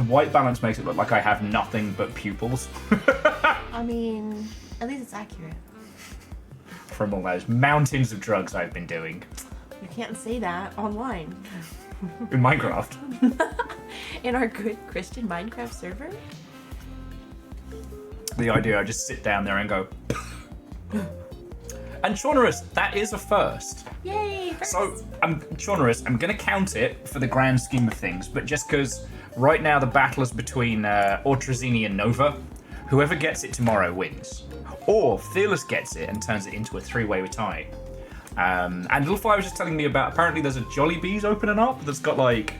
the white balance makes it look like I have nothing but pupils. I mean, at least it's accurate. From all those mountains of drugs I've been doing. You can't say that online. In Minecraft. In our good Christian Minecraft server? The idea I just sit down there and go... And Shaunerus, that is a first. Yay! First. So, Shaunerus, I'm going to count it for the grand scheme of things, but just because right now the battle is between Ortrazini and Nova, whoever gets it tomorrow wins. Or Fearless gets it and turns it into a three-way tie. And Little Fly was just telling me about, apparently there's a Jollibee's opening up that's got like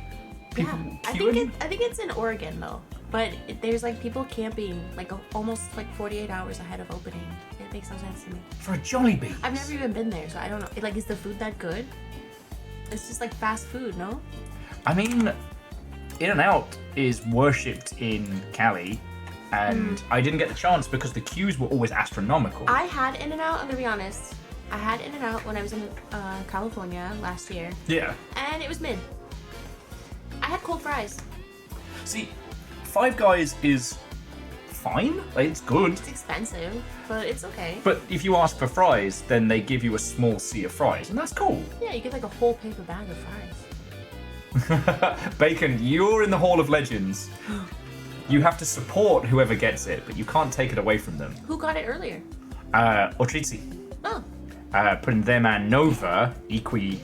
people queuing. I think it's in Oregon though. But there's like people camping like almost like 48 hours ahead of opening. It makes no sense to me. For a Jollibee? I've never even been there, so I don't know. Like, is the food that good? It's just like fast food, no? I mean, In-N-Out is worshipped in Cali, and I didn't get the chance because the queues were always astronomical. I had In-N-Out, I'm gonna be honest. I had In-N-Out when I was in California last year. Yeah. And it was mid. I had cold fries. See, Five Guys is fine. Like, it's good. It's expensive, but it's okay. But if you ask for fries, then they give you a small sea of fries, and that's cool. Yeah, you get like a whole paper bag of fries. Bacon, you're in the Hall of Legends. You have to support whoever gets it, but you can't take it away from them. Who got it earlier? Otrizi. Oh. Putting them and Nova, Equi.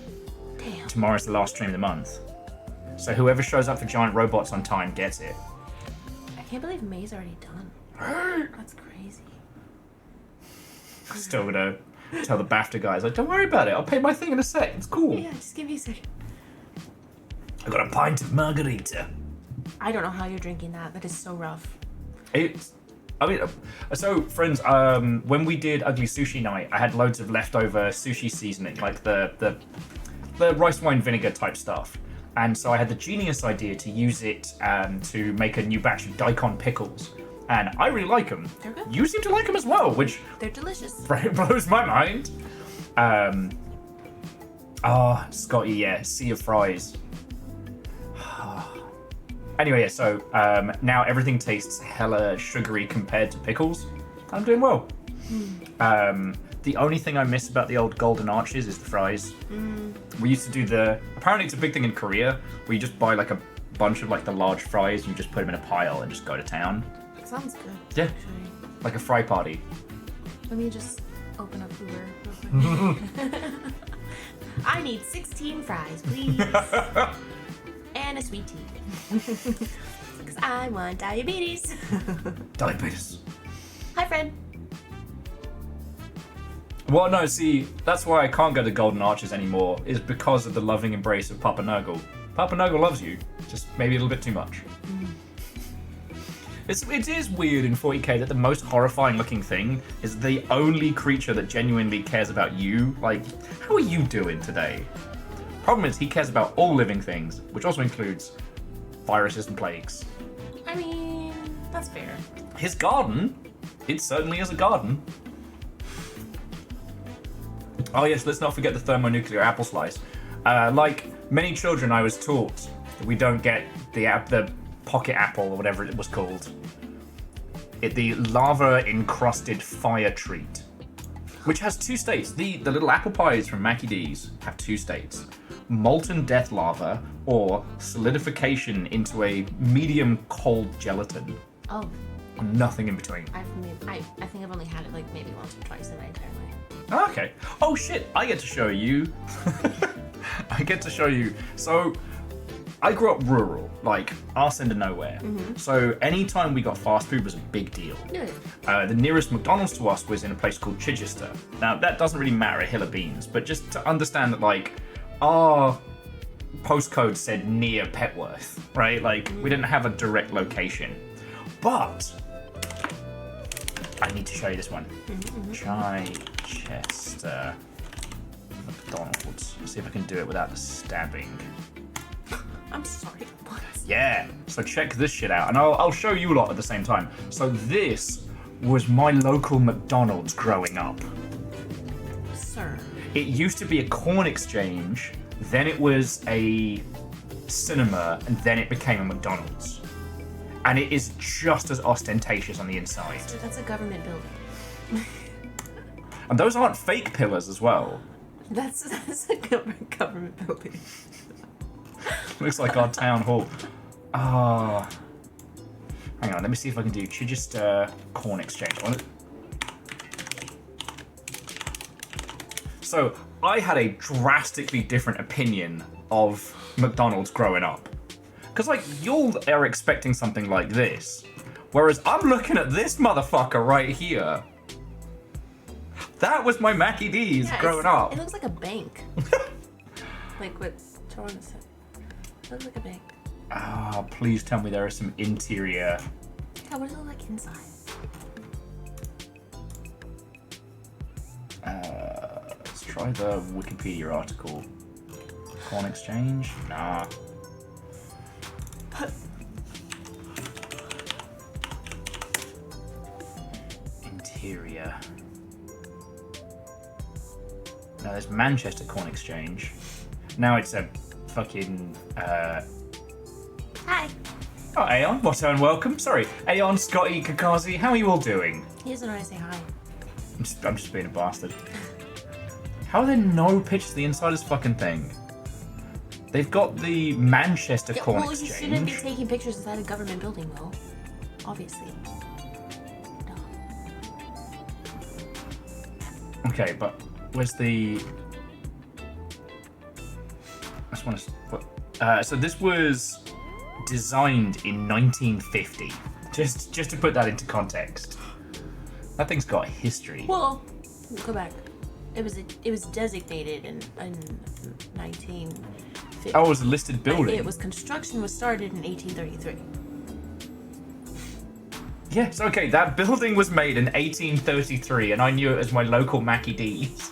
Damn. Tomorrow's the last stream of the month. So whoever shows up for Giant Robots on time gets it. I can't believe May's already done. That's crazy. Still gonna tell the BAFTA guys, like, don't worry about it, I'll pay my thing in a sec, it's cool. Yeah, just give me a second. I got a pint of margarita. I don't know how you're drinking that. That is so rough. So friends, when we did Ugly Sushi Night, I had loads of leftover sushi seasoning, like the rice wine vinegar type stuff. And so I had the genius idea to use it to make a new batch of daikon pickles. And I really like them. They're good. You seem to like them as well, which They're delicious. blows my mind. Scotty, yeah, sea of fries. Anyway, yeah, so now everything tastes hella sugary compared to pickles. I'm doing well. The only thing I miss about the old Golden Arches is the fries. We used to do apparently it's a big thing in Korea, where you just buy like a bunch of like the large fries and you just put them in a pile and just go to town. That sounds good. Yeah. Actually. Like a fry party. Let me just open up Uber. I need 16 fries, please. And a sweet tea. Because I want diabetes. Diabetes. Hi, friend. Well, no, see, that's why I can't go to Golden Arches anymore, is because of the loving embrace of Papa Nurgle. Papa Nurgle loves you, just maybe a little bit too much. It is weird in 40k that the most horrifying looking thing is the only creature that genuinely cares about you. Like, how are you doing today? Problem is, he cares about all living things, which also includes viruses and plagues. I mean, that's fair. His garden, it certainly is a garden. Oh yes, let's not forget the thermonuclear apple slice. Like many children, I was taught that we don't get the pocket apple or whatever it was called. The lava-encrusted fire treat, which has two states. The little apple pies from Mackie D's have two states: molten death lava or solidification into a medium cold gelatin. Oh. Nothing in between. I think I've only had it like maybe once or twice in my entire life. Oh, okay. Oh shit, I get to show you. I get to show you. So, I grew up rural, like arse end of nowhere. So anytime we got fast food was a big deal. Yeah. The nearest McDonald's to us was in a place called Chichester. Now that doesn't really matter a hill of beans, but just to understand that like our postcode said near Petworth, right? Like we didn't have a direct location. But I need to show you this one. Chichester McDonald's. Let's see if I can do it without the stabbing. I'm sorry. What? Yeah, so check this shit out, and I'll show you a lot at the same time. So this was my local McDonald's growing up. Sir. It used to be a corn exchange, then it was a cinema, and then it became a McDonald's. and it is just as ostentatious on the inside. So that's a government building. And those aren't fake pillars as well. That's a government building. Looks like our town hall. Ah. Hang on, let me see if I can do just corn exchange. So, I had a drastically different opinion of McDonald's growing up. Because, like, you are expecting something like this. Whereas I'm looking at this motherfucker right here. That was my Mackie D's growing up. It looks like a bank. Like what Toronto said. It looks like a bank. Ah, please tell me there is some interior. Yeah, what does it look like inside? Let's try the Wikipedia article. Corn exchange? Nah. Interior. No, there's Manchester Corn Exchange. Now it's a fucking. Hi. Oh, Aeon, what and welcome. Sorry, Aeon, Scotty, Kakazi, how are you all doing? He doesn't know how to say hi. I'm just being a bastard. How are there no pictures of the inside of this fucking thing? They've got the Manchester Corn Well, Exchange. you shouldn't be taking pictures inside a government building, though. Obviously. Okay, but where's the? I just want to. So this was designed in 1950. Just to put that into context. That thing's got a history. Well, go back. It was designated in 1950. Oh, it was a listed building. Construction was started in 1833. Yes, okay, that building was made in 1833, and I knew it as my local Mackie D's.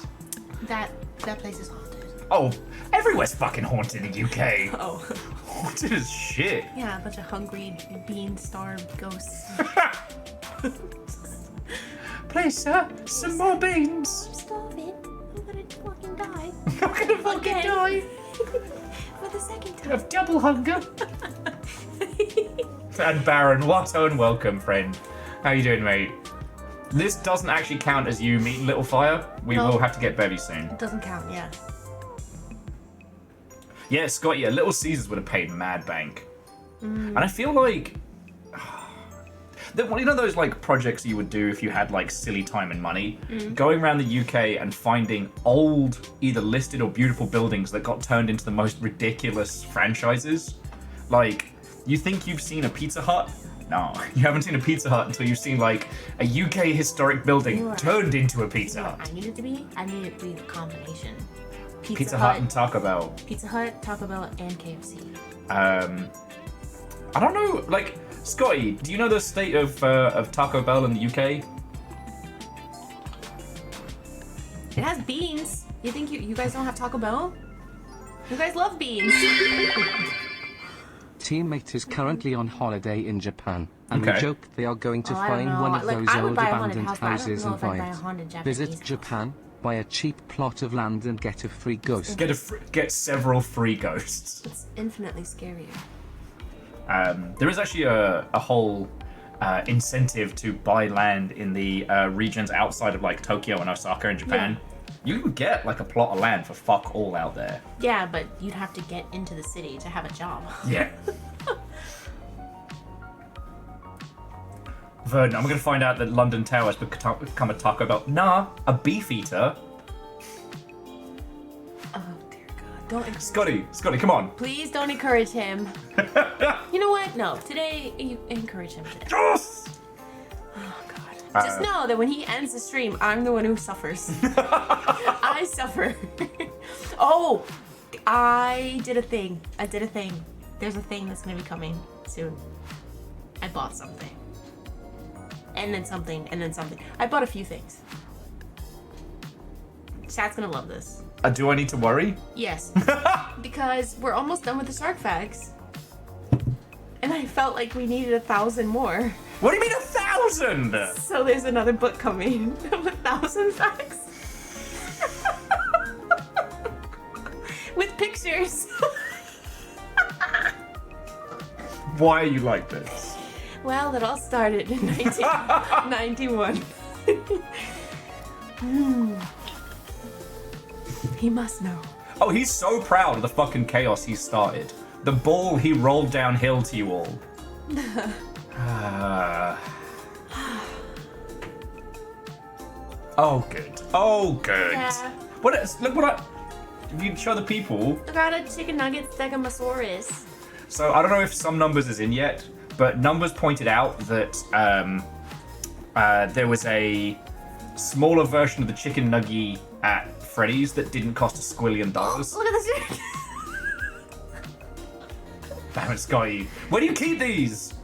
That place is haunted. Oh, everywhere's fucking haunted in the UK. Oh. Haunted as shit. Yeah, a bunch of hungry, bean-starved ghosts. Please, sir, some more beans. Stop it. I'm gonna fucking die. I'm gonna fucking die. For the second time. Of double hunger. And Baron, what and welcome, friend. How you doing, mate? This doesn't actually count as you meeting Little Fire. We will have to get Bevy soon. It doesn't count, yeah. Yeah, Scott, yeah, Little Caesars would have paid mad bank. And I feel like... you know those like projects you would do if you had like silly time and money? Going around the UK and finding old, either listed or beautiful buildings that got turned into the most ridiculous franchises. Like, you think you've seen a Pizza Hut? No, you haven't seen a Pizza Hut until you've seen like a UK historic building turned into a Pizza Hut. I need it to be the combination. Pizza Hut and Taco Bell. Pizza Hut, Taco Bell, and KFC. I don't know, like, Scotty, do you know the state of Taco Bell in the UK? It has beans. You think you guys don't have Taco Bell? You guys love beans. Teammate is currently on holiday in Japan, and Okay. we joke they are going to Oh, I find don't one know. of Like, those I would old buy a haunted abandoned house, but I don't houses know and if I'd buy a vibes. haunted Japanese Visit house. Japan, buy a cheap plot of land and get a free ghost. Get several free ghosts. It's infinitely scarier. There is actually a whole incentive to buy land in the regions outside of like Tokyo and Osaka in Japan. You can get like a plot of land for fuck all out there. Yeah, but you'd have to get into the city to have a job. Yeah. Verdon, I'm gonna find out that London Tower has become a Taco Bell. Nah, a beef eater. Oh dear God! Don't Scotty, come on. please don't encourage him. You know what? No, today you encourage him today. Yes! Oh God! Just know that when he ends the stream, I'm the one who suffers. I suffer. Oh, I did a thing. There's a thing that's gonna be coming soon. I bought something. And then something, and then something. I bought a few things. Chat's gonna love this. Do I need to worry? Yes. Because we're almost done with the shark facts. And I felt like we needed 1,000 more. What do you mean 1,000? So there's another book coming of 1,000 facts. With pictures. Why are you like this? Well, it all started in 1991. He must know. Oh, he's so proud of the fucking chaos he started. The ball he rolled downhill to you all. Oh, good. Oh, good. Yeah. What is, look what I... If you show the people... I got a chicken nugget stegosaurus. So, I don't know if some numbers is in yet, but numbers pointed out that there was a smaller version of the chicken nugget at Freddy's that didn't cost $1 squillion. Look at this. Damn it, Scotty. Where do you keep these?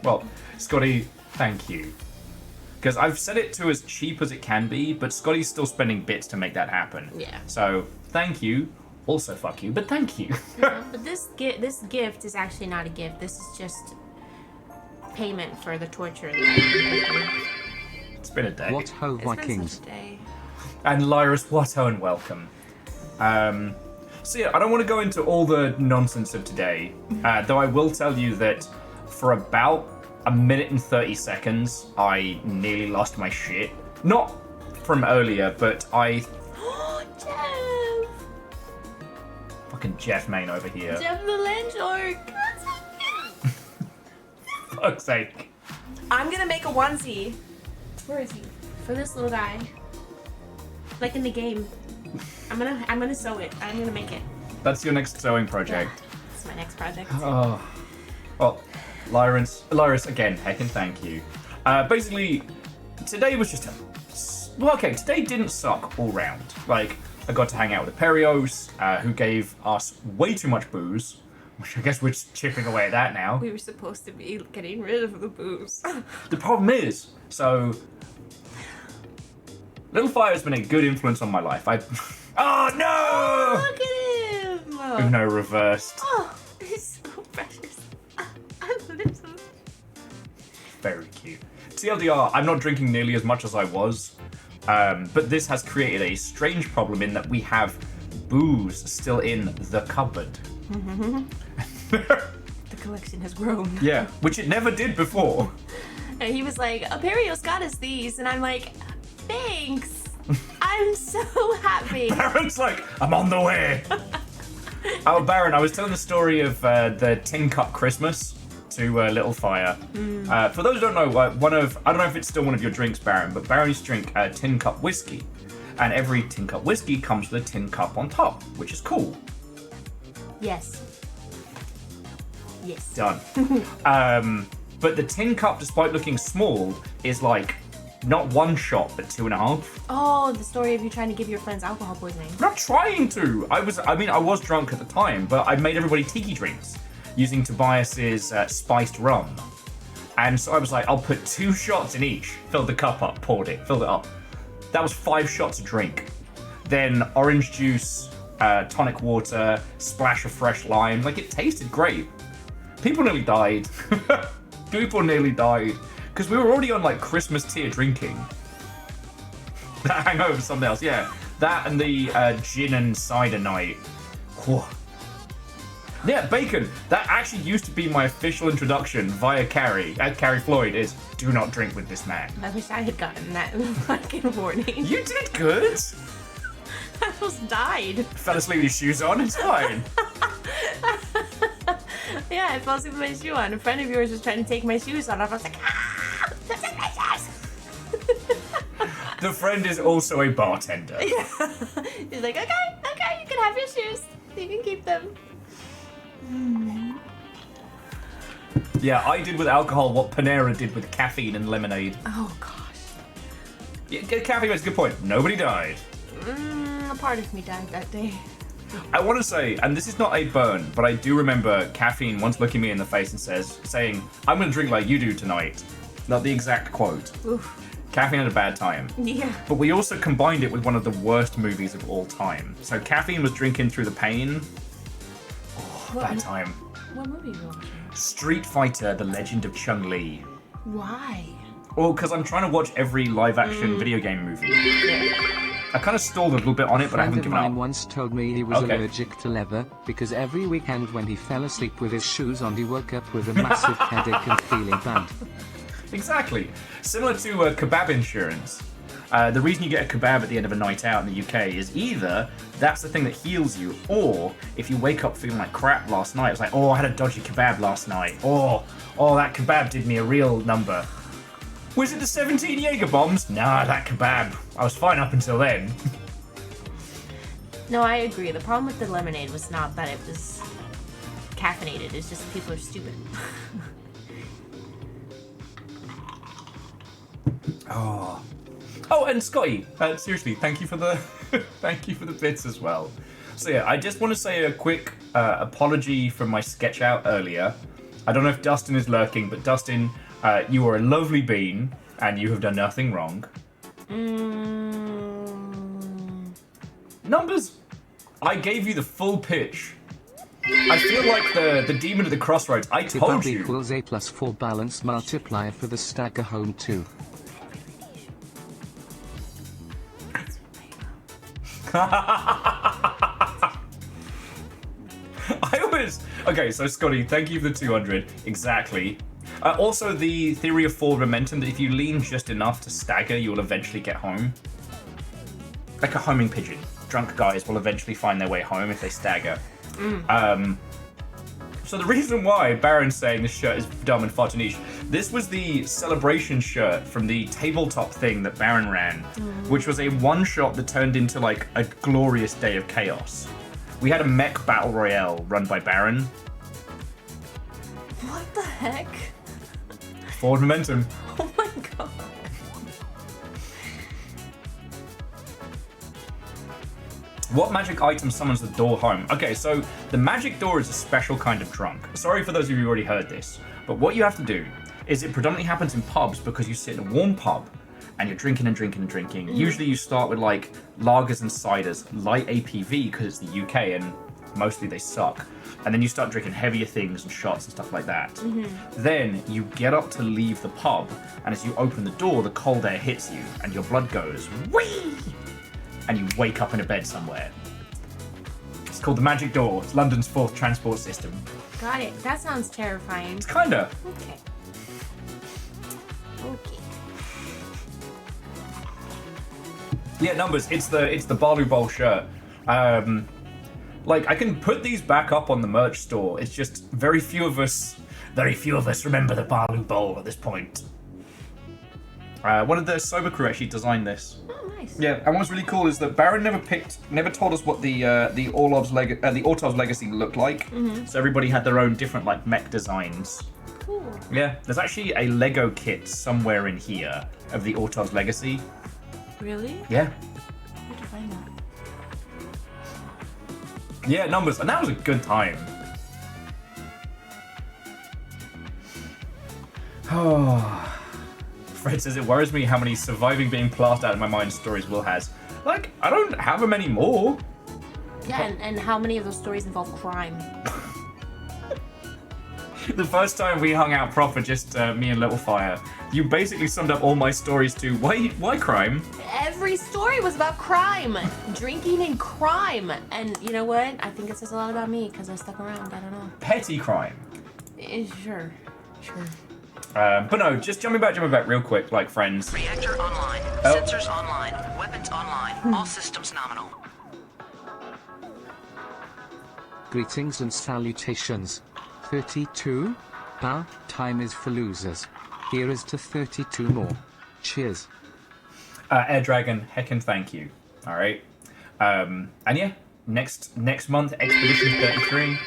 Well, Scotty, thank you. Because I've set it to as cheap as it can be, but Scotty's still spending bits to make that happen. Yeah. So, thank you. Also, fuck you, but thank you. But this gift is actually not a gift. This is just payment for the torture. It's been a day. What ho, It's been Vikings. such a day. And Lyris, what and welcome. So yeah, I don't want to go into all the nonsense of today, though I will tell you that for about 1 minute and 30 seconds, I nearly lost my shit. Not from earlier, but I... Jeff! Fucking Jeff Main over here. Jeff the land shark! Fuck's sake. I'm gonna make a onesie. Where is he? For this little guy. Like in the game. I'm gonna sew it. I'm gonna make it. That's your next sewing project. It's my next project. Oh. Well, Lyris, again, heckin' thank you. Basically, today was just well, okay, today didn't suck all round. Like, I got to hang out with the Perios, who gave us way too much booze, which I guess we're just chipping away at that now. We were supposed to be getting rid of the booze. The problem is, so... Little Fire has been a good influence on my life. Oh, no! Look at him! Uno reversed. Oh, he's so precious. I love him so much. Very cute. TLDR, I'm not drinking nearly as much as I was, but this has created a strange problem in that we have booze still in the cupboard. The collection has grown. Yeah, which it never did before. And he was like, Aperios got us these. And I'm like, thanks. I'm so happy. Baron's like, I'm on the way. Oh, Baron, I was telling the story of the Tin Cup Christmas to Little Fire. For those who don't know, I don't know if it's still one of your drinks, Baron, but Baron used to drink Tin Cup whiskey. And every Tin Cup whiskey comes with a tin cup on top, which is cool. Yes. Yes. Done. But the tin cup, despite looking small, is like not 1 shot, but 2.5. Oh, the story of you trying to give your friends alcohol poisoning. I'm not trying to. I was drunk at the time, but I made everybody tiki drinks using Tobias's spiced rum. And so I was like, I'll put 2 shots in each. Filled the cup up, poured it, filled it up. That was 5 shots a drink. Then orange juice, tonic water, splash of fresh lime. Like, it tasted great. People nearly died. People nearly died. Because we were already on, like, Christmas tier drinking. That hangover was something else, yeah. That and the gin and cider night. Whew. Yeah, Bacon. That actually used to be my official introduction via Carrie. Carrie Floyd is, do not drink with this man. I wish I had gotten that fucking warning. You did good. I almost died. Fell asleep with your shoes on, it's fine. Yeah, I fell asleep with my shoe on. A friend of yours was trying to take my shoes off. I was like, ah! Don't take my shoes! The friend is also a bartender. Yeah. He's like, okay, you can have your shoes. You can keep them. Yeah, I did with alcohol what Panera did with caffeine and lemonade. Oh, gosh. Yeah, caffeine was a good point. Nobody died. A part of me died that day. I want to say, and this is not a burn, but I do remember caffeine once looking me in the face and saying, I'm going to drink like you do tonight. Not the exact quote. Oof. Caffeine had a bad time. Yeah. But we also combined it with one of the worst movies of all time. So Caffeine was Drinking Through the Pain. Oh, bad time. What movie are you watching? Street Fighter, The Legend of Chun-Li. Why? Well, because I'm trying to watch every live-action video game movie. Yeah. I kind of stalled a little bit on it, but I friend haven't of given mine up. once told me he was Okay. allergic to leather because every weekend when he fell asleep with his shoes on, he woke up with a massive headache and feeling bad. Exactly. Similar to kebab insurance. The reason you get a kebab at the end of a night out in the UK is either that's the thing that heals you, or if you wake up feeling like crap last night, it's like, oh, I had a dodgy kebab last night. Oh, that kebab did me a real number. Was it the 17 Jaeger bombs? Nah, that kebab. I was fine up until then. No, I agree. The problem with the lemonade was not that it was caffeinated. It's just people are stupid. Oh, and Scotty, seriously, thank you for the thank you for the bits as well. So yeah, I just want to say a quick apology for my sketch out earlier. I don't know if Dustin is lurking, but Dustin, you are a lovely bean, and you have done nothing wrong. Numbers, I gave you the full pitch. I feel like the demon at the crossroads. I told Kebab you. equals A plus 4 balance multiplier for the stagger home 2. Okay, so Scotty, thank you for the 200. Exactly. Also, the theory of forward momentum, that if you lean just enough to stagger, you will eventually get home. Like a homing pigeon. Drunk guys will eventually find their way home if they stagger. So the reason why Baron's saying this shirt is dumb and far too niche, this was the celebration shirt from the tabletop thing that Baron ran, which was a one-shot that turned into like a glorious day of chaos. We had a mech battle royale run by Baron. What the heck? Forward momentum. Oh my god. What magic item summons the door home? Okay, so the magic door is a special kind of drunk. Sorry for those of you who already heard this, but what you have to do is it predominantly happens in pubs because you sit in a warm pub and you're drinking and drinking and drinking. Usually you start with like lagers and ciders, light APV because it's the UK and mostly they suck. And then you start drinking heavier things and shots and stuff like that. Then you get up to leave the pub, and as you open the door, the cold air hits you and your blood goes whee! And you wake up in a bed somewhere. It's called the Magic Door. It's London's fourth transport system. Got it. That sounds terrifying. It's kinda. Okay. Okay. Yeah, numbers. It's the Balu Bowl shirt. Like I can put these back up on the merch store. It's just very few of us remember the Balu Bowl at this point. One of the sober crew actually designed this. Oh, nice. Yeah, and what's really cool is that Baron never told us what the Ortov's legacy looked like. So everybody had their own different like mech designs. Cool. Yeah, there's actually a Lego kit somewhere in here of the Ortov's legacy. Really? Yeah. Where'd you find that? Yeah, numbers, and that was a good time. Oh. Fred says it worries me how many surviving being plastered out of my mind stories Will has. Like, I don't have them anymore. Yeah, and how many of those stories involve crime? The first time we hung out proper, just me and Littlefire, you basically summed up all my stories to why crime? Every story was about crime, drinking and crime. And you know what? I think it says a lot about me because I stuck around. I don't know. Petty crime. Sure. But no, just jumping back real quick, like friends. Reactor online. Oh. Sensors online. Weapons online. All systems nominal. Greetings and salutations. 32? Bah, time is for losers. Here is to 32 more. Cheers. Air Dragon, heckin' thank you. Alright. And yeah, next month, Expedition 33.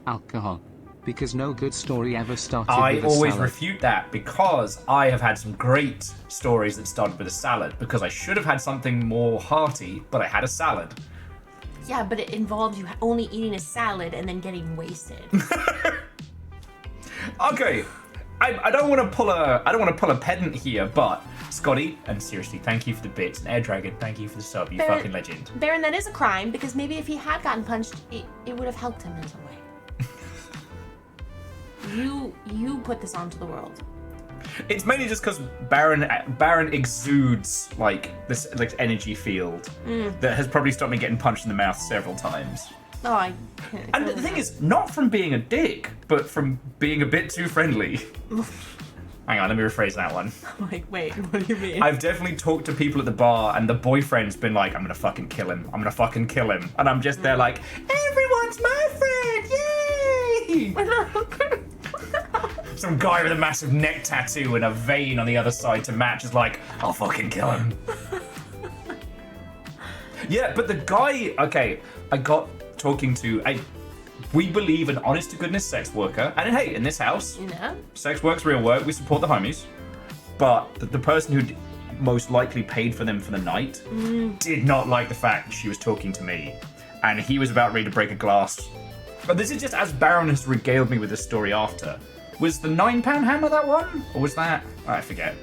Alcohol. Because no good story ever started I with a always salad. refute that because I have had some great stories that started with a salad because I should have had something more hearty, but I had a salad. Yeah, but it involves you only eating a salad and then getting wasted. Okay, I don't want to pull a pedant here, but Scotty, and seriously, thank you for the bits, and Air Dragon, thank you for the sub, you Baron- fucking legend. Baron, that is a crime because maybe if he had gotten punched, it would have helped him in some way. You put this onto the world. It's mainly just because Baron exudes like this like energy field that has probably stopped me getting punched in the mouth several times. Oh, I. And the thing is, not from being a dick, but from being a bit too friendly. Hang on, let me rephrase that one. I'm like, wait, what do you mean? I've definitely talked to people at the bar, and the boyfriend's been like, I'm gonna fucking kill him. I'm gonna fucking kill him. And I'm just there like, everyone's my friend, yay! Some guy with a massive neck tattoo and a vein on the other side to match is like, I'll fucking kill him. Yeah, but the guy, okay, I got talking to we believe an honest to goodness sex worker, and hey, in this house, sex work's real work, we support the homies, but the person who most likely paid for them for the night did not like the fact she was talking to me, and he was about ready to break a glass. But this is just as Baron has regaled me with this story after. Was the £9 hammer that one? Or was that, I forget.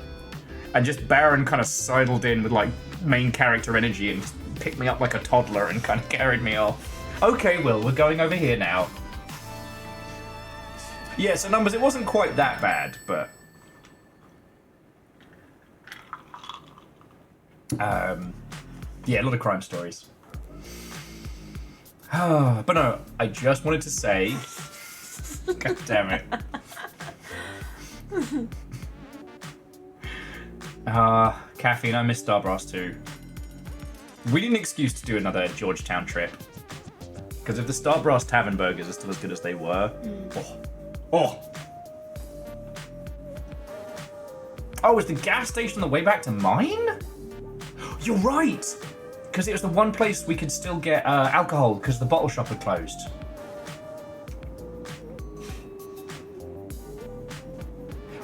And just Baron kind of sidled in with like main character energy and picked me up like a toddler and kind of carried me off. Okay, Will, we're going over here now. Yeah, so numbers, it wasn't quite that bad, but... yeah, a lot of crime stories. But no, I just wanted to say... God damn it. Caffeine, I miss Starbrass too. We need an excuse to do another Georgetown trip. Because if the Starbrass Tavern burgers are still as good as they were... Oh, is the gas station on the way back to mine? You're right! Because it was the one place we could still get alcohol because the bottle shop had closed.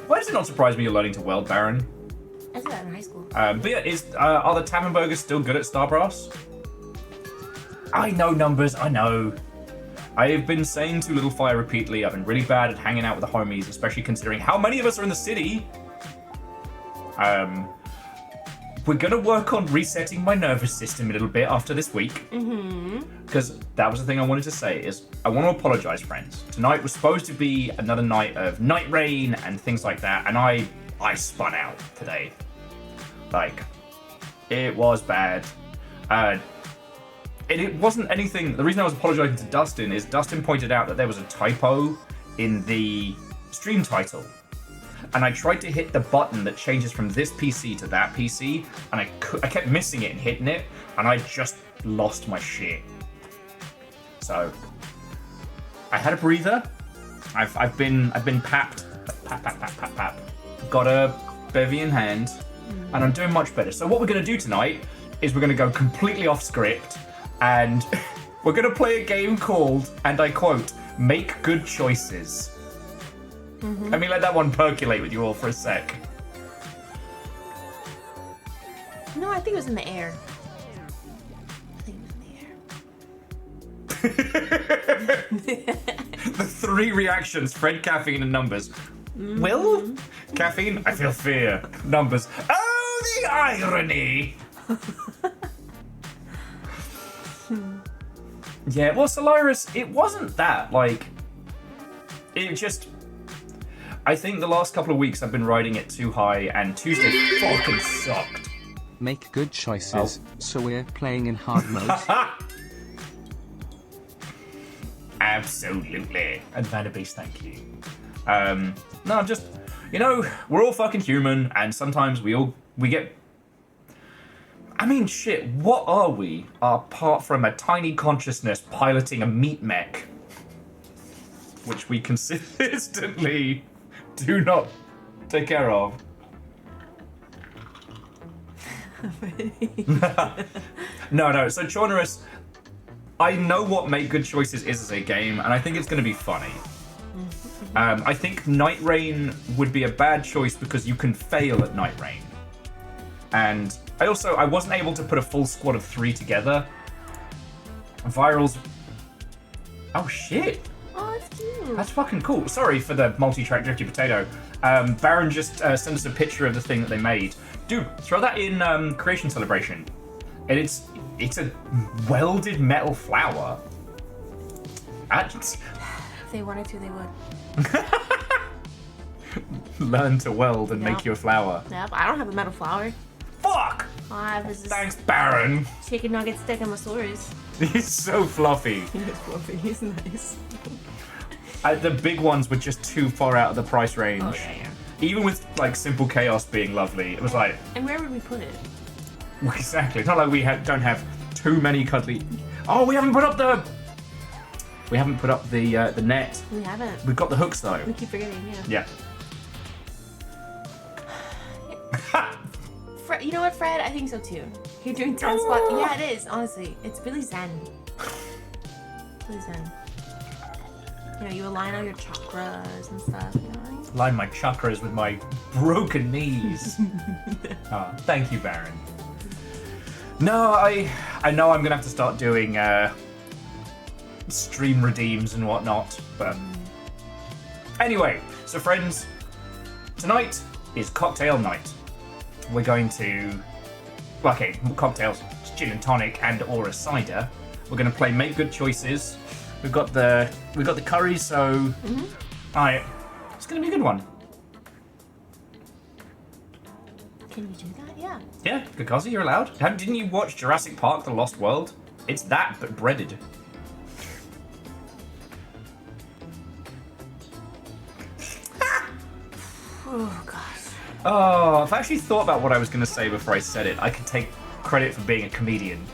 Why does it not surprise me you're learning to weld, Baron? I did that in high school. But yeah, are the Tavern burgers still good at Starbrass? I know numbers, I know. I have been saying to Little Fire repeatedly, I've been really bad at hanging out with the homies, especially considering how many of us are in the city. We're gonna work on resetting my nervous system a little bit after this week. Because that was the thing I wanted to say, is I want to apologize, friends. Tonight was supposed to be another night of Nightreign and things like that, and I spun out today. Like, it was bad. It wasn't anything. The reason I was apologizing to Dustin is Dustin pointed out that there was a typo in the stream title. And I tried to hit the button that changes from this PC to that PC, and I kept missing it and hitting it, and I just lost my shit. So I had a breather. I've been papped. Pap. Got a bevy in hand, and I'm doing much better. So what we're gonna do tonight is we're gonna go completely off script. And we're going to play a game called, and I quote, Make Good Choices. Let me let that one percolate with you all for a sec. No, I think it was in the air. The three reactions, Fred, caffeine, and numbers. Will? Caffeine, I feel fear. Numbers, oh, the irony! Yeah, well, Solaris, it wasn't that, like, it just, I think the last couple of weeks I've been riding it too high, and Tuesday fucking sucked. Make good choices, so we're playing in hard mode. Absolutely. And Vanderbeast, thank you. No, just, you know, we're all fucking human, and sometimes we get... I mean, shit, what are we apart from a tiny consciousness piloting a meat mech? Which we consistently do not take care of. No, so Chaunerus, I know what Make Good Choices is as a game, and I think it's going to be funny. I think Nightreign would be a bad choice because you can fail at Nightreign. And I wasn't able to put a full squad of 3 together. Virals... Oh, shit. Oh, that's cute. That's fucking cool. Sorry for the multi-track Drifty Potato. Baron just sent us a picture of the thing that they made. Dude, throw that in Creation Celebration. And it's a welded metal flower. If they wanted to, they would. learn to weld and make Yep. you a flower. Yep, I don't have a metal flower. Fuck! All I have is this Thanks, Baron. chicken nugget Stegosaurus. He's so fluffy. He's fluffy. He's nice. The big ones were just too far out of the price range. Oh, yeah. Even with like Simple Chaos being lovely, it was like And where would we put it? exactly. It's not like we don't have too many cuddly. Oh, we haven't put up the. We haven't put up the net. We haven't. We've got the hooks though. We keep forgetting, yeah. Yeah. You know what, Fred? I think so too. You're doing 10 spots. Yeah, it is. Honestly, it's really zen. Really zen. You know, you align all your chakras and stuff. You know? Line my chakras with my broken knees. Oh, thank you, Baron. No, I know I'm gonna have to start doing stream redeems and whatnot, but anyway. So, friends, tonight is cocktail night. We're going to, okay, cocktails, gin and tonic and or a cider. We're going to play Make Good Choices. We've got the curry, so alright, it's going to be a good one. Can we do that? Yeah. Yeah, Kakazi, you're allowed. Didn't you watch Jurassic Park: The Lost World? It's that, but breaded. Oh gosh. Oh, I've actually thought about what I was going to say before I said it. I could take credit for being a comedian.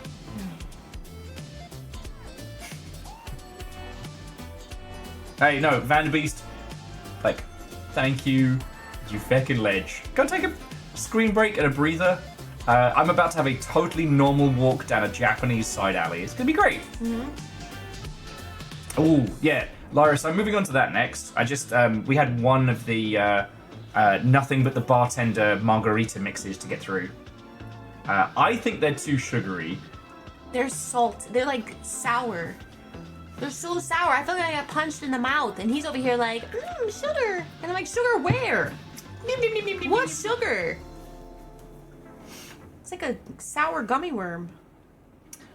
Hey, no, Vanderbeest. Like, thank you, you feckin' ledge. Go take a screen break and a breather. I'm about to have a totally normal walk down a Japanese side alley. It's gonna be great. Oh, yeah. Lyris, I'm moving on to that next. I just, we had one of the nothing but the bartender margarita mixes to get through. I think they're too sugary. They're salt. They're like sour. They're so sour. I feel like I got punched in the mouth, and he's over here like, sugar. And I'm like, sugar where? What sugar? It's like a sour gummy worm.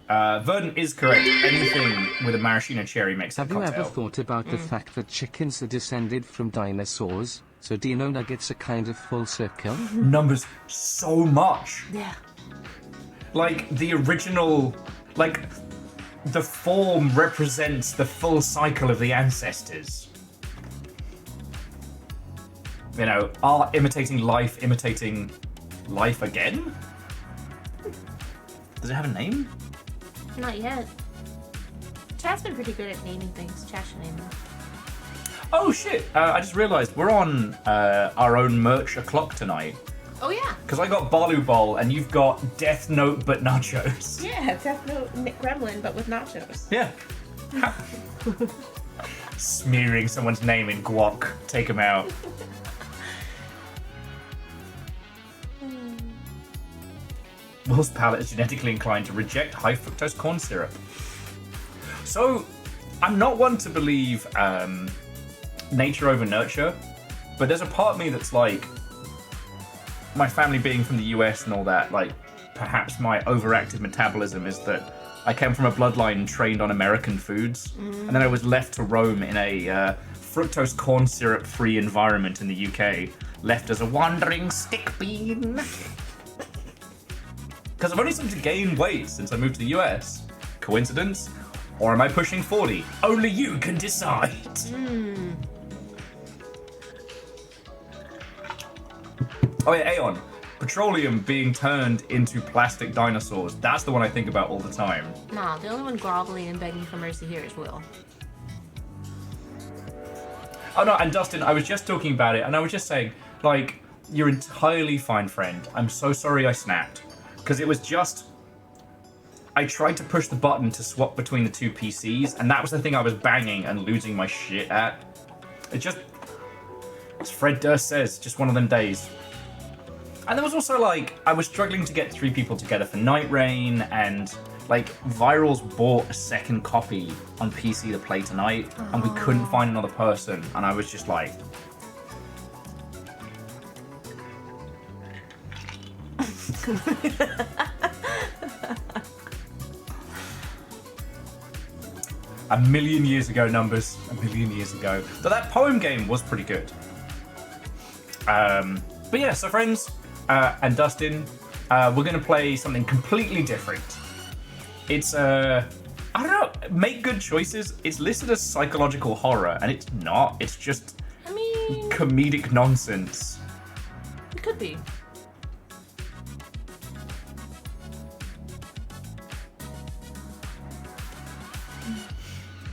Verdant is correct. Anything with a maraschino cherry makes a Have you cocktail. ever thought about the fact that chickens are descended from dinosaurs? So Dino Nuggets are kind of full circle? Numbers so much. Yeah. Like, the original, like, the form represents the full cycle of the ancestors. You know, art imitating life again? Does it have a name? Not yet. Chat's been pretty good at naming things. Chat should name them. Oh shit, I just realised we're on our own merch o'clock tonight. Oh yeah. Because I got Balu Bowl and you've got Death Note but nachos. Yeah, Death Note Gremlin, but with nachos. Yeah. Smearing someone's name in guac. Take them out. Will's palate is genetically inclined to reject high fructose corn syrup. So, I'm not one to believe nature over nurture, but there's a part of me that's like, my family being from the US and all that, like, perhaps my overactive metabolism is that I came from a bloodline trained on American foods, and then I was left to roam in a fructose corn syrup free environment in the UK, left as a wandering stick bean. Because I've only started to gain weight since I moved to the US. Coincidence? Or am I pushing 40? Only you can decide. Oh yeah, Aeon. Petroleum being turned into plastic dinosaurs. That's the one I think about all the time. Nah, the only one groveling and begging for mercy here is Will. Oh no, and Dustin, I was just talking about it, and I was just saying, like, you're entirely fine, friend. I'm so sorry I snapped. Because it was just... I tried to push the button to swap between the two PCs, and that was the thing I was banging and losing my shit at. It just... As Fred Durst says, just one of them days. And there was also, like, I was struggling to get 3 people together for Nightreign, and, like, Virals bought a second copy on PC to play tonight, and we couldn't find another person, and I was just like... A million years ago, numbers. A million years ago. But that poem game was pretty good. But yeah, so friends and Dustin, we're going to play something completely different. It's I don't know, make good choices. It's listed as psychological horror, and it's not. It's just comedic nonsense. It could be.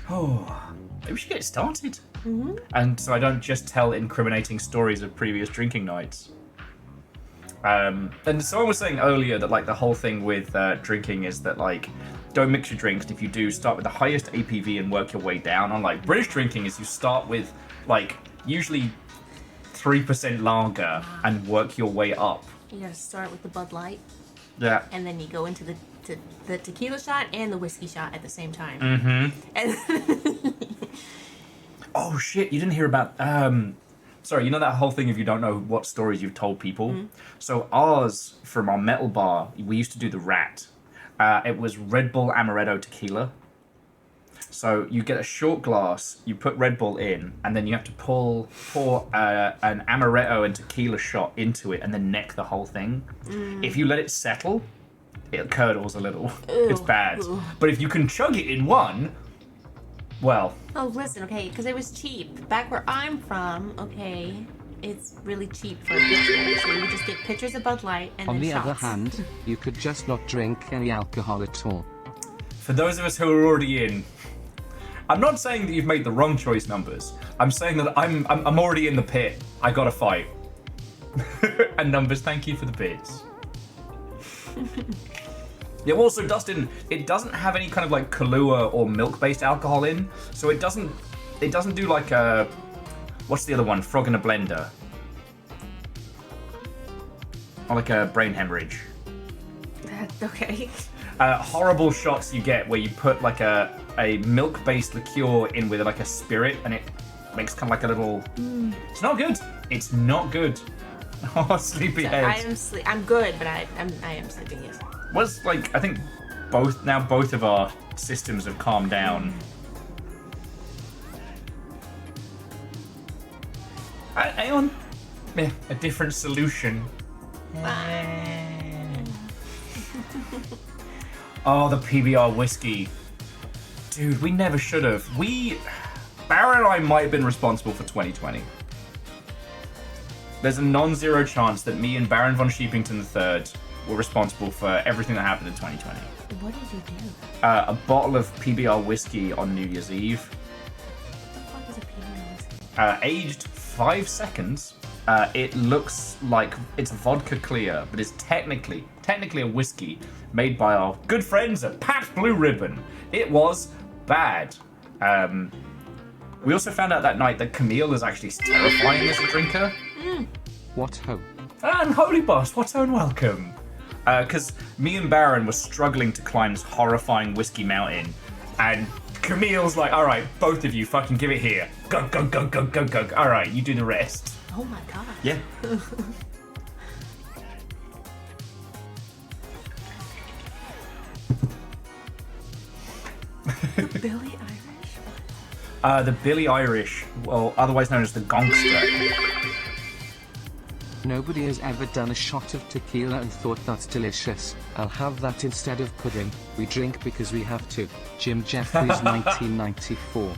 Oh, maybe we should get started. And so I don't just tell incriminating stories of previous drinking nights. And someone was saying earlier that like the whole thing with drinking is that like don't mix your drinks. If you do, start with the highest APV and work your way down. On like British drinking is you start with like usually 3% lager and work your way up. You gotta start with the Bud Light. Yeah. And then you go into the tequila shot and the whiskey shot at the same time. And Oh shit! You didn't hear about sorry, you know that whole thing if you don't know what stories you've told people? So ours, from our metal bar, we used to do the Rat. It was Red Bull Amaretto Tequila. So you get a short glass, you put Red Bull in, and then you have to pour an Amaretto and tequila shot into it and then neck the whole thing. If you let it settle, it curdles a little. It's bad. But if you can chug it in one, well... oh, listen, okay, because it was cheap. Back where I'm from, okay, it's really cheap for a pitcher. So you just get pitchers of Bud Light and On then the shots. other hand, you could just not drink any alcohol at all. For those of us who are already in, I'm not saying that you've made the wrong choice numbers. I'm saying that I'm already in the pit. I gotta fight. And numbers, thank you for the bits. Yeah, also, Dustin, it doesn't have any kind of like Kahlua or milk-based alcohol in, so it doesn't do like a, what's the other one? Frog in a blender. Or like a brain hemorrhage. Okay. Horrible shots you get where you put like a milk-based liqueur in with like a spirit, and it makes kind of like a little. It's not good. It's not good. Oh, sleepyhead. I'm good, but I am sleeping. Yes. Was like I think both of our systems have calmed down. Aeon, a different solution. Oh, the PBR whiskey. Dude, we never should have. Baron and I might have been responsible for 2020. There's a non-zero chance that me and Baron von Sheepington III were responsible for everything that happened in 2020. What did you do? A bottle of PBR whiskey on New Year's Eve. What the fuck is a PBR whiskey? Aged 5 seconds. It looks like it's vodka clear, but it's technically a whiskey made by our good friends at Pabst Blue Ribbon. It was bad. We also found out that night that Camille is actually terrifying as a drinker. What ho? And Holy Boss, what's own welcome? Because me and Baron were struggling to climb this horrifying whiskey mountain, and Camille's like, all right, both of you fucking give it here. Go, go, go, go, go, go. All right, you do the rest. Oh my god. Yeah. Billy Irish? The Billy Irish, well, otherwise known as the Gongster. Nobody has ever done a shot of tequila and thought that's delicious. I'll have that instead of pudding. We drink because we have to. Jim Jeffries, 1994.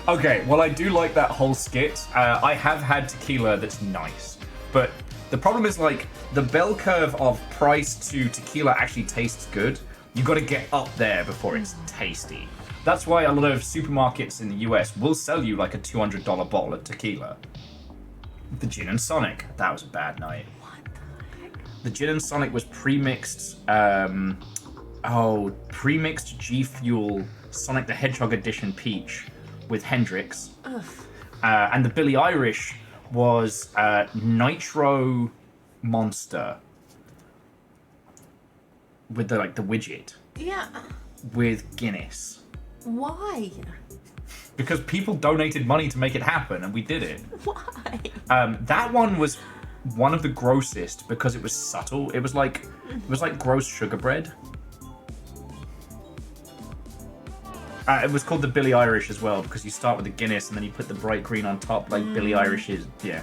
Okay, well, I do like that whole skit. I have had tequila that's nice, but the problem is like the bell curve of price to tequila actually tastes good. You got to get up there before it's tasty. That's why a lot of supermarkets in the US will sell you like a $200 bottle of tequila. The gin and Sonic. That was a bad night. What the heck? The gin and Sonic was pre-mixed. Pre-mixed G Fuel Sonic the Hedgehog Edition Peach with Hendrix. And the Billy Irish was Nitro Monster with the widget Yeah. with Guinness. Why? Because people donated money to make it happen, and we did it. Why? That one was one of the grossest because it was subtle. It was like gross sugar bread. It was called the Billy Irish as well because you start with the Guinness and then you put the bright green on top like Billy Irish is. Yeah.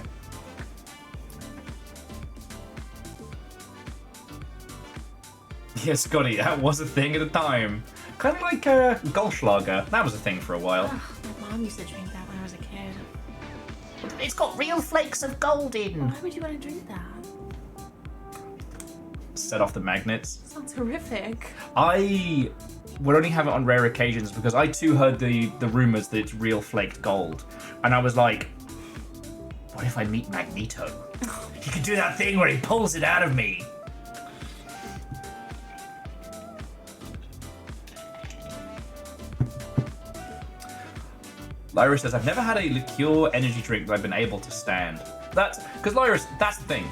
Yeah, Scotty, that was a thing at the time. Kind of like Goldschlager. That was a thing for a while. Ugh, my mom used to drink that when I was a kid. It's got real flakes of gold in. Why would you want to drink that? Set off the magnets. Sounds horrific. I would only have it on rare occasions because I too heard the rumors that it's real flaked gold. And I was like, what if I meet Magneto? He can do that thing where he pulls it out of me. Lyra says, I've never had a liqueur energy drink that I've been able to stand. That's because Lyra, that's the thing.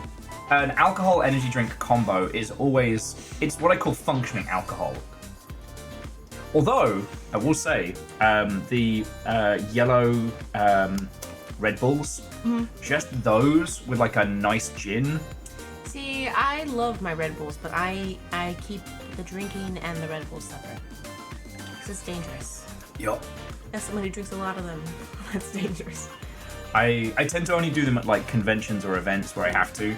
An alcohol energy drink combo is always, it's what I call functioning alcohol. Although, I will say, the yellow Red Bulls, just those with like a nice gin. See, I love my Red Bulls, but I keep the drinking and the Red Bulls separate. Because it's dangerous. Yup. As someone who drinks a lot of them, that's dangerous. I tend to only do them at like conventions or events where I have to.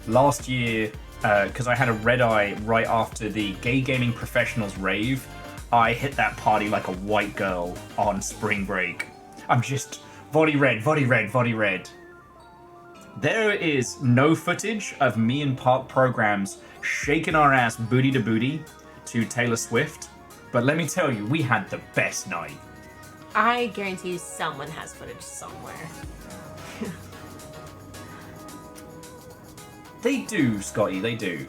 Last year, because I had a red eye right after the Gay Gaming Professionals rave, I hit that party like a white girl on spring break. I'm just body red, body red, body red. There is no footage of me and Park Programs shaking our ass booty to booty to Taylor Swift, but let me tell you, we had the best night. I guarantee you someone has footage somewhere. They do, Scotty, they do.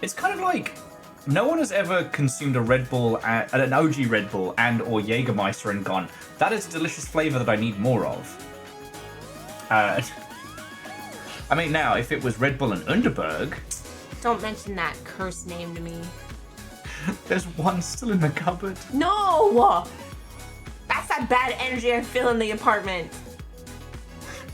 It's kind of like no one has ever consumed a Red Bull, an OG Red Bull and or Jägermeister and gone, that is a delicious flavor that I need more of. I mean, now, if it was Red Bull and Underberg... Don't mention that cursed name to me. There's one still in the cupboard. No! That's that bad energy I feel in the apartment.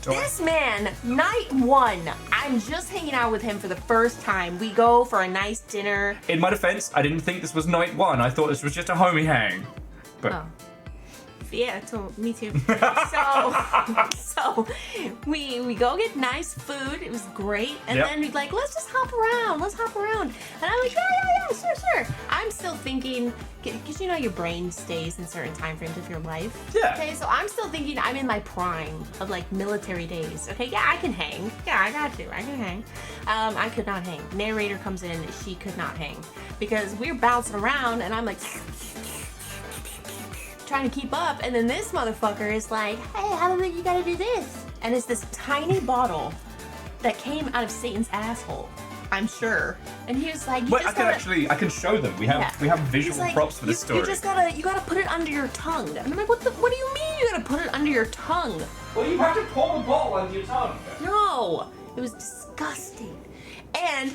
This man, night one, I'm just hanging out with him for the first time. We go for a nice dinner. In my defense, I didn't think this was night one. I thought this was just a homie hang. But Oh. Yeah, me too. so we go get nice food. It was great. And Yep. then we're like, let's just hop around. Let's hop around. And I'm like, yeah, sure. I'm still thinking, because you know your brain stays in certain time frames of your life. Yeah. Okay, so I'm still thinking I'm in my prime of like military days. Okay, yeah, I can hang. Yeah, I got to. I can hang. I could not hang. Narrator comes in. She could not hang. Because we're bouncing around and I'm like... trying to keep up, and then this motherfucker is like, hey, how do you gotta do this? And it's this tiny bottle that came out of Satan's asshole, I'm sure. And he was like, I can show them. We have visual props for this story. You gotta put it under your tongue. And I'm like, what do you mean you gotta put it under your tongue? Well, you have to pour the bottle under your tongue. No, it was disgusting. And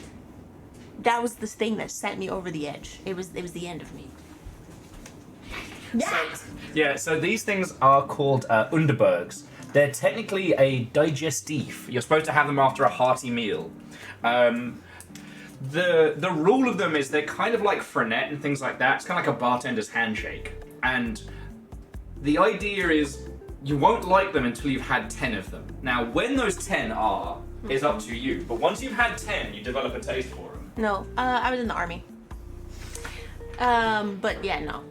that was the thing that sent me over the edge. It was the end of me. Yeah, so these things are called Underbergs. They're technically a digestif. You're supposed to have them after a hearty meal. The rule of them is they're kind of like Fernet and things like that. It's kind of like a bartender's handshake. And the idea is you won't like them until you've had 10 of them. Now, when those 10 are, is up to you. But once you've had 10, you develop a taste for them. No, I was in the army. But yeah, no.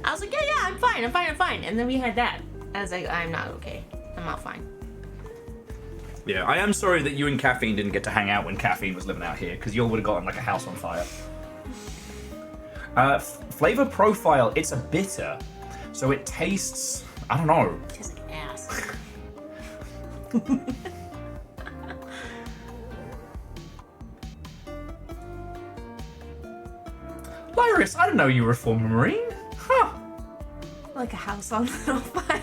I was like, yeah, I'm fine. And then we had that. I was like, I'm not okay. I'm not fine. Yeah, I am sorry that you and Caffeine didn't get to hang out when Caffeine was living out here, because you all would have gotten like a house on fire. Flavor profile, it's a bitter. So it tastes, I don't know. It tastes like ass. Lyris, I didn't know you were a former Marine. Huh. Like a house on little fire.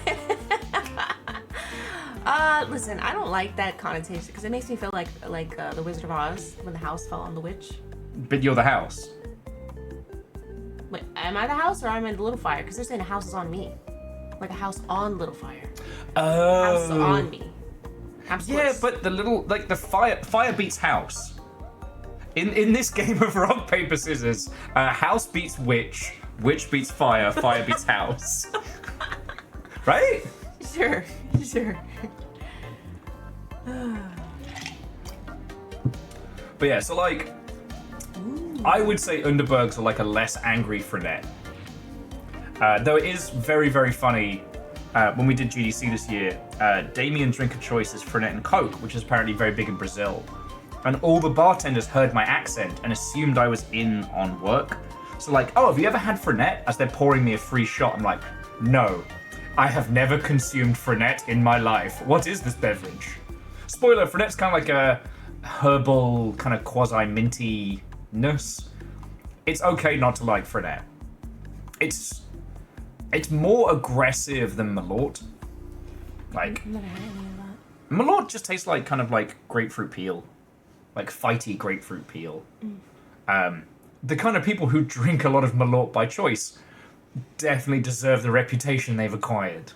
Listen, I don't like that connotation because it makes me feel like the Wizard of Oz when the house fell on the witch. But you're the house. Wait, am I the house or am I the little fire? Because they're saying a house is on me. Like a house on little fire. Oh. House on me. I'm Yeah, Swiss. but the fire beats house. In this game of rock, paper, scissors, house beats witch beats fire beats house. Right? Sure. But yeah, so like, I would say Underbergs are like a less angry Frenet. Though it is very, very funny. When we did GDC this year, Damien's drink of choice is Frenet and Coke, which is apparently very big in Brazil. And all the bartenders heard my accent and assumed I was in on work. So like, oh, have you ever had Frenet? As they're pouring me a free shot, I'm like, no, I have never consumed Frenet in my life. What is this beverage? Spoiler, Frenet's kind of like a herbal, kind of quasi-minty-ness. It's okay not to like Frenet. It's more aggressive than Malort. Like, I've never had any of that. Malort just tastes like kind of like grapefruit peel. Like fighty grapefruit peel. The kind of people who drink a lot of Malort by choice definitely deserve the reputation they've acquired.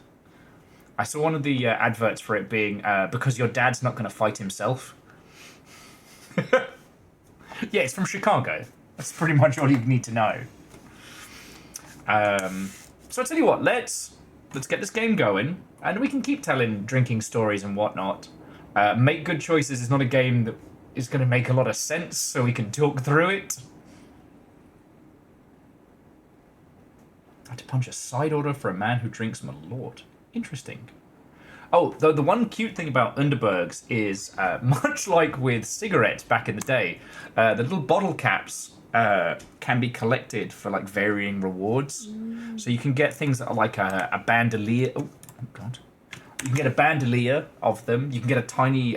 I saw one of the adverts for it being because your dad's not going to fight himself. Yeah, it's from Chicago. That's pretty much all you need to know. So I tell you what, let's get this game going, and we can keep telling drinking stories and whatnot. Make Good Choices is not a game that is going to make a lot of sense, so we can talk through it. I had to punch a side order for a man who drinks Malort. Interesting. Oh, the one cute thing about Underbergs is, much like with cigarettes back in the day, the little bottle caps can be collected for like varying rewards. So you can get things that are like a bandolier. Oh god! You can get a bandolier of them. You can get a tiny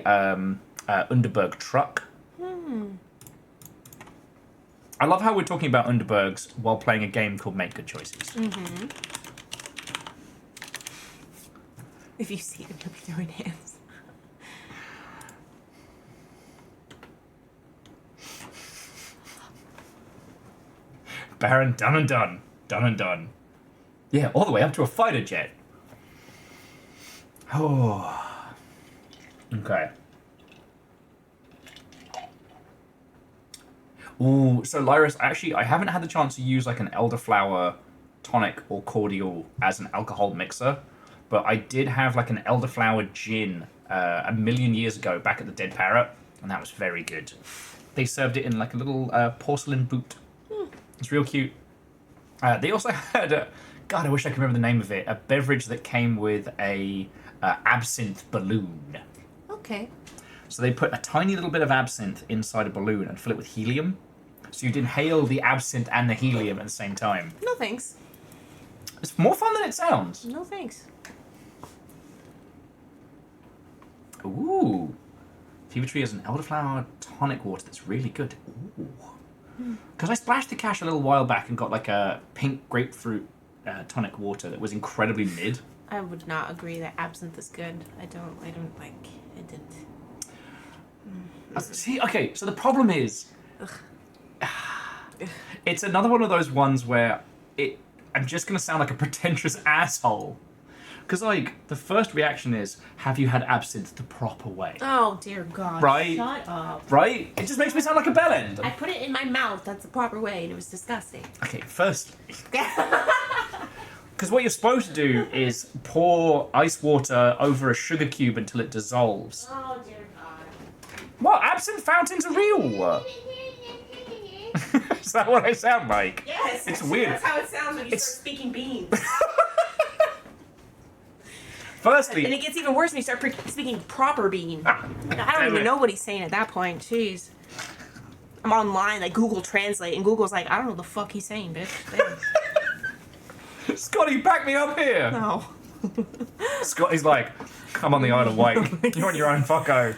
Underberg truck. I love how we're talking about Underbergs while playing a game called Make Good Choices. Mm-hmm. If you see them, you'll be throwing hands. Baron, done and done. Done and done. Yeah, all the way up to a fighter jet. Oh. Okay. Ooh, so Lyris, actually, I haven't had the chance to use like an elderflower tonic or cordial as an alcohol mixer, but I did have like an elderflower gin a million years ago back at the Dead Parrot, and that was very good. They served it in like a little porcelain boot. It's real cute. They also had God, I wish I could remember the name of it. A beverage that came with a absinthe balloon. Okay. So they put a tiny little bit of absinthe inside a balloon and fill it with helium. So you'd inhale the absinthe and the helium at the same time. No thanks. It's more fun than it sounds. No thanks. Ooh. Fever Tree has an elderflower tonic water that's really good. Ooh. Because I splashed the cash a little while back and got like a pink grapefruit tonic water that was incredibly mid. I would not agree that absinthe is good. I don't like it. Didn't. See, okay, so the problem is, it's another one of those ones where I'm just going to sound like a pretentious asshole. Because, like, the first reaction is, have you had absinthe the proper way? Oh, dear God. Right? Shut up. Right? It just makes me sound like a bellend. I put it in my mouth. That's the proper way, and it was disgusting. Okay, first... Because what you're supposed to do is pour ice water over a sugar cube until it dissolves. Oh, dear God. What? Absinthe fountains are real? Is that what I sound like? Yes. It's weird. That's how it sounds when you It's- start speaking beans. Firstly... And it gets even worse when you start speaking proper bean. I don't even know what he's saying at that point. Jeez. I'm online, like Google Translate, and Google's like, I don't know what the fuck he's saying, bitch. Scotty, back me up here! No. Scotty's like, come on the Isle of Wight. You're on your own, fucko.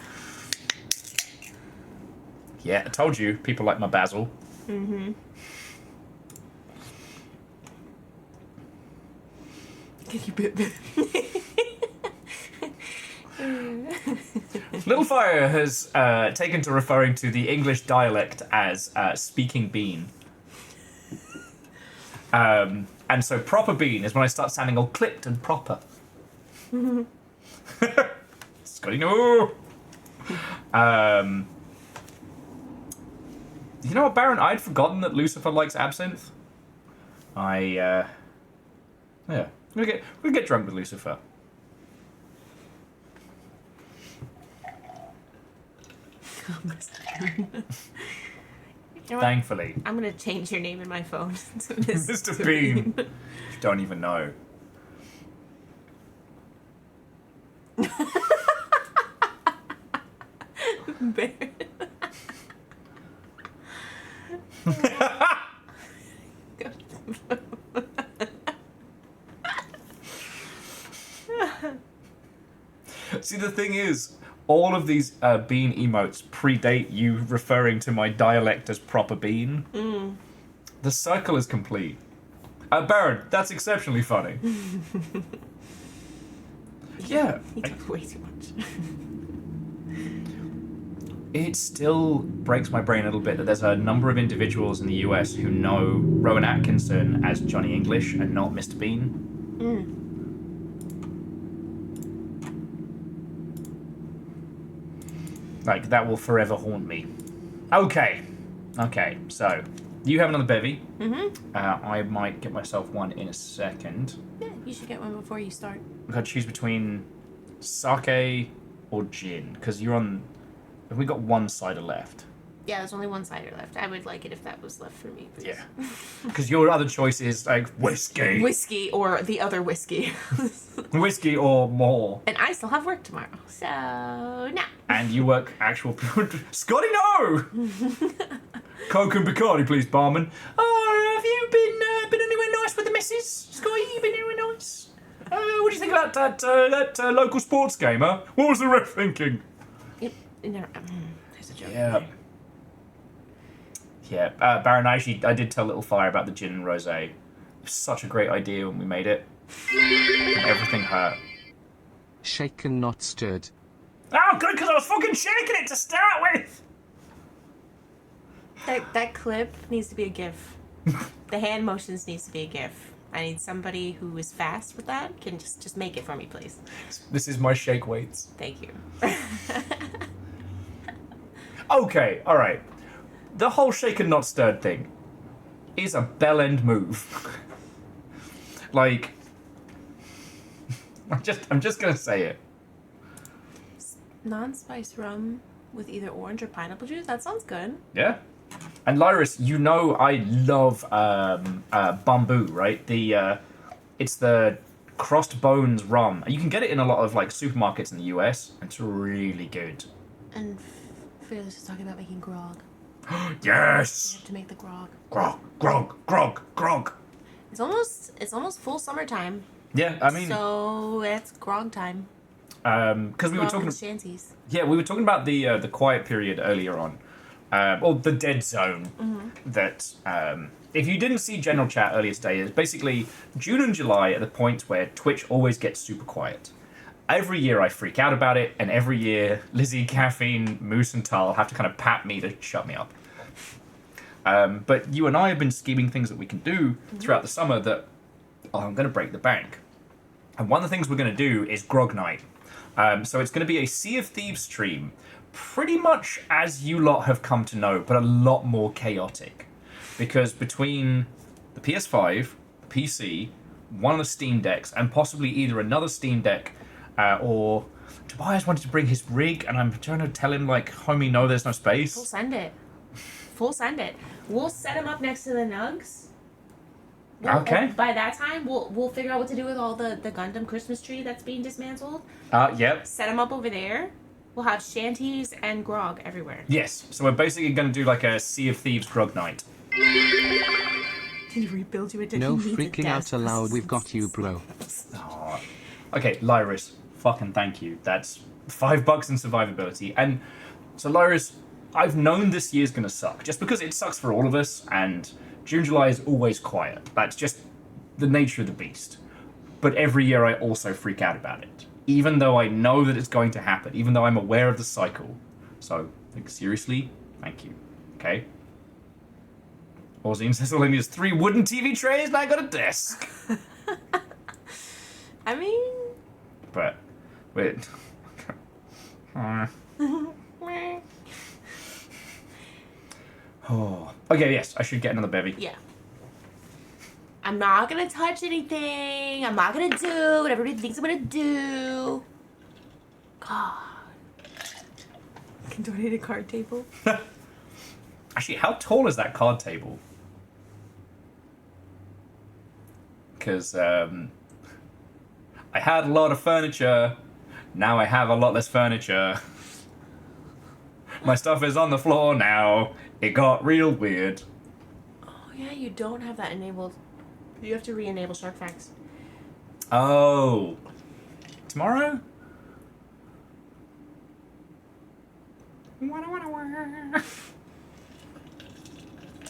Yeah, I told you, people like my basil. Mm-hmm. Get you bit. Littlefire has taken to referring to the English dialect as speaking bean. And so proper bean is when I start sounding all clipped and proper. Scotty, no! You know what, Baron? I'd forgotten that Lucifer likes absinthe. Yeah. We're gonna get drunk with Lucifer. You know what? Thankfully. I'm gonna change your name in my phone to Mr. Bean. You don't even know. Bear. See, the thing is, all of these Bean emotes predate you referring to my dialect as proper Bean. The circle is complete. Baron, that's exceptionally funny. Yeah. He talks way too much. It still breaks my brain a little bit that there's a number of individuals in the US who know Rowan Atkinson as Johnny English and not Mr. Bean. Like, that will forever haunt me. Okay, so you have another bevy. I might get myself one in a second. Yeah, you should get one before you start. I've got to choose between sake or gin, because you're on... Have we got one cider left? Yeah, there's only one cider left. I would like it if that was left for me, please. Yeah. Because your other choice is, like, whiskey. Whiskey or the other whiskey. Whiskey or more. And I still have work tomorrow, so no. And you work actual... Scotty, no! Coke and Bacardi, please, barman. Oh, have you been anywhere nice with the missus? Scotty, you been anywhere nice? What do you think about that local sports game, huh? What was the ref thinking? There's a joke. Yeah. Yeah, Baron, I did tell Little Fire about the gin and rosé. It was such a great idea when we made it. And everything hurt. Shaken not stirred. Oh, good, because I was fucking shaking it to start with! That clip needs to be a GIF. The hand motions needs to be a GIF. I need somebody who is fast with that. Can just make it for me, please. This is my shake weights. Thank you. Okay, alright. The whole shaken not stirred thing is a bell end move. Like, I'm just gonna say it. Non-spice rum with either orange or pineapple juice? That sounds good. Yeah. And Lyris, you know I love bamboo, right? It's the crossed bones rum. You can get it in a lot of like supermarkets in the US. It's really good. And Fearless is talking about making grog. Yes. You have to make the grog. Grog. It's almost full summertime. Yeah, I mean, so it's grog time. because we were Grog talking. and shanties. Yeah, we were talking about the quiet period earlier on, or the dead zone. That if you didn't see general chat earlier today, is basically June and July are the point where Twitch always gets super quiet. Every year I freak out about it, and every year Lizzie, Caffeine, Moose, and Tal have to kind of pat me to shut me up. But you and I have been scheming things that we can do throughout the summer that I'm going to break the bank. And one of the things we're going to do is Grog Night. So it's going to be a Sea of Thieves stream, pretty much as you lot have come to know, but a lot more chaotic. Because between the PS5, the PC, one of the Steam Decks, and possibly either another Steam Deck or Tobias wanted to bring his rig, and I'm trying to tell him, like, homie, no, there's no space. Full send it. We'll set him up next to the nugs. Okay. By that time, we'll figure out what to do with all the Gundam Christmas tree that's being dismantled. Yep. Set him up over there. We'll have shanties and grog everywhere. Yes, so we're basically going to do like a Sea of Thieves Grog Night. Can you rebuild you a No freaking out aloud, we've got you, bro. Oh. Okay, Lyris, fucking thank you. That's $5 in survivability. And so, Lyris, I've known this year's going to suck, just because it sucks for all of us, and June, July is always quiet. That's just the nature of the beast. But every year I also freak out about it, even though I know that it's going to happen, even though I'm aware of the cycle. So, like, seriously, thank you. Okay? Orzine says all I need is 3 wooden TV trays and I got a desk. I mean... But, wait. Oh. Okay, yes, I should get another bevy. Yeah. I'm not gonna touch anything. I'm not gonna do what everybody thinks I'm gonna do. God. I can donate a card table. Actually, how tall is that card table? Because I had a lot of furniture. Now I have a lot less furniture. My stuff is on the floor now. It got real weird. Oh yeah, you don't have that enabled. You have to re-enable Shark Facts. Oh. Tomorrow?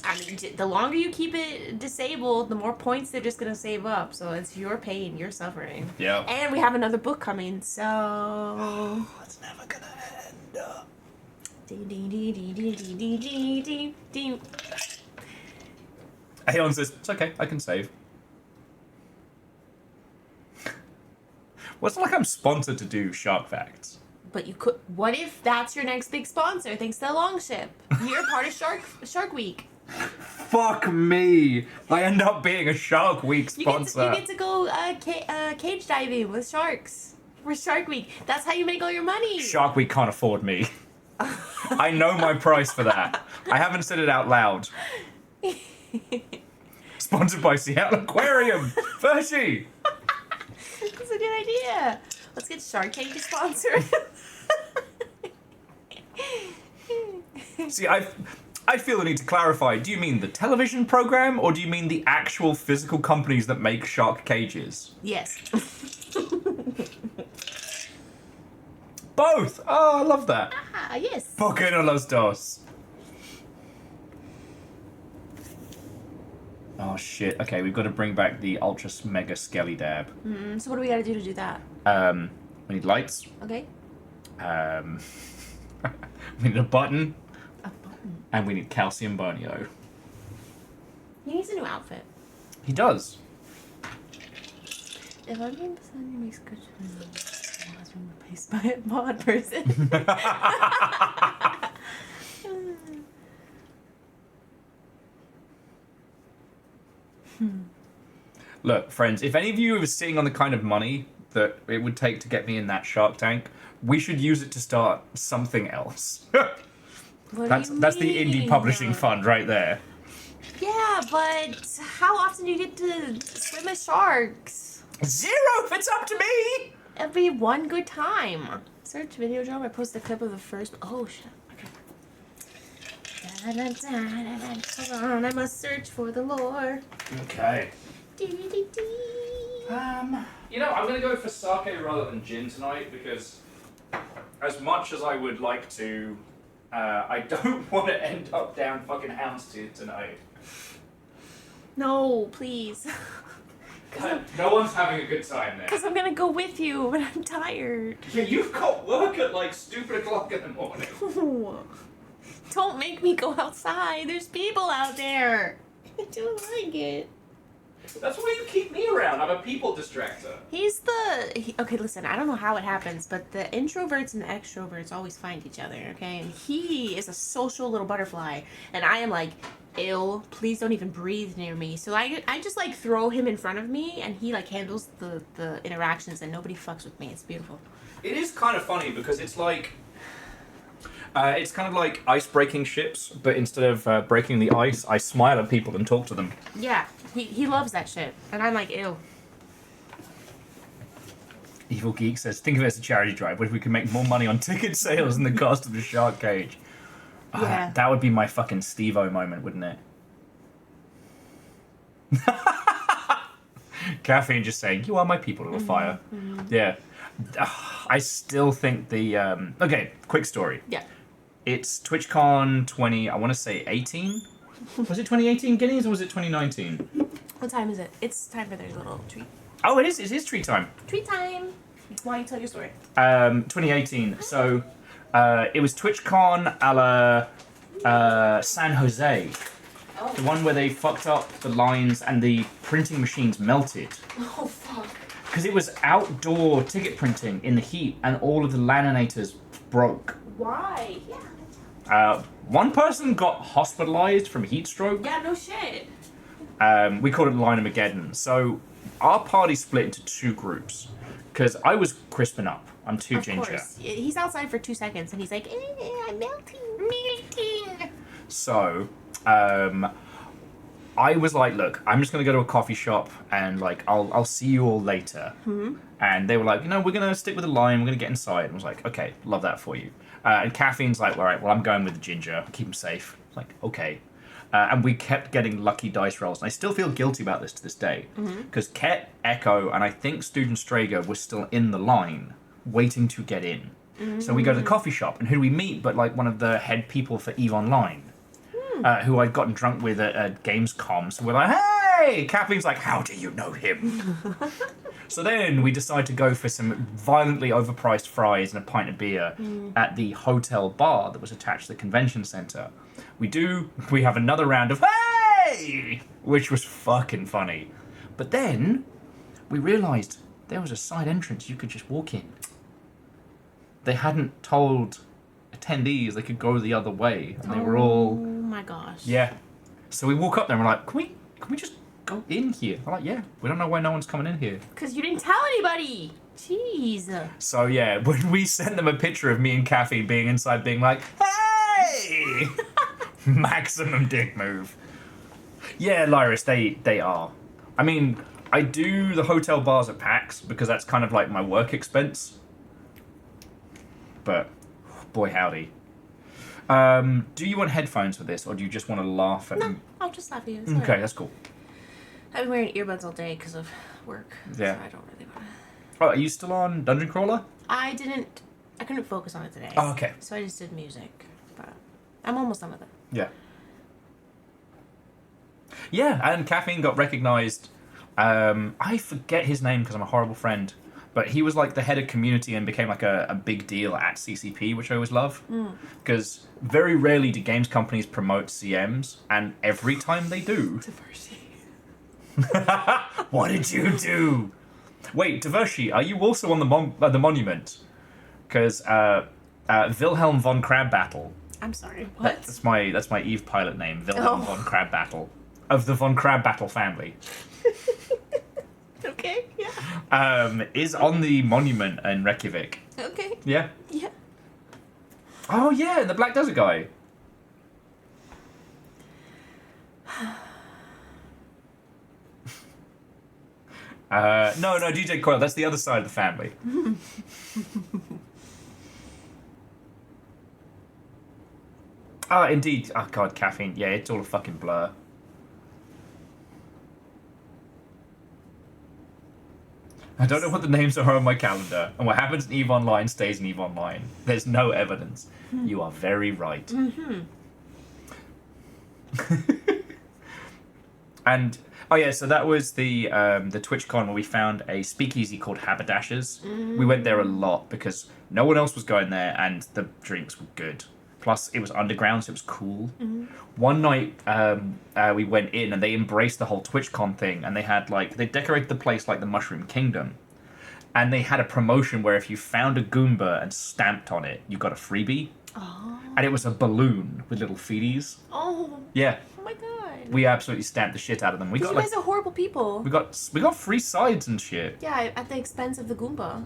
I mean, the longer you keep it disabled, the more points they're just gonna save up. So it's your pain, you're suffering. Yeah. And we have another book coming, so. It's never gonna end up. Aeon says, it's okay, I can save. Well, it's not like I'm sponsored to do Shark Facts. But you could. What if that's your next big sponsor? Thanks to Longship. You're part of Shark Week. Fuck me! I end up being a Shark Week sponsor. You get to go cage diving with sharks for Shark Week. That's how you make all your money. Shark Week can't afford me. I know my price for that. I haven't said it out loud. Sponsored by Seattle Aquarium. Fershie. That's a good idea. Let's get Shark Cage sponsored. See, I feel the need to clarify. Do you mean the television program, or do you mean the actual physical companies that make shark cages? Yes. Both! Oh, I love that. Ah, yes. Porque no los dos. Oh, shit. Okay, we've got to bring back the Ultra Mega Skelly Dab. So what do we gotta do to do that? We need lights. Okay. We need a button. A button. And we need Calcium Burnio. He needs a new outfit. He does. If I'm being son, he makes good choices. Has been replaced by a mod person. Look, friends, if any of you are seeing on the kind of money that it would take to get me in that Shark Tank, we should use it to start something else. That's the indie publishing fund right there. Yeah, but how often do you get to swim with sharks? 0 if it's up to me! Every one good time. Search video drum. I posted a clip of the first. Oh shit. Okay. Hold on, I must search for the lore. Okay. You know, I'm gonna go for sake rather than gin tonight because, as much as I would like to, I don't want to end up down fucking Houndstooth tonight. No, please. No one's having a good time there. Because I'm gonna go with you, but I'm tired. Yeah, you've got work at like stupid o'clock in the morning. Don't make me go outside. There's people out there. I don't like it. That's why you keep me around. I'm a people distractor. Okay, listen, I don't know how it happens, but the introverts and the extroverts always find each other, okay? And he is a social little butterfly, and I am like, ew, please don't even breathe near me. So I just like throw him in front of me, and he like handles the interactions, and nobody fucks with me. It's beautiful. It is kind of funny because it's like, it's kind of like ice-breaking ships, but instead of breaking the ice, I smile at people and talk to them. Yeah, he loves that shit, and I'm like, ew. Evil Geek says, think of it as a charity drive. What if we could make more money on ticket sales than the cost of the shark cage? Yeah. That would be my fucking Steve-O moment, wouldn't it? Caffeine just saying, you are my people, little fire. Yeah. I still think the... Okay, quick story. Yeah. It's TwitchCon 20, I want to say 18? Was it 2018 Guineas or was it 2019? What time is it? It's time for their little treat. Oh, it is. It is treat time. Treat time. Why don't you tell your story? 2018. So, it was TwitchCon a la San Jose. Oh. The one where they fucked up the lines and the printing machines melted. Oh, fuck. Because it was outdoor ticket printing in the heat and all of the laminators broke. Why? Yeah. One person got hospitalized from heat stroke. Yeah, no shit. We called it Line-Armageddon. So our party split into two groups. Because I was crisping up. I'm too ginger. Of course. He's outside for 2 seconds and he's like, I'm melting. Melting. So, I was like, look, I'm just gonna go to a coffee shop and like I'll see you all later. Mm-hmm. And they were like, we're gonna stick with the line. We're gonna get inside. And I was like, okay, love that for you. And Caffeine's like, all right, well, I'm going with the ginger. Keep him safe. I was like, okay. And we kept getting lucky dice rolls. And I still feel guilty about this to this day. Because Ket, Echo, and I think Student Strager were still in the line, waiting to get in. So we go to the coffee shop, and who do we meet but like one of the head people for EVE Online, who I'd gotten drunk with at Gamescom. So we're like, hey! Caffeine's like, how do you know him? So then we decide to go for some violently overpriced fries and a pint of beer at the hotel bar that was attached to the convention center. We have another round of hey! Which was fucking funny. But then we realized there was a side entrance you could just walk in. They hadn't told attendees they could go the other way, and they were all... Oh my gosh. Yeah. So we walk up there and we're like, can we just go in here? They're like, yeah, we don't know why no one's coming in here. Because you didn't tell anybody. Jeez. So yeah, when we sent them a picture of me and Caffeine being inside being like, hey! Maximum dick move. Yeah, Lyris, they are. I mean, I do the hotel bars at PAX because that's kind of like my work expense. But, boy howdy. Do you want headphones for this, or do you just want to laugh at No, I'll just laugh at you. It's Okay, alright. that's cool. I've been wearing earbuds all day because of work. Yeah. So I don't really want to. Oh, are you still on Dungeon Crawler? I couldn't focus on it today. Oh, okay. So I just did music. But I'm almost done with it. Yeah. Yeah, and Caffeine got recognized. I forget his name because I'm a horrible friend. But he was like the head of community and became like a big deal at CCP, which I always love. Because very rarely do games companies promote CMs, and every time they do... Diversity. What did you do? Wait, Divershi, are you also on the monument? Because Wilhelm von Crabbattle. I'm sorry, what? That's my EVE pilot name, Wilhelm von Crabbattle. Of the von Crabbattle family. Okay, yeah. Is on the monument in Reykjavik. Okay. Yeah. Yeah. Oh yeah, the Black Desert guy. No, DJ Coil, that's the other side of the family. Oh, indeed. Oh god, Caffeine. Yeah, it's all a fucking blur. I don't know what the names are on my calendar, and what happens in EVE Online stays in EVE Online. There's no evidence. You are very right. And oh yeah, so that was the TwitchCon where we found a speakeasy called Haberdashers. We went there a lot because no one else was going there, and the drinks were good. Plus, it was underground, so it was cool. One night, we went in, and they embraced the whole TwitchCon thing, and they had, like, they decorated the place like the Mushroom Kingdom. And they had a promotion where if you found a Goomba and stamped on it, you got a freebie. Oh. And it was a balloon with little feeties. Oh. Yeah. Oh my god. We absolutely stamped the shit out of them. We got, you guys are horrible people. We got free sides and shit. Yeah, at the expense of the Goomba.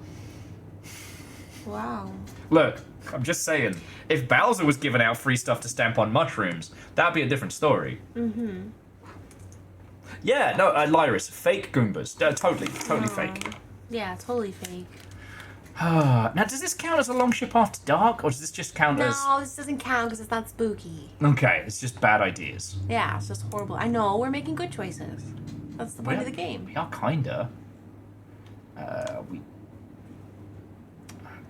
Wow. Look, I'm just saying, if Bowser was giving out free stuff to stamp on mushrooms, that'd be a different story. Yeah, no, Lyris, fake Goombas. Totally fake. Yeah, totally fake. Now, does this count as a long ship after dark, or does this just count as... No, this doesn't count because it's not spooky. Okay, it's just bad ideas. Yeah, it's just horrible. I know, we're making good choices. That's the point of the game. We are kinda.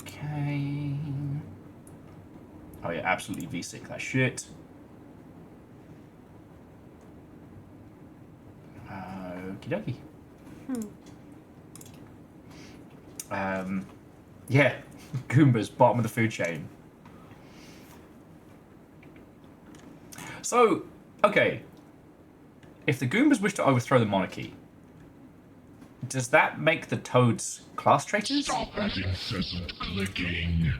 Okay... Oh yeah, absolutely V-Sick that shit. Okie dokie. Yeah, Goombas, bottom of the food chain. So, okay. If the Goombas wish to overthrow the monarchy, does that make the Toads class traitors? Stop that incessant clicking.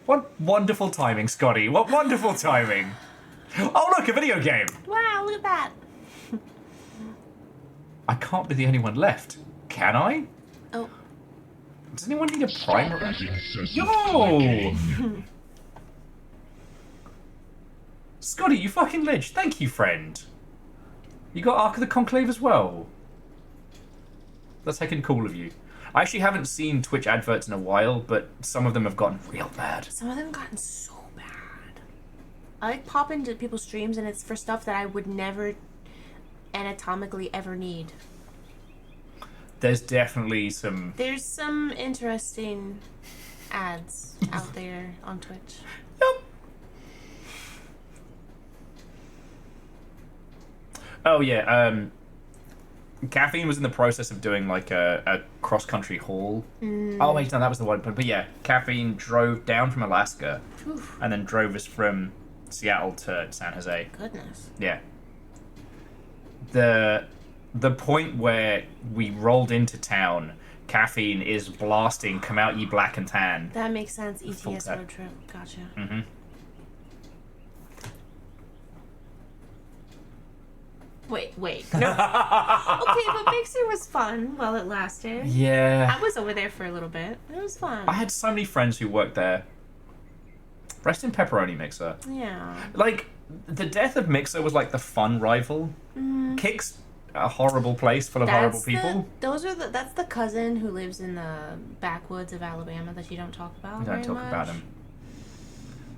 What wonderful timing, Scotty. What wonderful timing. Oh, look, a video game. Wow, look at that. I can't be the only one left. Can I? Oh. Does anyone need a primer? Stop that incessant Yo! clicking. Scotty, you fucking lich. Thank you, friend. You got Ark of the Conclave as well. That's heckin' cool of you. I actually haven't seen Twitch adverts in a while, but some of them have gotten real bad. Some of them have gotten so bad. I like pop into people's streams and it's for stuff that I would never anatomically ever need. There's definitely some... There's some interesting ads out there on Twitch. Yep. Oh, yeah, Caffeine was in the process of doing, like, a cross-country haul. Oh, wait, no, that was the one. But yeah, Caffeine drove down from Alaska and then drove us from Seattle to San Jose. Goodness. Yeah. The point where we rolled into town, Caffeine is blasting Come Out Ye Black and Tan. That makes sense. Full ETS set. road trip. Gotcha. Mm-hmm. Wait. No. Okay, but Mixer was fun while it lasted. Yeah. I was over there for a little bit. It was fun. I had so many friends who worked there. Rest in Pepperoni Mixer. Yeah. Like, the death of Mixer was like the fun rival. Kick's a horrible place full of horrible people. That's the cousin who lives in the backwoods of Alabama that you don't talk about. We don't very talk much. about him.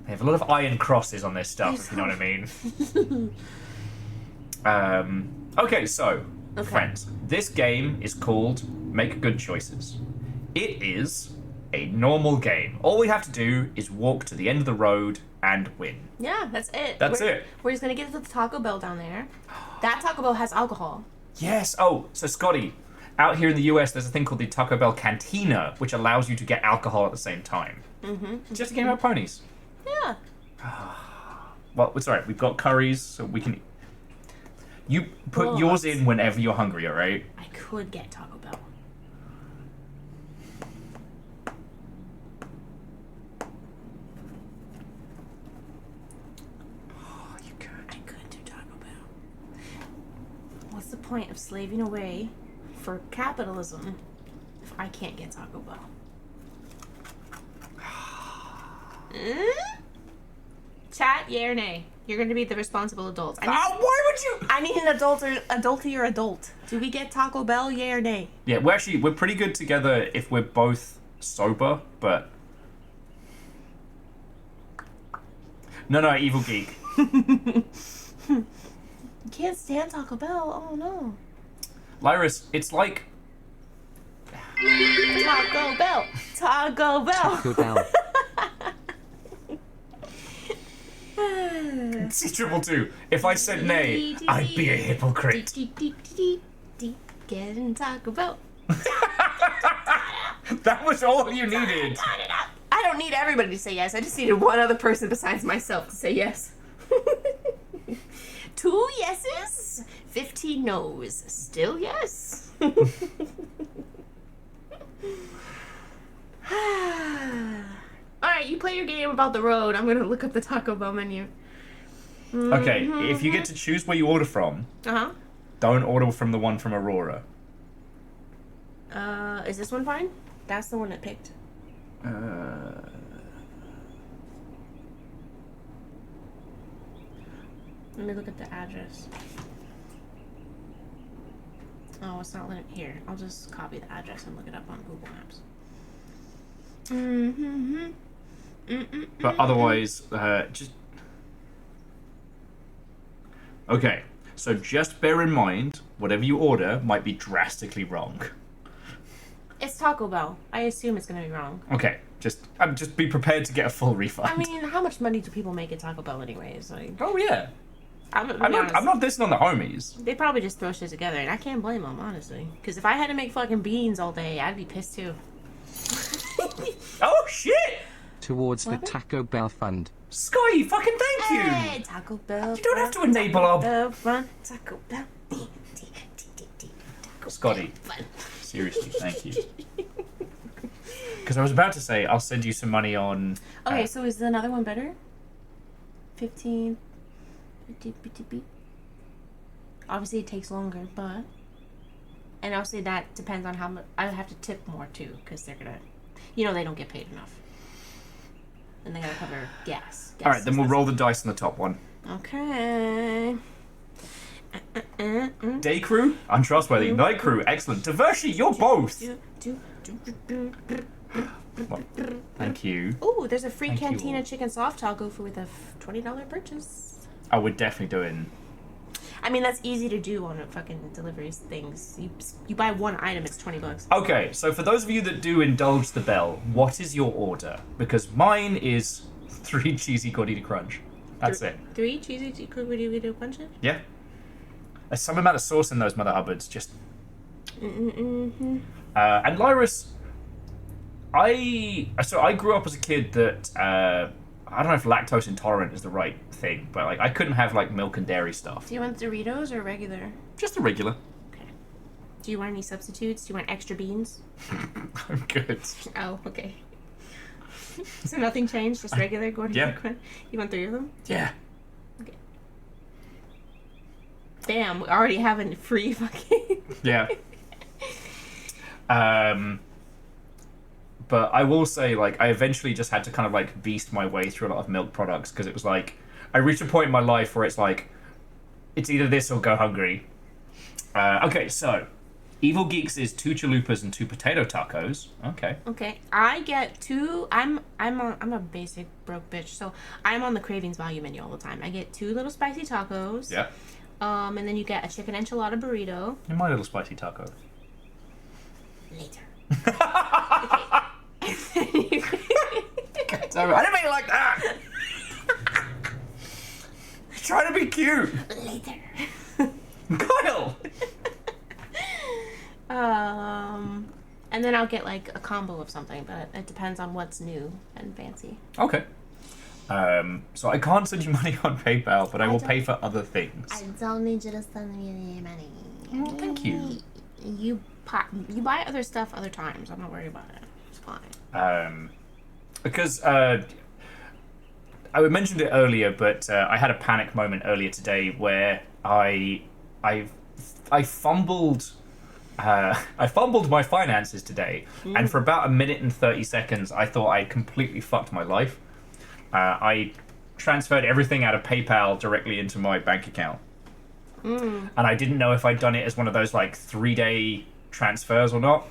They have a lot of iron crosses on their stuff, if you know what I mean. Okay, so, friends, this game is called Make Good Choices. It is a normal game. All we have to do is walk to the end of the road and win. Yeah, that's it. That's it. We're just gonna get to the Taco Bell down there. That Taco Bell has alcohol. Yes. Oh, so Scotty, out here in the US, there's a thing called the Taco Bell Cantina, which allows you to get alcohol at the same time. Mm-hmm. It's just a game about ponies. Yeah. Well, it's alright. We've got curries, so we can... You put Well, yours in whenever you're hungry, alright? I could get Taco Bell. Oh, you could. I could do Taco Bell. What's the point of slaving away for capitalism if I can't get Taco Bell? Chat, yay or nay? You're going to be the responsible adults. Why would you... I need an adultier adult. Do we get Taco Bell, yay or nay? Yeah, we're pretty good together if we're both sober, but... No, Evil Geek. You can't stand Taco Bell. Oh no. Lyris, it's like... Taco Bell. Taco Bell. Taco Bell. See, Triple Two. If I said nay, I'd be a hypocrite. Getting Taco Bell. That was all you needed. I don't need everybody to say yes. I just needed one other person besides myself to say yes. 2 yeses, 15 no's. Still yes. Alright, you play your game about the road. I'm gonna look up the Taco Bell menu. Okay, if you get to choose where you order from, Uh-huh. don't order from the one from Aurora. Is this one fine? That's the one it picked. Let me look at the address. Oh, it's not letting... Here, I'll just copy the address and look it up on Google Maps. But otherwise, just... Okay, so just bear in mind, whatever you order might be drastically wrong. It's Taco Bell. I assume it's gonna be wrong. Okay, just be prepared to get a full refund. I mean, how much money do people make at Taco Bell anyways? Like, oh yeah. I'm I'm not dissing on the homies. They probably just throw shit together, and I can't blame them, honestly. Because if I had to make fucking beans all day, I'd be pissed too. Oh shit! Towards the What? Taco Bell Fund. Sky, fucking thank you! Hey, Taco Bell. You don't have to enable our... Taco Bell. Taco Bell. Scotty, seriously, thank you. Because I was about to say, I'll send you some money on... Okay, so is another one better? 15. Obviously, it takes longer, but... And obviously, that depends on how much... I have to tip more, too, because they're gonna... You know they don't get paid enough. And they gotta cover gas. Alright, then we'll roll the dice on the top one. Okay. Day crew, untrustworthy. Night crew, excellent. Divershi, you're both. Well, thank you. Ooh, there's a free Thank you Cantina all. chicken soft taco with a $20 purchase. I would definitely do it. I mean, that's easy to do on a fucking deliveries things. You buy one item, it's $20. Okay, so for those of you that do indulge the bell, what is your order? Because mine is 3 cheesy gordita crunch. That's it. 3 cheesy gordita crunch? Yeah. There's some amount of sauce in those Mother Hubbards. Just. Mm-hmm. And Lyrus, I grew up as a kid that I don't know if lactose intolerant is the right thing, but like I couldn't have like milk and dairy stuff. Do you want Doritos or regular? Just a regular. Okay. Do you want any substitutes? Do you want extra beans? I'm good. Oh, okay. So nothing changed, just regular gordita Yeah. crunch? You want 3 of them? Yeah. Okay. Damn, we already have a free fucking... Yeah. But I will say, like, I eventually just had to kind of like beast my way through a lot of milk products because it was like I reached a point in my life where it's like it's either this or go hungry. Okay, so Evil Geeks is 2 chalupas and 2 potato tacos. Okay. Okay, I get 2. I'm a basic broke bitch, so I'm on the cravings value menu all the time. I get 2 little spicy tacos. Yeah. And then you get a chicken enchilada burrito. And my little spicy taco. Later. I didn't mean it like that. Trying to be cute. Later. Kyle. And then I'll get like a combo of something, but it depends on what's new and fancy. Okay. So I can't send you money on PayPal, but I will pay for other things. I don't need you to send me any money. Oh, thank you. You buy other stuff other times. I'm not worried about it. It's fine. Because I mentioned it earlier, but I had a panic moment earlier today where I fumbled. I fumbled my finances today, and for about 1:30 seconds, I thought I'd completely fucked my life. I transferred everything out of PayPal directly into my bank account, and I didn't know if I'd done it as one of those like 3-day transfers or not.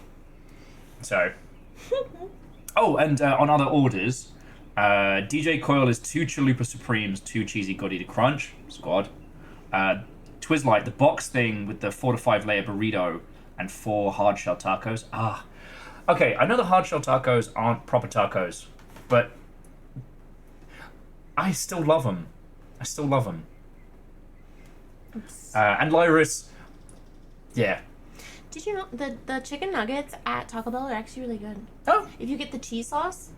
So, oh, and on other orders, DJ Coil is 2 Chalupa Supremes, 2 Cheesy Gordita Crunch squad. Twizzlite, the box thing with the 4 to 5 layer burrito, and 4 hard shell tacos. Okay, I know the hard shell tacos aren't proper tacos, but I still love them. And Lyrus, yeah. Did you know the chicken nuggets at Taco Bell are actually really good? Oh. If you get the cheese sauce,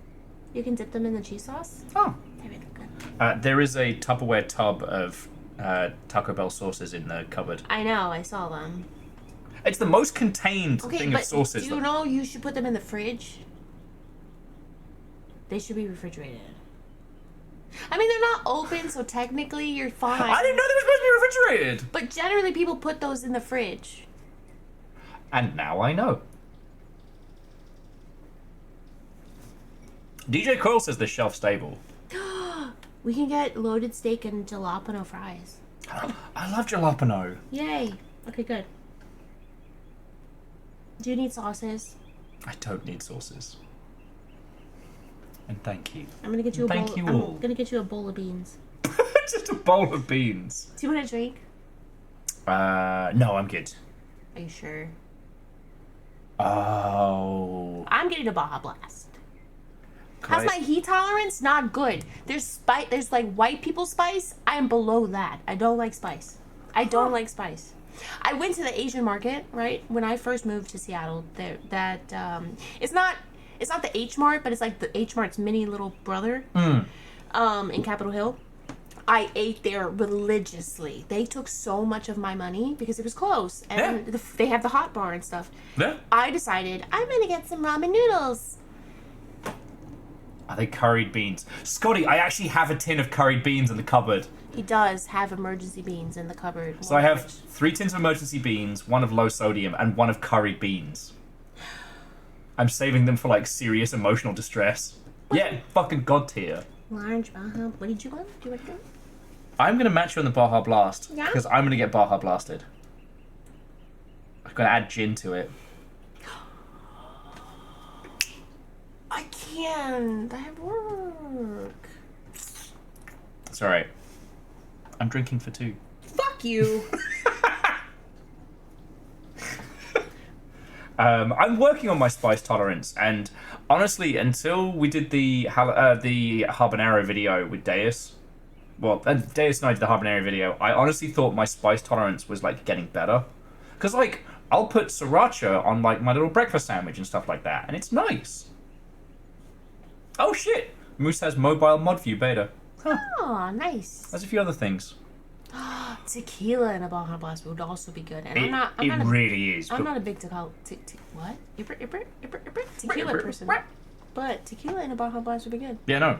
you can dip them in the cheese sauce. Oh. They're really good. There is a Tupperware tub of Taco Bell sauces in the cupboard. I know, I saw them. It's the most contained Okay, thing but of sauces. do you know you should put them in the fridge? They should be refrigerated. I mean, they're not open, so technically you're fine. I didn't know they were supposed to be refrigerated. But generally people put those in the fridge. And now I know. DJ Coil says they're shelf stable. We can get loaded steak and jalapeno fries. I love jalapeno. Yay. Okay, good. Do you need sauces? I don't need sauces. And thank you. I'm gonna get you a Thank bowl. you I'm all. gonna get you a bowl of beans. Just a bowl of beans. Do you want a drink? No, I'm good. Are you sure? Oh. I'm getting a Baja Blast. Can How's I- my heat tolerance? Not good. There's spice. There's like white people spice. I am below that. I don't like spice. I don't like spice. I went to the Asian market, right? When I first moved to Seattle, it's not the H Mart, but it's like the H Mart's mini little brother. In Capitol Hill. I ate there religiously. They took so much of my money because it was close, and they have the hot bar and stuff. Yeah. I decided I'm gonna get some ramen noodles. Are they curried beans? Scotty, I actually have a tin of curried beans in the cupboard. He does have emergency beans in the cupboard. So I have 3 tins of emergency beans, 1 of low sodium, and 1 of curried beans. I'm saving them for like serious emotional distress. Yeah, fucking god tier. Large Baja. What did you want? Do you want to go? I'm gonna match you on the Baja Blast. Yeah? Because I'm gonna get Baja Blasted. I'm gonna add gin to it. I can't. I have work. It's alright. I'm drinking for 2. Fuck you. I'm working on my spice tolerance, and honestly, until we did the habanero video with Deus, well, Deus and I did the habanero video, I honestly thought my spice tolerance was like getting better, because like I'll put sriracha on like my little breakfast sandwich and stuff like that, and it's nice. Oh shit! Moose has mobile mod view beta. Huh. Oh, nice. There's a few other things. Tequila in a Baja Blast would also be good. And It I'm not really is. I'm but- not a big tequila person. But tequila in a Baja Blast would be good. Yeah, no.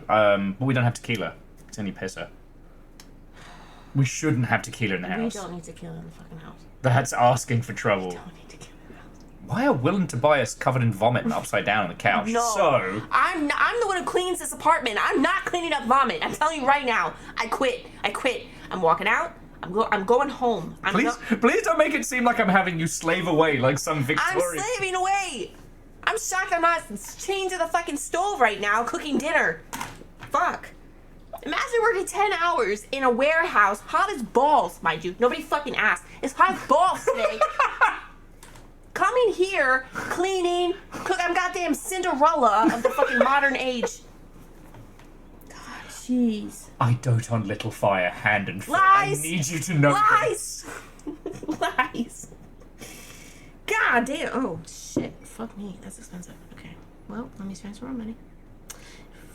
But we don't have tequila. It's any pisser. We shouldn't have tequila in the We house. don't need tequila in the fucking house. That's asking for trouble. We don't need tequila in the house. Why are Will and Tobias covered in vomit and upside down on the couch? No. So, I'm the one who cleans this apartment. I'm not cleaning up vomit. I'm telling you right now. I quit. I'm walking out. I'm going home. please don't make it seem like I'm having you slave away like some I'm Victorian. slaving away. I'm shocked I'm not chained to the fucking stove right now cooking dinner. Fuck. Imagine working 10 hours in a warehouse, hot as balls, mind you. Nobody fucking asked. It's hot as balls today. Coming here, cleaning, cook. I'm goddamn Cinderella of the fucking modern age. God, jeez. I dote on little fire, hand and foot. Lies! I need you to know Lies! Lies. God damn. Oh, shit. Fuck me. That's expensive. Okay. Well, let me transfer my money.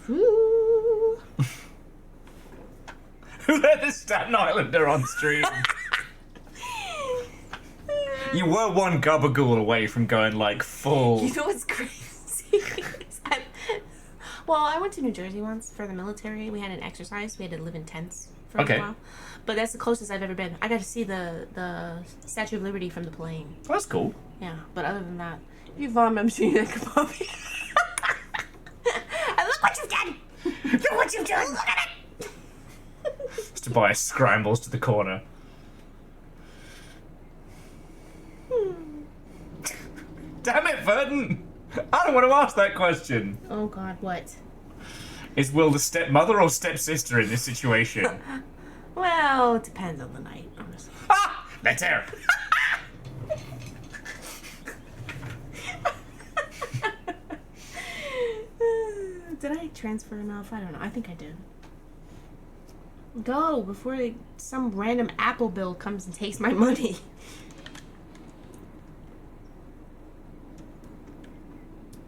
Ooh. Who let the Staten Islander on stream? You were one gabagool away from going like full. You know what's crazy? Well, I went to New Jersey once for the military. We had an exercise. We had to live in tents for Okay. a while. But that's the closest I've ever been. I got to see the Statue of Liberty from the plane. Oh, that's cool. Yeah, but other than that, if you vomit, I'm seeing that puppy. Look what you've done! Look what you've done! Look at it! Tobias scrambles to the corner. Damn it, Verdon! I don't want to ask that question. Oh God, what? Is Will the stepmother or stepsister in this situation? Well, it depends on the night, honestly. Ah! Let's hear it. Did I transfer enough? I don't know. I think I did. Go before some random Apple bill comes and takes my money.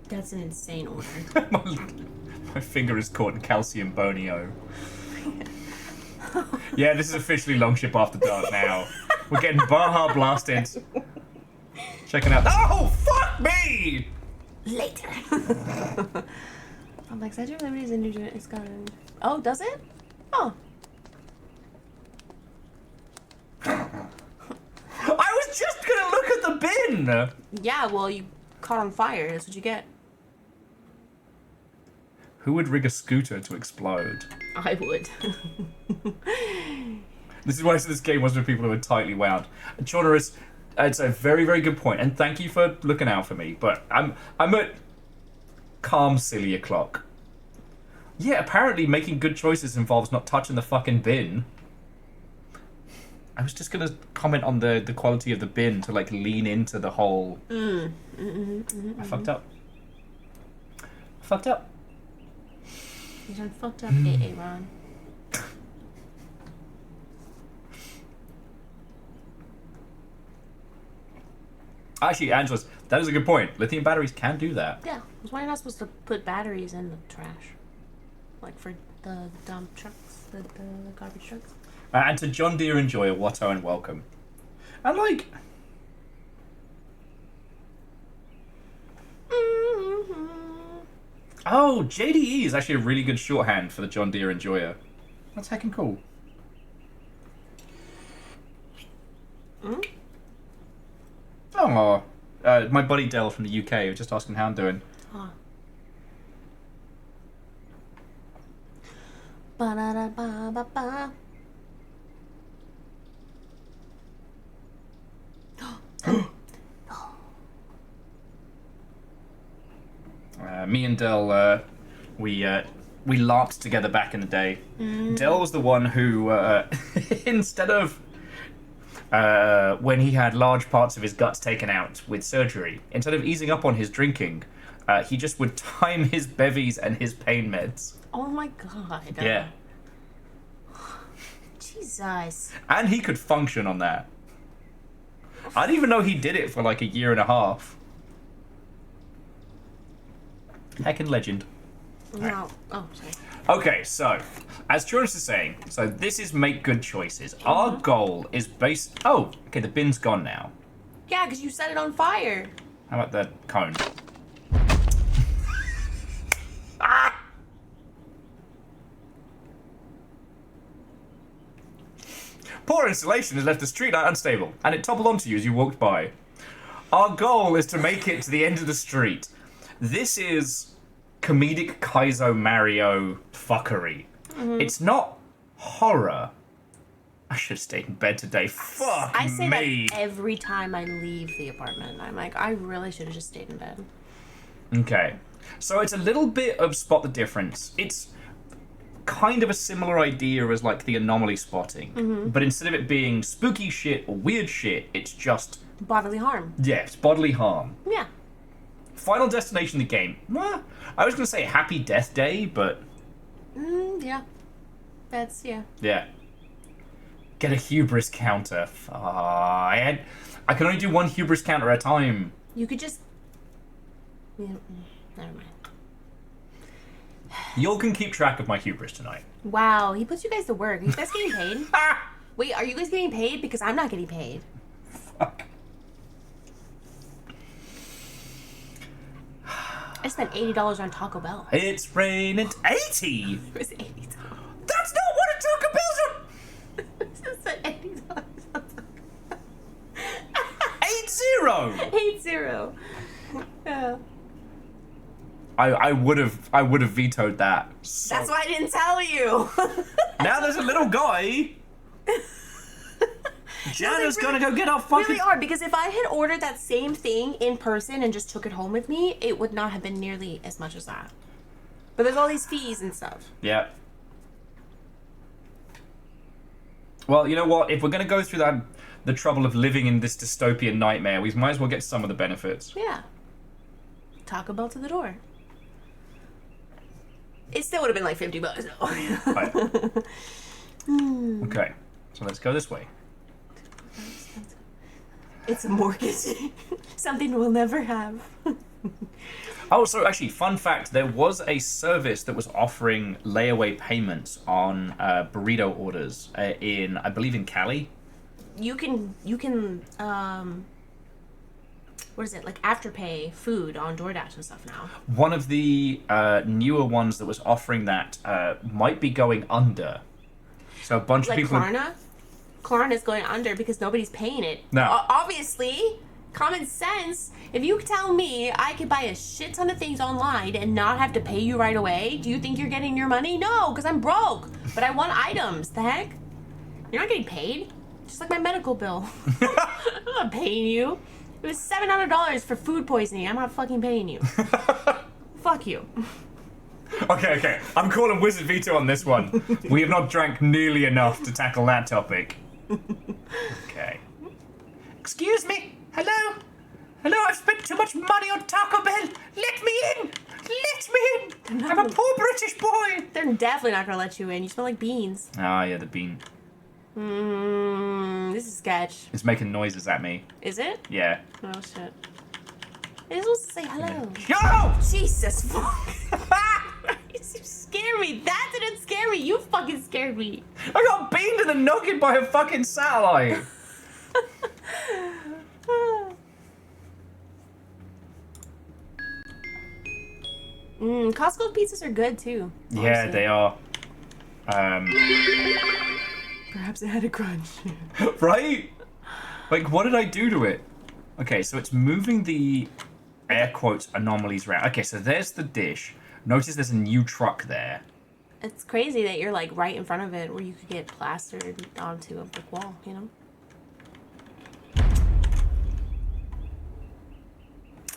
That's an insane order. My finger is caught in calcium bonio. Yeah, this is officially Longship After Dark now. We're getting Baja blasted. Checking out. Oh, fuck me! Later. I'm like, Statue of Liberty is in New Jersey. It's got. Oh, does it? Oh. I was just gonna look at the bin! Yeah, well, you caught on fire. That's what you get. Who would rig a scooter to explode? I would. This is why this game was for people who are tightly wound. Chaunerus, it's a very, very good point, and thank you for looking out for me, but I'm at calm, silly o'clock. Yeah, apparently making good choices involves not touching the fucking bin. I was just gonna comment on the quality of the bin to like lean into the whole. I fucked up. I fucked up. You done fucked up, AA Ron. Actually, Angelus, that is a good point. Lithium batteries can do that. Yeah. Why are you not supposed to put batteries in the trash? Like for the dump trucks, the garbage trucks? And to John Deere Enjoyer, Watto and welcome. And like. Oh, JDE is actually a really good shorthand for the John Deere Enjoyer. That's heckin' cool. Oh, my buddy Dell from the UK was just asking how I'm doing. Ba-da-da-ba-ba-ba. and Del, we LARPed together back in the day. Del was the one who, instead of when he had large parts of his guts taken out with surgery, instead of easing up on his drinking, he just would time his bevies and his pain meds. Oh my god. Yeah. Jesus. And he could function on that. I didn't even know he did it for like a year and a half. Heckin' legend. No. Oh, sorry. Okay, so, as Jonas is saying, so this is make good choices. Our goal is based... Oh, okay, the bin's gone now. Yeah, because you set it on fire. How about the cone? Ah! Poor installation has left the street light unstable, and it toppled onto you as you walked by. Our goal is to make it to the end of the street. This is comedic Kaizo Mario fuckery. It's not horror. I should have stayed in bed today. Fuck I say me. that every time I leave the apartment. I'm like, I really should have just stayed in bed. Okay. So it's a little bit of spot the difference. It's kind of a similar idea as like the anomaly spotting. But instead of it being spooky shit or weird shit, it's just... Bodily harm. Yes, bodily harm. Yeah. Final destination of the game. I was going to say Happy Death Day, but... Yeah. That's, yeah. Yeah. Get a hubris counter. I can only do one hubris counter at a time. You could just... Yeah, never mind. Y'all can keep track of my hubris tonight. Wow, he puts you guys to work. Are you guys getting paid? Ah! Wait, are you guys getting paid? Because I'm not getting paid. Fuck. I spent $80 on Taco Bell. It's raining 80! It was $80. That's not what a Taco Bell's are! I spent $80 on Taco Bell. 80! 80. Yeah. I would have vetoed that. So- That's why I didn't tell you. Now there's a little guy. Jana's gonna go get our fucking... Really are, because if I had ordered that same thing in person and just took it home with me, it would not have been nearly as much as that. But there's all these fees and stuff. Yeah. Well, you know what? If we're gonna go through the trouble of living in this dystopian nightmare, we might as well get some of the benefits. Yeah. Taco Bell to the door. It still would have been like $50 though. Right. Okay, so let's go this way. It's a mortgage. Something we'll never have. Oh, so actually, fun fact, there was a service that was offering layaway payments on burrito orders in, I believe, in Cali. You can what is it, like Afterpay food on DoorDash and stuff now. One of the newer ones that was offering that might be going under. So a bunch Like of people... Klarna? Klarna's going under because nobody's paying it. No. Obviously, common sense. If you tell me I could buy a shit ton of things online and not have to pay you right away, do you think you're getting your money? No, because I'm broke. But I want items. The heck? You're not getting paid. Just like my medical bill. I'm not paying you. It was $700 for food poisoning. I'm not fucking paying you. Fuck you. Okay. I'm calling Wizard Veto on this one. We have not drank nearly enough to tackle that topic. Okay. Excuse me. Hello? Hello, I've spent too much money on Taco Bell. Let me in. Let me in. I'm a poor British boy. They're definitely not gonna let you in. You smell like beans. Ah, yeah, the bean. This is sketch. It's making noises at me. Is it? Yeah. Oh shit. It's supposed to say hello. Yo! Jesus fuck. You scared me. That didn't scare me. You fucking scared me. I got beamed in the noggin by a fucking satellite. Costco pizzas are good too. Yeah, honestly. they are. Perhaps it had a crunch. Right? Like, what did I do to it? Okay, so it's moving the air quotes anomalies around. Okay, so there's the dish. Notice there's a new truck there. It's crazy that you're like right in front of it where you could get plastered onto a brick wall, you know?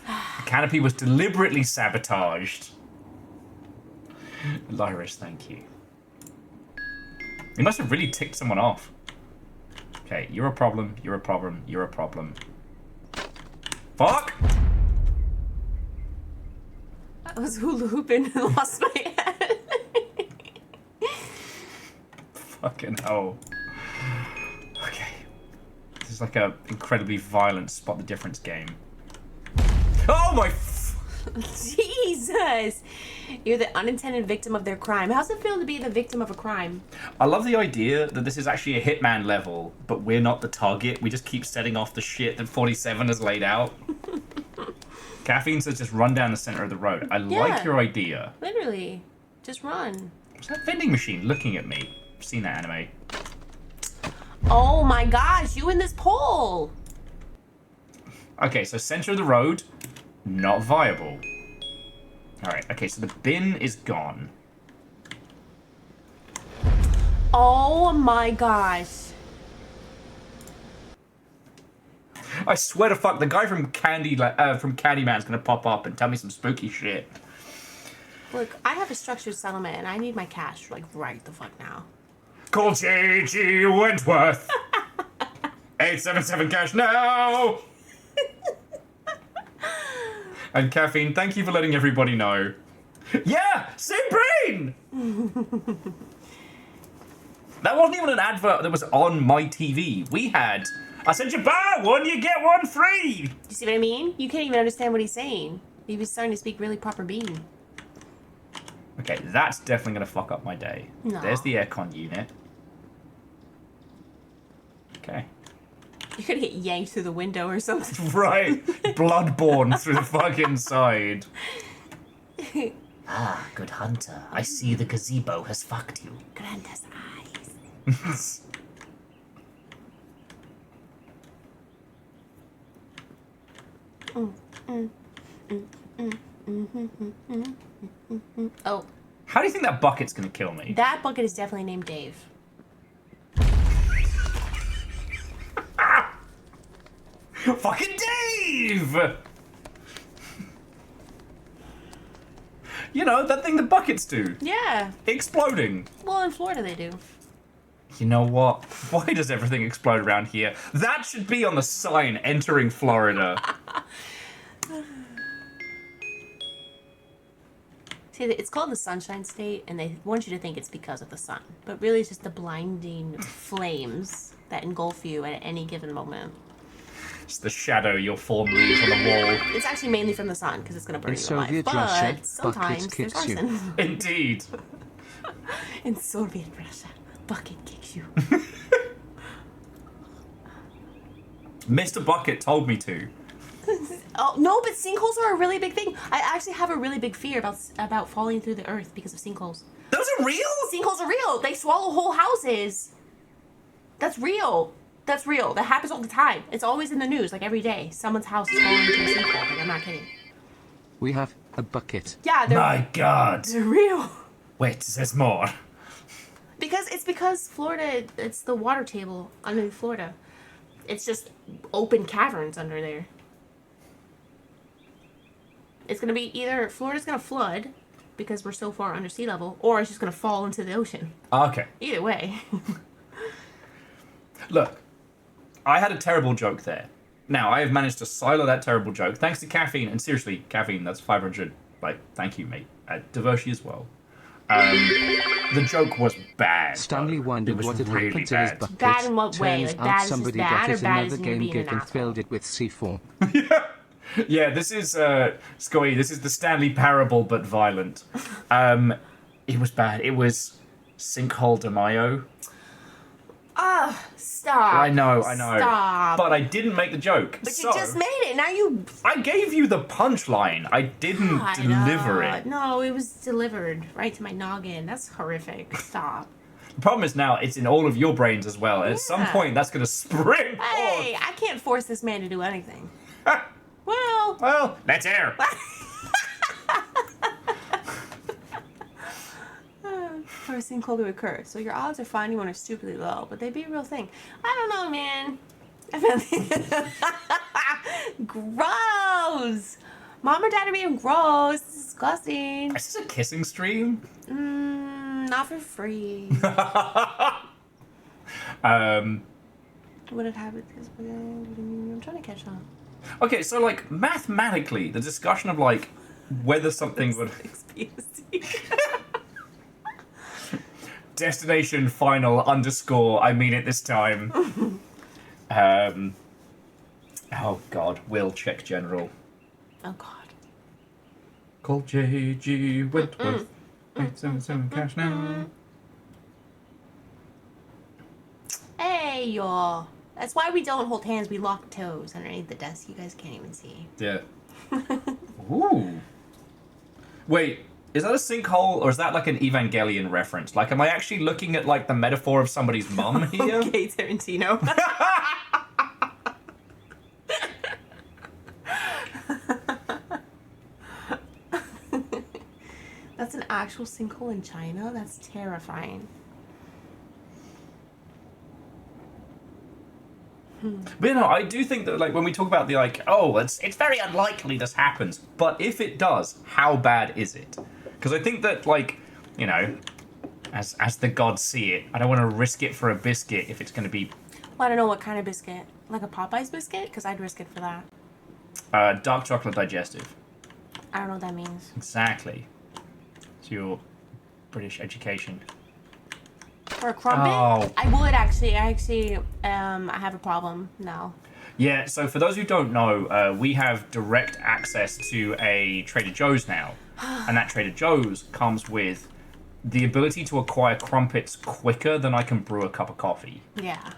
The canopy was deliberately sabotaged. Lyris, thank you. You must have really ticked someone off. Okay, you're a problem, you're a problem, you're a problem. Fuck! I was hula hooping and lost my head. Fucking hell. Okay. This is like a incredibly violent spot the difference game. Oh my Jesus! You're the unintended victim of their crime. How's it feel to be the victim of a crime? I love the idea that this is actually a Hitman level, but we're not the target. We just keep setting off the shit that 47 has laid out. Caffeine says just run down the center of the road. I like your idea. Literally. Just run. What's that vending machine looking at me? I've seen that anime. Oh my gosh, you in this pole! Okay, so center of the road, not viable. Alright, okay, so the bin is gone. Oh my gosh. I swear to fuck, the guy from Candyman's gonna pop up and tell me some spooky shit. Look, I have a structured settlement and I need my cash, like, right the fuck now. Call J.G. Wentworth! 877 cash now! And Caffeine, thank you for letting everybody know. Yeah! Same brain! That wasn't even an advert that was on my TV. We had, I said you buy one, you get one free! You see what I mean? You can't even understand what he's saying. He was starting to speak really proper bean. Okay, that's definitely gonna fuck up my day. No. There's the aircon unit. Okay. You're gonna get yanked through the window or something. Right. Bloodborne through the fucking side. Ah, good hunter. I see the gazebo has fucked you. Granda's eyes. Oh, How do you think that bucket's gonna kill me? that bucket is definitely named Dave. Fucking Dave! You know, that thing the buckets do. Yeah. Exploding. Well, in Florida they do. You know what? Why does everything explode around here? That should be on the sign entering Florida. See, it's called the Sunshine State, and they want you to think it's because of the sun. But really, it's just the blinding flames that engulf you at any given moment. It's the shadow your form leaves on the wall. It's actually mainly from the sun, because it's going to burn In you alive. Soviet But Russia, sometimes bucket there's kicks you. arson. Indeed. In Soviet Russia, bucket kicks you. Mr. Bucket told me to. Oh, no, but sinkholes are a really big thing. I actually have a really big fear about falling through the earth because of sinkholes. Those are real? Sinkholes are real. They swallow whole houses. That's real. That's real. That happens all the time. It's always in the news, like every day. Someone's house is falling into a sinkhole. Like, I'm not kidding. We have a bucket. Yeah, My God. they're real. Wait, there's more. Because Florida, it's the water table under Florida. It's just open caverns under there. It's gonna be either Florida's gonna flood because we're so far under sea level, or it's just gonna fall into the ocean. Okay. Either way. Look, I had a terrible joke there. Now, I have managed to silo that terrible joke thanks to Caffeine. And seriously, Caffeine, that's 500. Like, thank you, mate. Diversey as well. The joke was bad. Stanley though. wondered It was what had really happened to his bad. bucket. Bad in what way? Turns Like, bad out is just somebody bad, got or it bad another as in game being gig an and asshole? filled it with C4. Yeah, this is, Scotty, this is the Stanley Parable, but violent. It was bad. It was Sinkhole de Mayo. Stop. I know. Stop. But I didn't make the joke. But so you just made it. Now you. I gave you the punchline. I didn't deliver it. No, it was delivered right to my noggin. That's horrific. Stop. The problem is now it's in all of your brains as well. At some Yeah. point, that's going to spring Hey, forth. I can't force this man to do anything. Well. Well, let's hear. For a sinkhole to occur. So your odds of finding one are stupidly low, but they'd be a real thing. I don't know, man. I found gross. Mom or dad are being gross. This is disgusting. Is this a kissing stream? Not for free. Would it have it this way? I'm trying to catch on. Okay, so like mathematically, the discussion of like whether something would destination final underscore. I mean it this time. Oh God, will check general. Oh God. Call JG Wentworth. 877 cash now. Hey y'all. That's why we don't hold hands. We lock toes underneath the desk. You guys can't even see. Yeah. Ooh. Wait, is that a sinkhole or is that like an Evangelion reference? Like, am I actually looking at like the metaphor of somebody's mum here? Okay, Tarantino. That's an actual sinkhole in China? That's terrifying. But you know, I do think that like when we talk about the like, oh, it's very unlikely this happens. But if it does, how bad is it? Because I think that like, you know, as the gods see it, I don't want to risk it for a biscuit if it's going to be. Well, I don't know what kind of biscuit. Like a Popeye's biscuit? Because I'd risk it for that. Dark chocolate digestive. I don't know what that means. Exactly. It's your British education. For a crumpet? Oh. I would actually. I have a problem now. Yeah, so for those who don't know, we have direct access to a Trader Joe's now. And that Trader Joe's comes with the ability to acquire crumpets quicker than I can brew a cup of coffee. Yeah.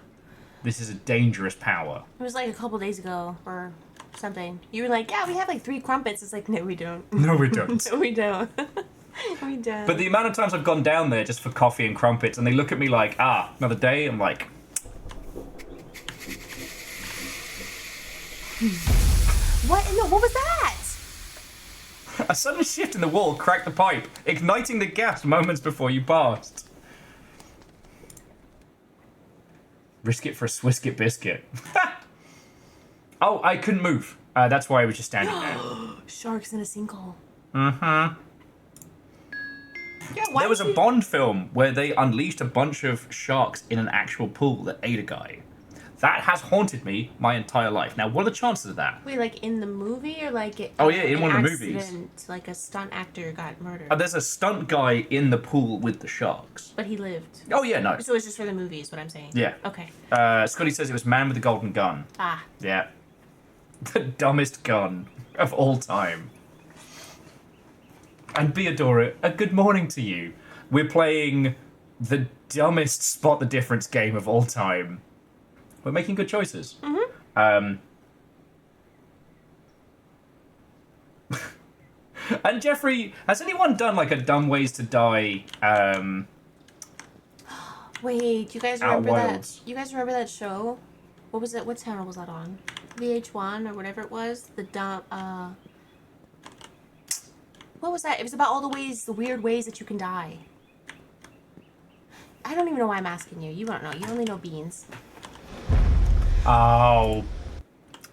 This is a dangerous power. It was like a couple days ago or something. You were like, yeah, we have like 3 crumpets. It's like, no, we don't. No, we don't. No, we don't. We don't. But the amount of times I've gone down there just for coffee and crumpets, and they look at me like, another day, I'm like... What was that? A sudden shift in the wall cracked the pipe, igniting the gas moments before you burst. Risk it for a Swisket biscuit. Oh, I couldn't move. That's why I was just standing there. Sharks in a sinkhole. Mm-hmm. Yeah, why There was a Bond film where they unleashed a bunch of sharks in an actual pool that ate a guy. That has haunted me my entire life. Now, what are the chances of that? Wait, like in the movie or like it? Oh, yeah, in one of the movies. Accident, like a stunt actor got murdered. There's a stunt guy in the pool with the sharks. But he lived. Oh, yeah, no. So it's just for the movie, is what I'm saying. Yeah. Okay. Scotty says it was Man with the Golden Gun. Ah. Yeah. The dumbest gun of all time. And Beadora, a good morning to you. We're playing the dumbest spot the difference game of all time. We're making good choices. Mm-hmm. And Jeffrey, has anyone done like a dumb ways to die? Wait, you guys remember Wilds. that? You guys remember that show? What was it? What channel was that on? VH1 or whatever it was. The dumb. What was that? It was about all the weird ways that you can die. I don't even know why I'm asking you. You don't know. You only know beans. Oh,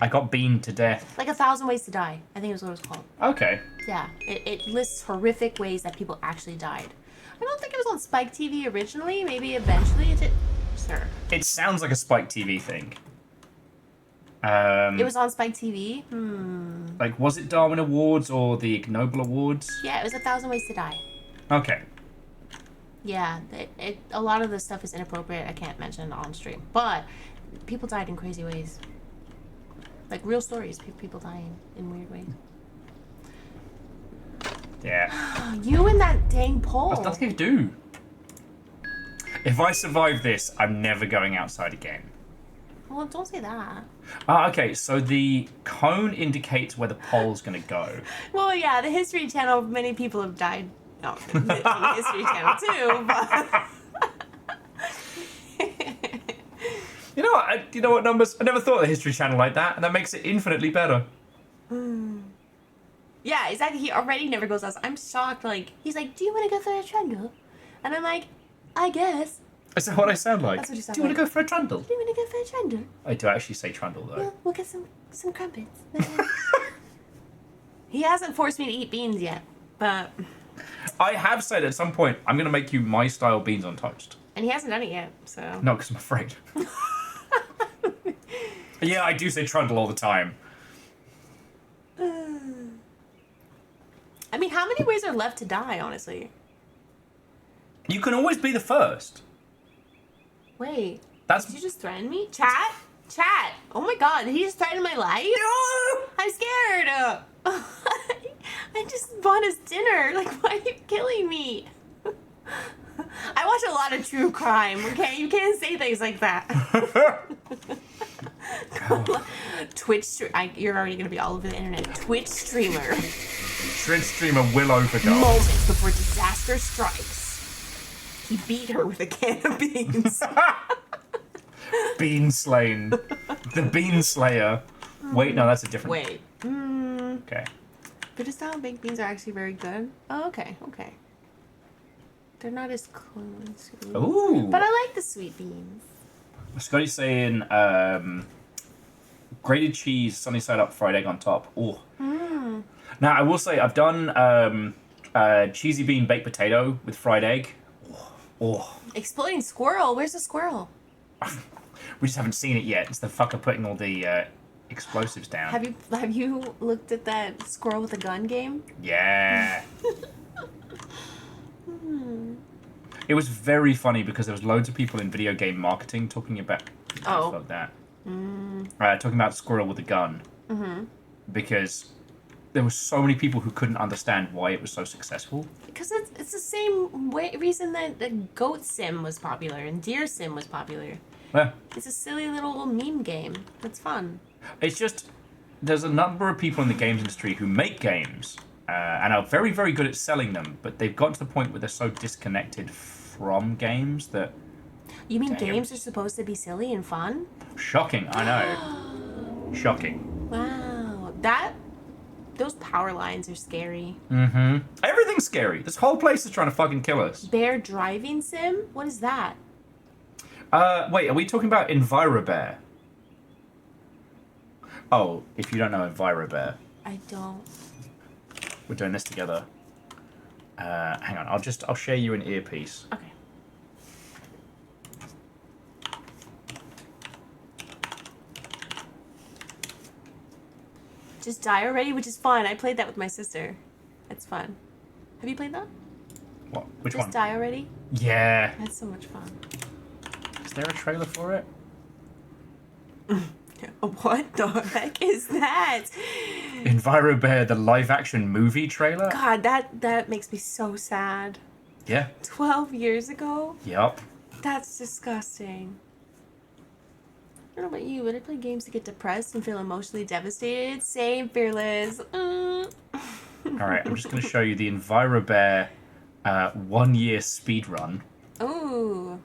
I got beamed to death. Like 1,000 Ways to Die. I think it was what it was called. Okay. Yeah. It lists horrific ways that people actually died. I don't think it was on Spike TV originally. Maybe eventually it did. Sure. It sounds like a Spike TV thing. It was on Spike TV? Like, was it Darwin Awards or the Ig Nobel Awards? Yeah, it was 1,000 Ways to Die. Okay. Yeah, a lot of the stuff is inappropriate. I can't mention on stream. But people died in crazy ways. Like real stories. People dying in weird ways. Yeah. You and that dang pole. There's nothing to do. If I survive this, I'm never going outside again. Well, don't say that. Okay, so the cone indicates where the pole's going to go. Well, yeah, the History Channel, many people have died on the History Channel too, but... You know what, Numbers? I never thought of the History Channel like that, and that makes it infinitely better. Yeah, exactly. He already never goes out. I'm shocked. Like, he's like, do you want to go for a trundle? And I'm like, I guess. Is that what I sound like? That's what you sound Do you want to like. go for a trundle? Do you want to go for a trundle? I do actually say trundle, though. Well, we'll get some crumpets. He hasn't forced me to eat beans yet, but... I have said at some point, I'm going to make you my style beans on toast. And he hasn't done it yet, so... No, because I'm afraid. Yeah, I do say trundle all the time. I mean, how many ways are left to die, honestly? You can always be the first. Wait, That's... did you just threaten me? Chat? Chat! Oh my god, did he just threaten my life? No! I'm scared! I just bought us dinner. Like, why are you killing me? I watch a lot of true crime, okay? You can't say things like that. You're already gonna be all over the internet. Twitch streamer. Twitch streamer will overdose. Moments before disaster strikes. He beat her with a can of beans. Bean slain. The Bean Slayer. Wait, no, that's a different... Wait. Okay. British style baked beans are actually very good. Oh, okay, okay. They're not as clean. Ooh. But I like the sweet beans. Scotty's saying grated cheese, sunny side up, fried egg on top. Ooh. Now, I will say, I've done cheesy bean baked potato with fried egg. Oh. Exploding squirrel. Where's the squirrel? We just haven't seen it yet. It's the fucker putting all the explosives down. Have you looked at that squirrel with a gun game? Yeah. It was very funny because there was loads of people in video game marketing talking about fuck that. Talking about squirrel with a gun. Because there were so many people who couldn't understand why it was so successful. Because it's the same reason that the goat sim was popular and deer sim was popular. Yeah. It's a silly little meme game. It's fun. It's just, there's a number of people in the games industry who make games and are very, very good at selling them, but they've gotten to the point where they're so disconnected from games that... You mean games are supposed to be silly and fun? Shocking, I know. Shocking. Wow. Those power lines are scary. Everything's scary. This whole place is trying to fucking kill us. Bear driving sim? What is that? Wait, are we talking about EnviroBear? Oh, if you don't know EnviroBear. I don't. We're doing this together. Hang on, I'll share you an earpiece. Okay. Just die already, which is fun. I played that with my sister. It's fun. Have you played that? What? Which Just one? die already? Yeah. That's so much fun. Is there a trailer for it? What the heck is that? EnviroBear, the live-action movie trailer? God, that makes me so sad. Yeah. 12 years ago? Yup. That's disgusting. I don't know about you, but I play games to get depressed and feel emotionally devastated. Same, Fearless. Alright, I'm just going to show you the EnviroBear 1 year speedrun. Ooh.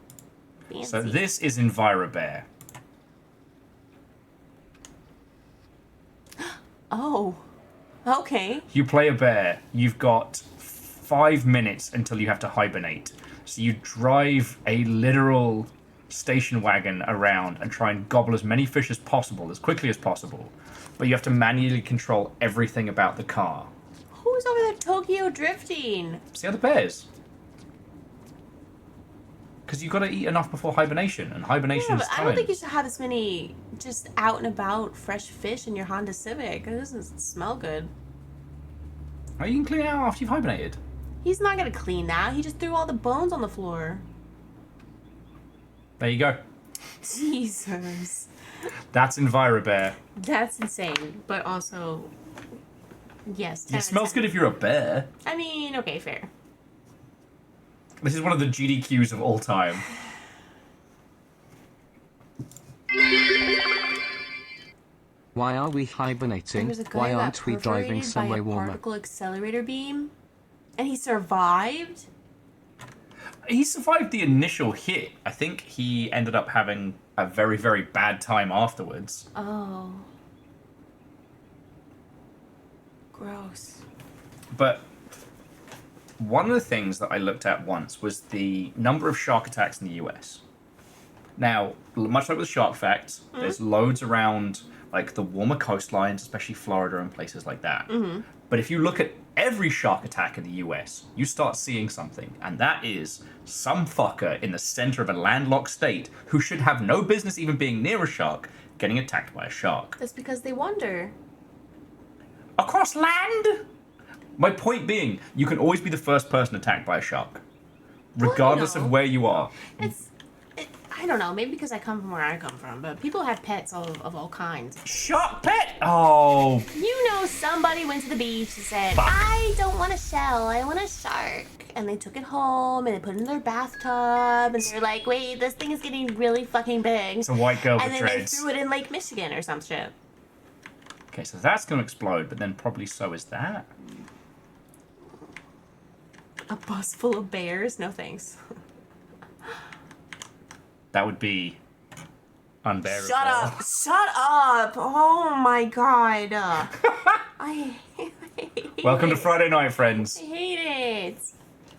Fancy. So this is EnviroBear. Oh. Okay. You play a bear. You've got 5 minutes until you have to hibernate. So you drive a literal station wagon around and try and gobble as many fish as possible, as quickly as possible. But you have to manually control everything about the car. Who's over there Tokyo drifting? It's the other bears. Because you've got to eat enough before hibernation, and hibernation is I time. don't think you should have this many just out and about fresh fish in your Honda Civic. It doesn't smell good. Oh, you can clean it out after you've hibernated. He's not gonna clean that. He just threw all the bones on the floor. There you go. Jesus. That's EnviroBear. That's insane, but also, yes. 10 It out of smells 10. good if you're a bear. I mean, okay, fair. This is one of the GDQs of all time. Why are we There hibernating? was a guy Why who got aren't we driving perforated by somewhere a warmer? particle accelerator beam, and he survived. He survived the initial hit. I think he ended up having a very, very bad time afterwards. Oh. Gross. But one of the things that I looked at once was the number of shark attacks in the US. Now, much like with Shark Facts, there's loads around like the warmer coastlines, especially Florida and places like that. But if you look at every shark attack in the US, you start seeing something, and that is some fucker in the center of a landlocked state who should have no business even being near a shark getting attacked by a shark. That's because they wander. Across land? My point being, you can always be the first person attacked by a shark, regardless of where you are. I don't know, maybe because I come from where I come from, but people have pets of all kinds. Shark pet? Oh. You know, somebody went to the beach and said, I don't want a shell, I want a shark. And they took it home and they put it in their bathtub and they're like, wait, this thing is getting really fucking big. It's a white girl with dreads. And then they threw it in Lake Michigan or some shit. Okay, so that's going to explode, but then probably so is that. A bus full of bears? No thanks. That would be unbearable. Shut up! Shut up! Oh my god. I hate Welcome it. to Friday night, friends. I hate it.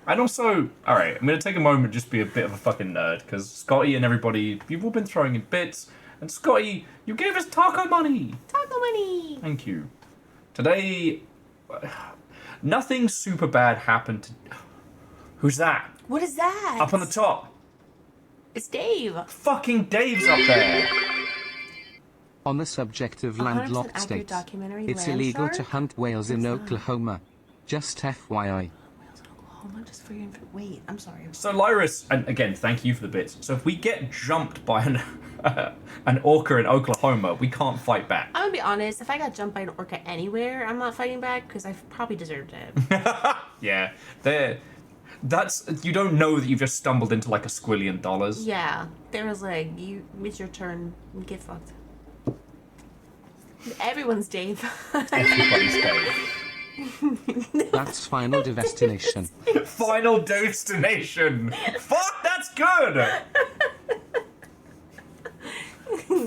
And also, alright, I'm going to take a moment just to be a bit of a fucking nerd, because Scotty and everybody, you've all been throwing in bits, and Scotty, you gave us taco money! Taco money! Thank you. Today, nothing super bad happened to... Who's that? What is that? Up on the top. It's Dave. Fucking Dave's up there. On the subject of 100% landlocked accurate states, documentary, it's Land illegal Shark? to hunt whales in What's that? Oklahoma. Just FYI. Oklahoma, just for your wait, I'm sorry. So Lyris, and again, thank you for the bits. So if we get jumped by an orca in Oklahoma, we can't fight back. I'm gonna be honest, if I got jumped by an orca anywhere, I'm not fighting back because I've probably deserved it. Yeah, you don't know that you've just stumbled into like $1 squillion. Yeah, there was like, it's your turn, get fucked. Everyone's Dave. Everybody's Dave. That's Final Destination. Final destination. Fuck, that's good.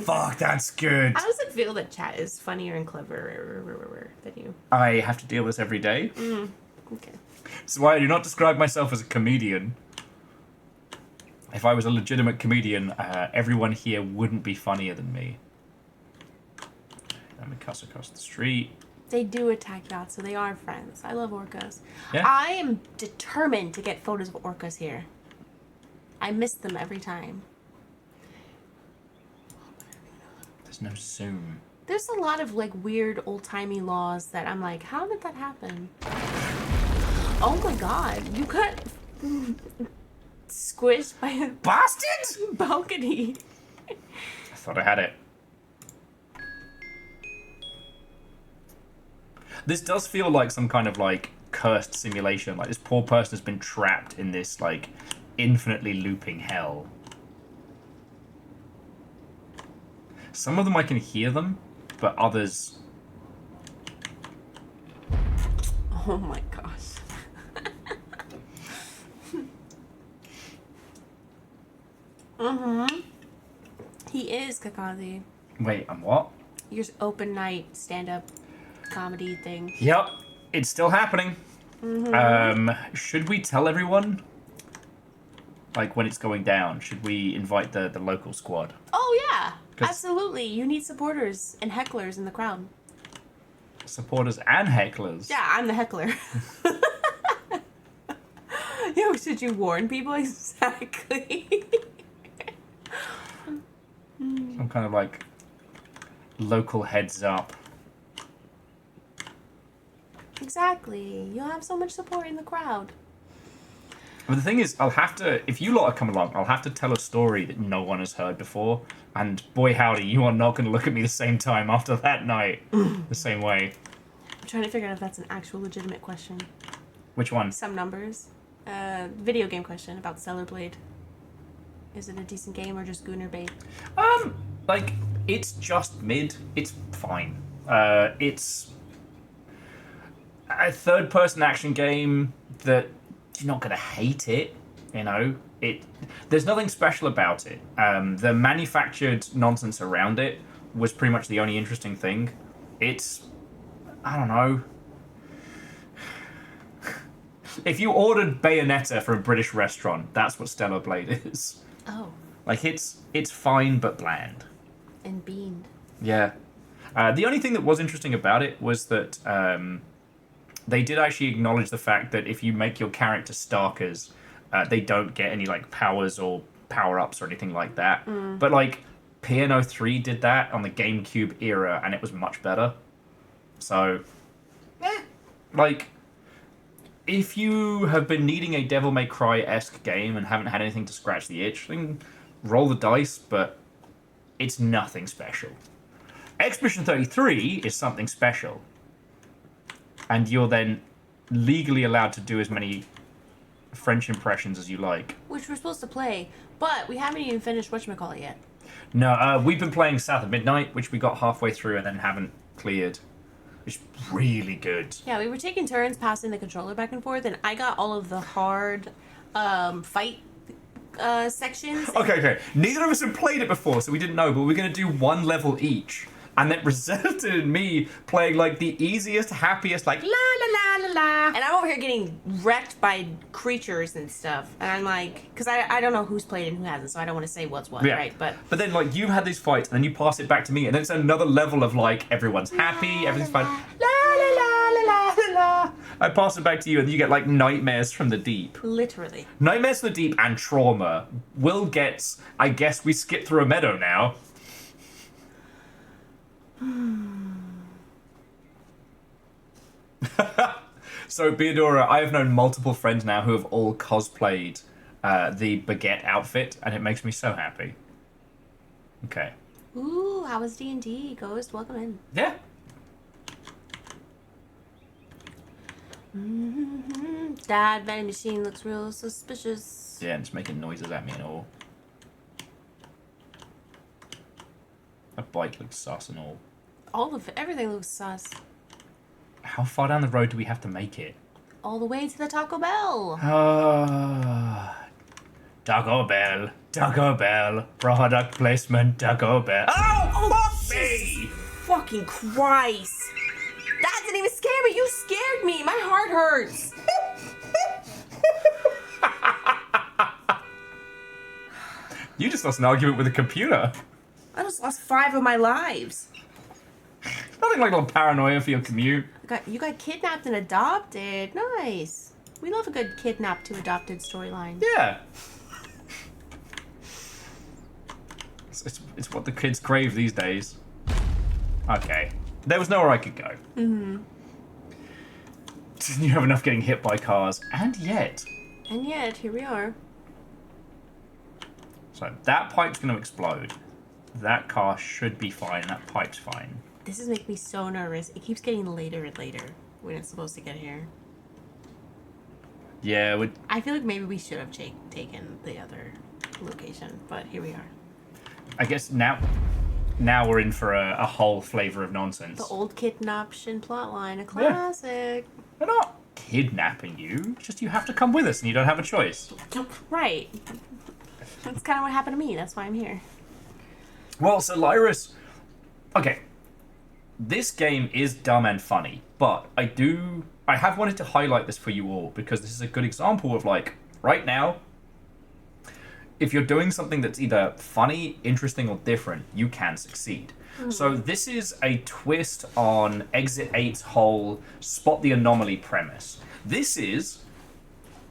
Fuck, that's good. How does it feel that chat is funnier and cleverer than you? I have to deal with this every day. Okay. That's why I do not describe myself as a comedian. If I was a legitimate comedian, everyone here wouldn't be funnier than me. Let me cuss across the street. They do attack yachts, so they are friends. I love orcas. Yeah. I am determined to get photos of orcas here. I miss them every time. There's no Zoom. There's a lot of like weird old-timey laws that I'm like, how did that happen? Oh my god, you got squished by a Bastard! balcony. I thought I had it. This does feel like some kind of like cursed simulation. Like this poor person has been trapped in this like infinitely looping hell. Some of them I can hear them, but others... Oh my gosh. He is Kakazi. Wait, I'm what? Your open night stand-up comedy thing. Yep, it's still happening. Should we tell everyone? Like when it's going down, should we invite the local squad? Oh yeah, 'Cause- absolutely. You need supporters and hecklers in the crowd. Supporters and hecklers. Yeah, I'm the heckler. Yo, should you warn people? Exactly. Some kind of like local heads up. Exactly. You'll have so much support in the crowd. But the thing is, I'll have to, if you lot come along, I'll have to tell a story that no one has heard before. And boy howdy, you are not going to look at me the same time after that night. The same way. I'm trying to figure out if that's an actual legitimate question. Which one? Some numbers. Video game question about Stellar Blade. Is it a decent game or just Gooner bait? Like, it's just mid. It's fine. It's a third-person action game that you're not going to hate it, you know? There's nothing special about it. The manufactured nonsense around it was pretty much the only interesting thing. It's... I don't know. If you ordered Bayonetta from a British restaurant, that's what Stellar Blade is. Oh. Like, it's fine but bland. And beaned. Yeah. The only thing that was interesting about it was that they did actually acknowledge the fact that if you make your character Starkers, they don't get any like powers or power-ups or anything like that. But like PNO3 did that on the GameCube era, and it was much better. So, like, if you have been needing a Devil May Cry-esque game and haven't had anything to scratch the itch, then roll the dice, but it's nothing special. Expedition 33 is something special. And you're then legally allowed to do as many French impressions as you like. Which we're supposed to play, but we haven't even finished whatchamacallit yet. No, we've been playing South of Midnight, which we got halfway through and then haven't cleared. It's really good. Yeah, we were taking turns passing the controller back and forth, and I got all of the hard fight sections. Okay. Neither of us had played it before, so we didn't know, but we're going to do one level each. And that resulted in me playing, like, the easiest, happiest, like, la la la la la. And I'm over here getting wrecked by creatures and stuff. And I'm like, because I don't know who's played and who hasn't, so I don't want to say what's what, right? But then, like, you had these fights, and then you pass it back to me, and then it's another level of, like, everyone's happy, everything's fine. La la la la la la la. I pass it back to you, and you get, like, nightmares from the deep. literally. Nightmares from the deep and trauma. Will gets, I guess we skip through a meadow now. So, Beadora, I have known multiple friends now who have all cosplayed the baguette outfit, and it makes me so happy. Okay. Ooh, how was D&D? Ghost, welcome in. Yeah. That vending machine looks real suspicious. Yeah, and it's making noises at me and all. That bike looks sus and all. All of it, everything looks sus. How far down the road do we have to make it? All the way to the Taco Bell. Taco Bell, Taco Bell, product placement, Taco Bell. Oh, fuck me! Fucking Christ. That didn't even scare me. You scared me. My heart hurts. You just lost an argument with a computer. I just lost 5 of my lives. Nothing like a little paranoia for your commute. You got kidnapped and adopted. Nice. We love a good kidnapped to adopted storyline. Yeah. It's what the kids crave these days. Okay. There was nowhere I could go. Mm-hmm. Didn't you have enough getting hit by cars? And yet, here we are. so that pipe's going to explode. That car should be fine. That pipe's fine. This is making me so nervous. It keeps getting later and later when it's supposed to get here. Yeah, I feel like maybe we should have taken the other location, but here we are. I guess now we're in for a whole flavor of nonsense. The old kidnaption plotline, a classic. We're not kidnapping you. It's just you have to come with us and you don't have a choice. Right. That's kind of what happened to me. That's why I'm here. Well, so Lyris... Okay. This game is dumb and funny, but I have wanted to highlight this for you all because this is a good example of, like, right now, if you're doing something that's either funny, interesting, or different, you can succeed. So this is a twist on Exit 8's whole spot the anomaly premise. This is,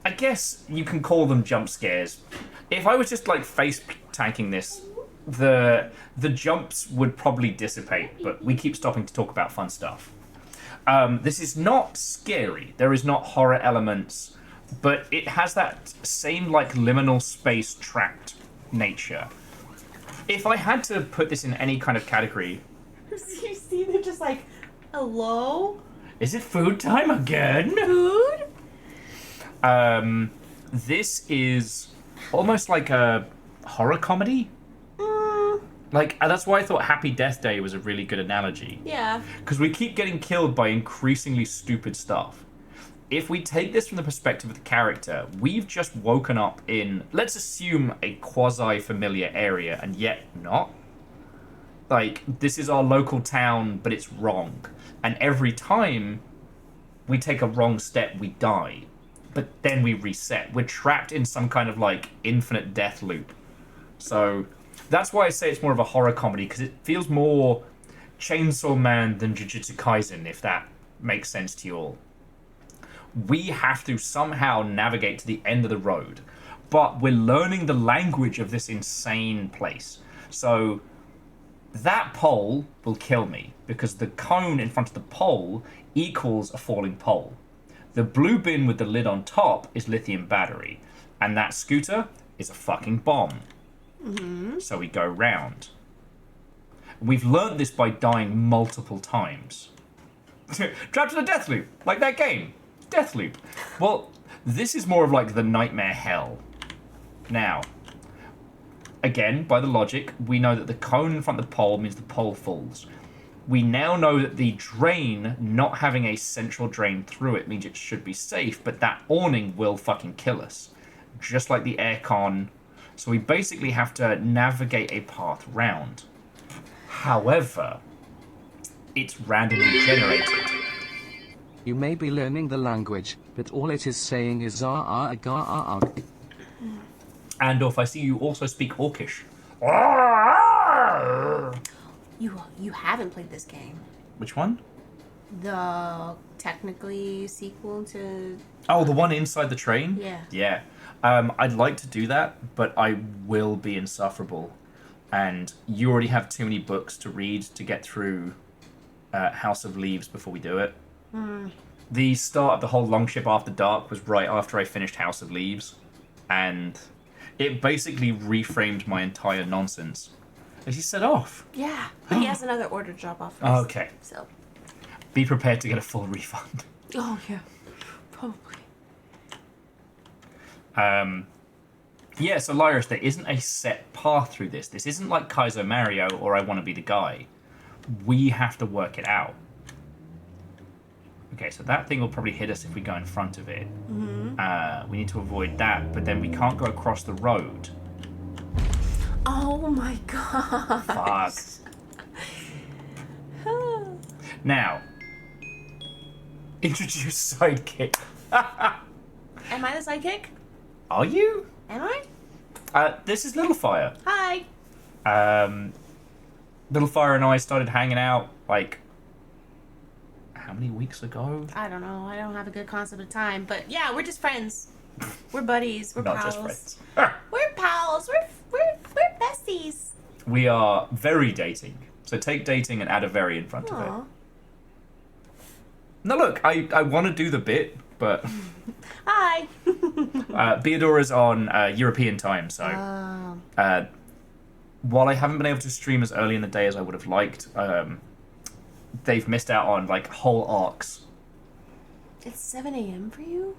I guess you can call them jump scares. If I was just like face tanking this, the jumps would probably dissipate, but we keep stopping to talk about fun stuff. This is not scary. There is not horror elements, but it has that same like liminal space trapped nature. If I had to put this in any kind of category... You see, they're just like, hello? Is it food time again? Food? This is almost like a horror comedy. Like, that's why I thought Happy Death Day was a really good analogy. Yeah. Because we keep getting killed by increasingly stupid stuff. If we take this from the perspective of the character, we've just woken up in, let's assume, a quasi-familiar area, and yet not. Like, this is our local town, but it's wrong. And every time we take a wrong step, we die. But then we reset. We're trapped in some kind of, like, infinite death loop. So that's why I say it's more of a horror comedy, because it feels more Chainsaw Man than Jujutsu Kaisen, if that makes sense to you all. We have to somehow navigate to the end of the road. But we're learning the language of this insane place. So that pole will kill me because the cone in front of the pole equals a falling pole. The blue bin with the lid on top is lithium battery. And that scooter is a fucking bomb. So we go round. We've learnt this by dying multiple times. Trapped in a death loop, like that game. Death loop. Well, this is more of like the nightmare hell. Now, again, by the logic, we know that the cone in front of the pole means the pole falls. We now know that the drain not having a central drain through it means it should be safe, but that awning will fucking kill us. Just like the aircon. So we basically have to navigate a path round. However, it's randomly generated. You may be learning the language, but all it is saying is And if I see you also speak Orcish. You haven't played this game. Which one? The technically sequel to... Oh, the one inside the train? Yeah. Yeah. I'd like to do that, but I will be insufferable. And you already have too many books to read to get through House of Leaves before we do it. The start of the whole Longship After Dark was right after I finished House of Leaves. And it basically reframed my entire nonsense. As he set off. Yeah, but he has another order to drop off first. Okay. So. Be prepared to get a full refund. Oh, yeah. Probably. Yeah, so Lyris, there isn't a set path through this. This isn't like Kaizo Mario or I Want to Be the Guy. We have to work it out. Okay, so that thing will probably hit us if we go in front of it. We need to avoid that, but then we can't go across the road. Oh my god. Fuck. Now, introduce sidekick. Am I the sidekick? Are you? Am I? This is Little Fire. Hi. Little Fire and I started hanging out, like, how many weeks ago? I don't know. I don't have a good concept of time, but yeah, we're just friends. We're buddies. We're Not pals. just friends. We're pals. We're besties. We are very dating. So take dating and add a very in front of Aw. it. Now look, I want to do the bit, but Hi. Beadora's on European time, so while I haven't been able to stream as early in the day as I would have liked, they've missed out on like whole arcs. It's 7 a.m. for you?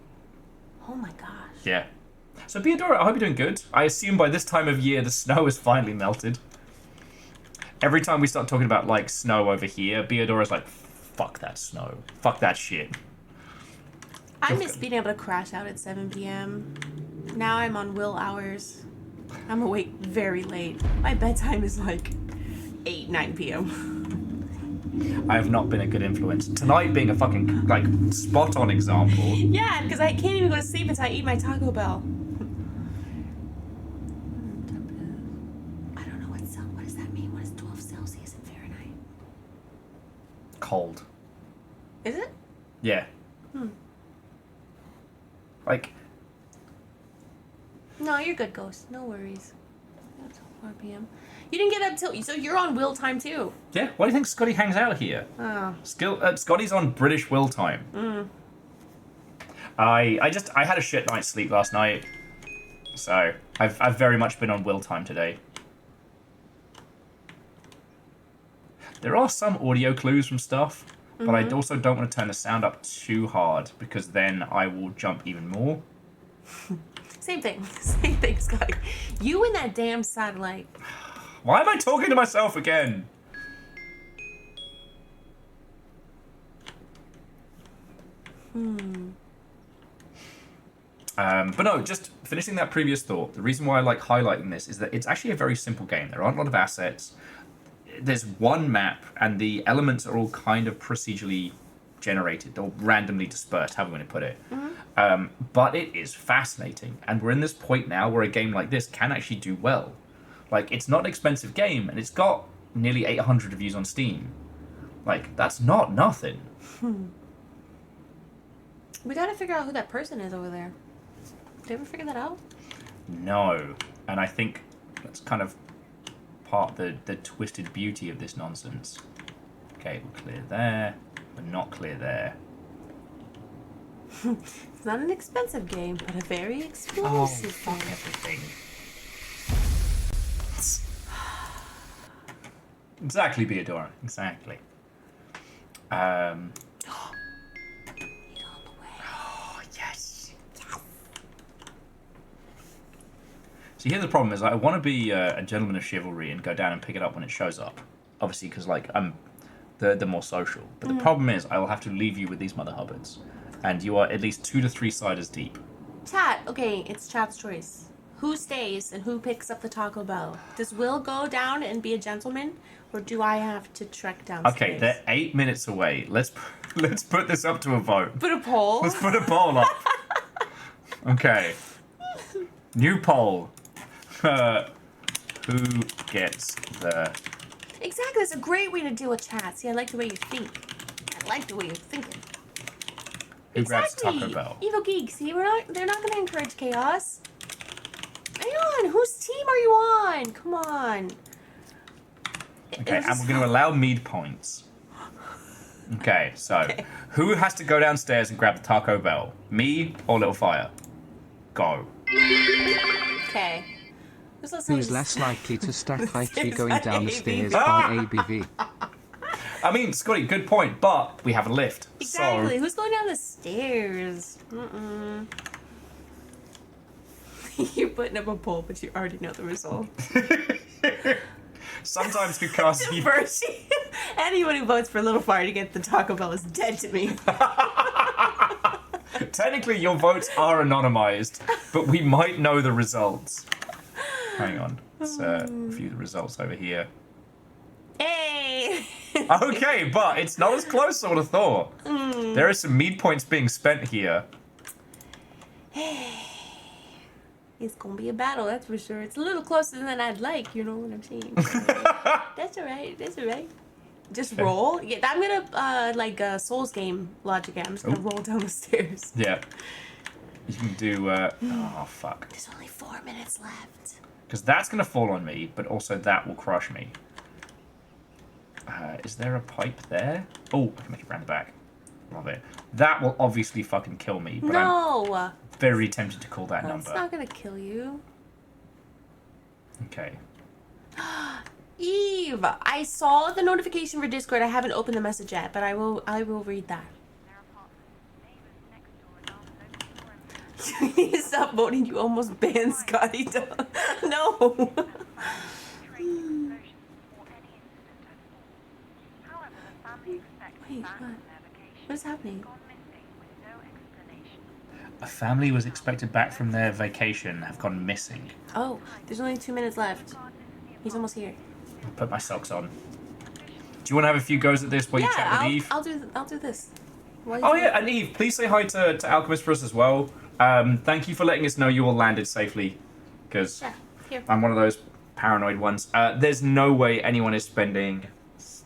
Oh my gosh. Yeah. So Beadora, I hope you're doing good. I assume by this time of year the snow has finally melted. Every time we start talking about like snow over here, Beadora's like, fuck that snow. Fuck that shit. I miss being able to crash out at 7 p.m. Now I'm on will hours. I'm awake very late. My bedtime is like 8, 9 p.m. I have not been a good influence. Tonight being a fucking, like, spot-on example. Yeah, because I can't even go to sleep until I eat my Taco Bell. I don't know what does that mean? What is 12 Celsius in Fahrenheit? Cold. Is it? Yeah. Like, No, you're good, Ghost. No worries. That's 4 p.m. You didn't get up till... So you're on will time, too. yeah, why do you think Scotty hangs out here? Oh. Scotty's on British will time. I had a shit night's sleep last night. So, I've very much been on will time today. There are some audio clues from stuff, but I also don't want to turn the sound up too hard, because then I will jump even more. Same thing. Same thing, Scotty. You and that damn satellite. Why am I talking to myself again? But no, just finishing that previous thought, the reason why I like highlighting this is that it's actually a very simple game. There aren't a lot of assets. There's one map, and the elements are all kind of procedurally generated or randomly dispersed, however you want to put it. But it is fascinating, and we're in this point now where a game like this can actually do well. Like, it's not an expensive game, and it's got nearly 800 reviews on Steam. Like, that's not nothing. We gotta figure out who that person is over there. Did you ever figure that out? No. And I think that's kind of part of the twisted beauty of this nonsense. Okay, we're clear there. We're not clear there. It's not an expensive game, but a very Oh, explosive fuck game. everything. Exactly, Theodora. Exactly. He's on the way. Oh, yes. See, here's the problem is I want to be a gentleman of chivalry and go down and pick it up when it shows up. Obviously, because, like, I'm the more social. But the problem is I will have to leave you with these mother hubbards. And you are at least 2 to 3 siders deep. Chat. Okay, it's chat's choice. Who stays and who picks up the Taco Bell? Does Will go down and be a gentleman, or do I have to trek downstairs? Okay, they're 8 minutes away. Let's put this up to a vote. Put a poll. Let's put a poll up. Okay. New poll. Who gets the... Exactly, that's a great way to deal with chat. See, I like the way you think. I like the way you're thinking. Who grabs Taco Bell? Evil Geek, see, they're not going to encourage chaos. Hang on, whose team are you on? Come on. Okay, and we're going to allow mead points. Okay, so who has to go downstairs and grab the Taco Bell? Me or Little Fire? Go. Okay. Who's less likely to stack Haiku going down the stairs Ah! by ABV? I mean, Scotty, good point, but we have a lift. Exactly. So Who's going down the stairs? Mm-mm. You're putting up a poll, but you already know the result. sometimes because you... First, anyone who votes for Little Fire to get the Taco Bell is dead to me. Technically, your votes are anonymized, but we might know the results. Hang on. Let's view the results over here. Hey! Okay, but it's not as close as I would have thought. There are some mead points being spent here. It's gonna be a battle, that's for sure. It's a little closer than I'd like, you know what I'm saying? That's alright, that's alright. Just roll. Yeah, I'm gonna, like a Souls game logic. I'm just gonna roll down the stairs. Yeah. You can do, oh, fuck. There's only 4 minutes left. Because that's going to fall on me, but also that will crush me. Is there a pipe there? Oh, I can make it round the back. Love it. That will obviously fucking kill me, but No! I'm very tempted to call that It's number. not gonna kill you. Okay. Eve! I saw the notification for Discord. I haven't opened the message yet, but I will read that. Stop voting, you almost banned Scotty. No! Wait, what is happening? A family was expected back from their vacation have gone missing. Oh, there's only 2 minutes left. He's almost here. I'll put my socks on. Do you want to have a few goes at this while you chat with Eve? I'll do this. Oh yeah, and Eve, please say hi to Alchemist for us as well. Thank you for letting us know you all landed safely, because Here. I'm one of those paranoid ones. There's no way anyone is spending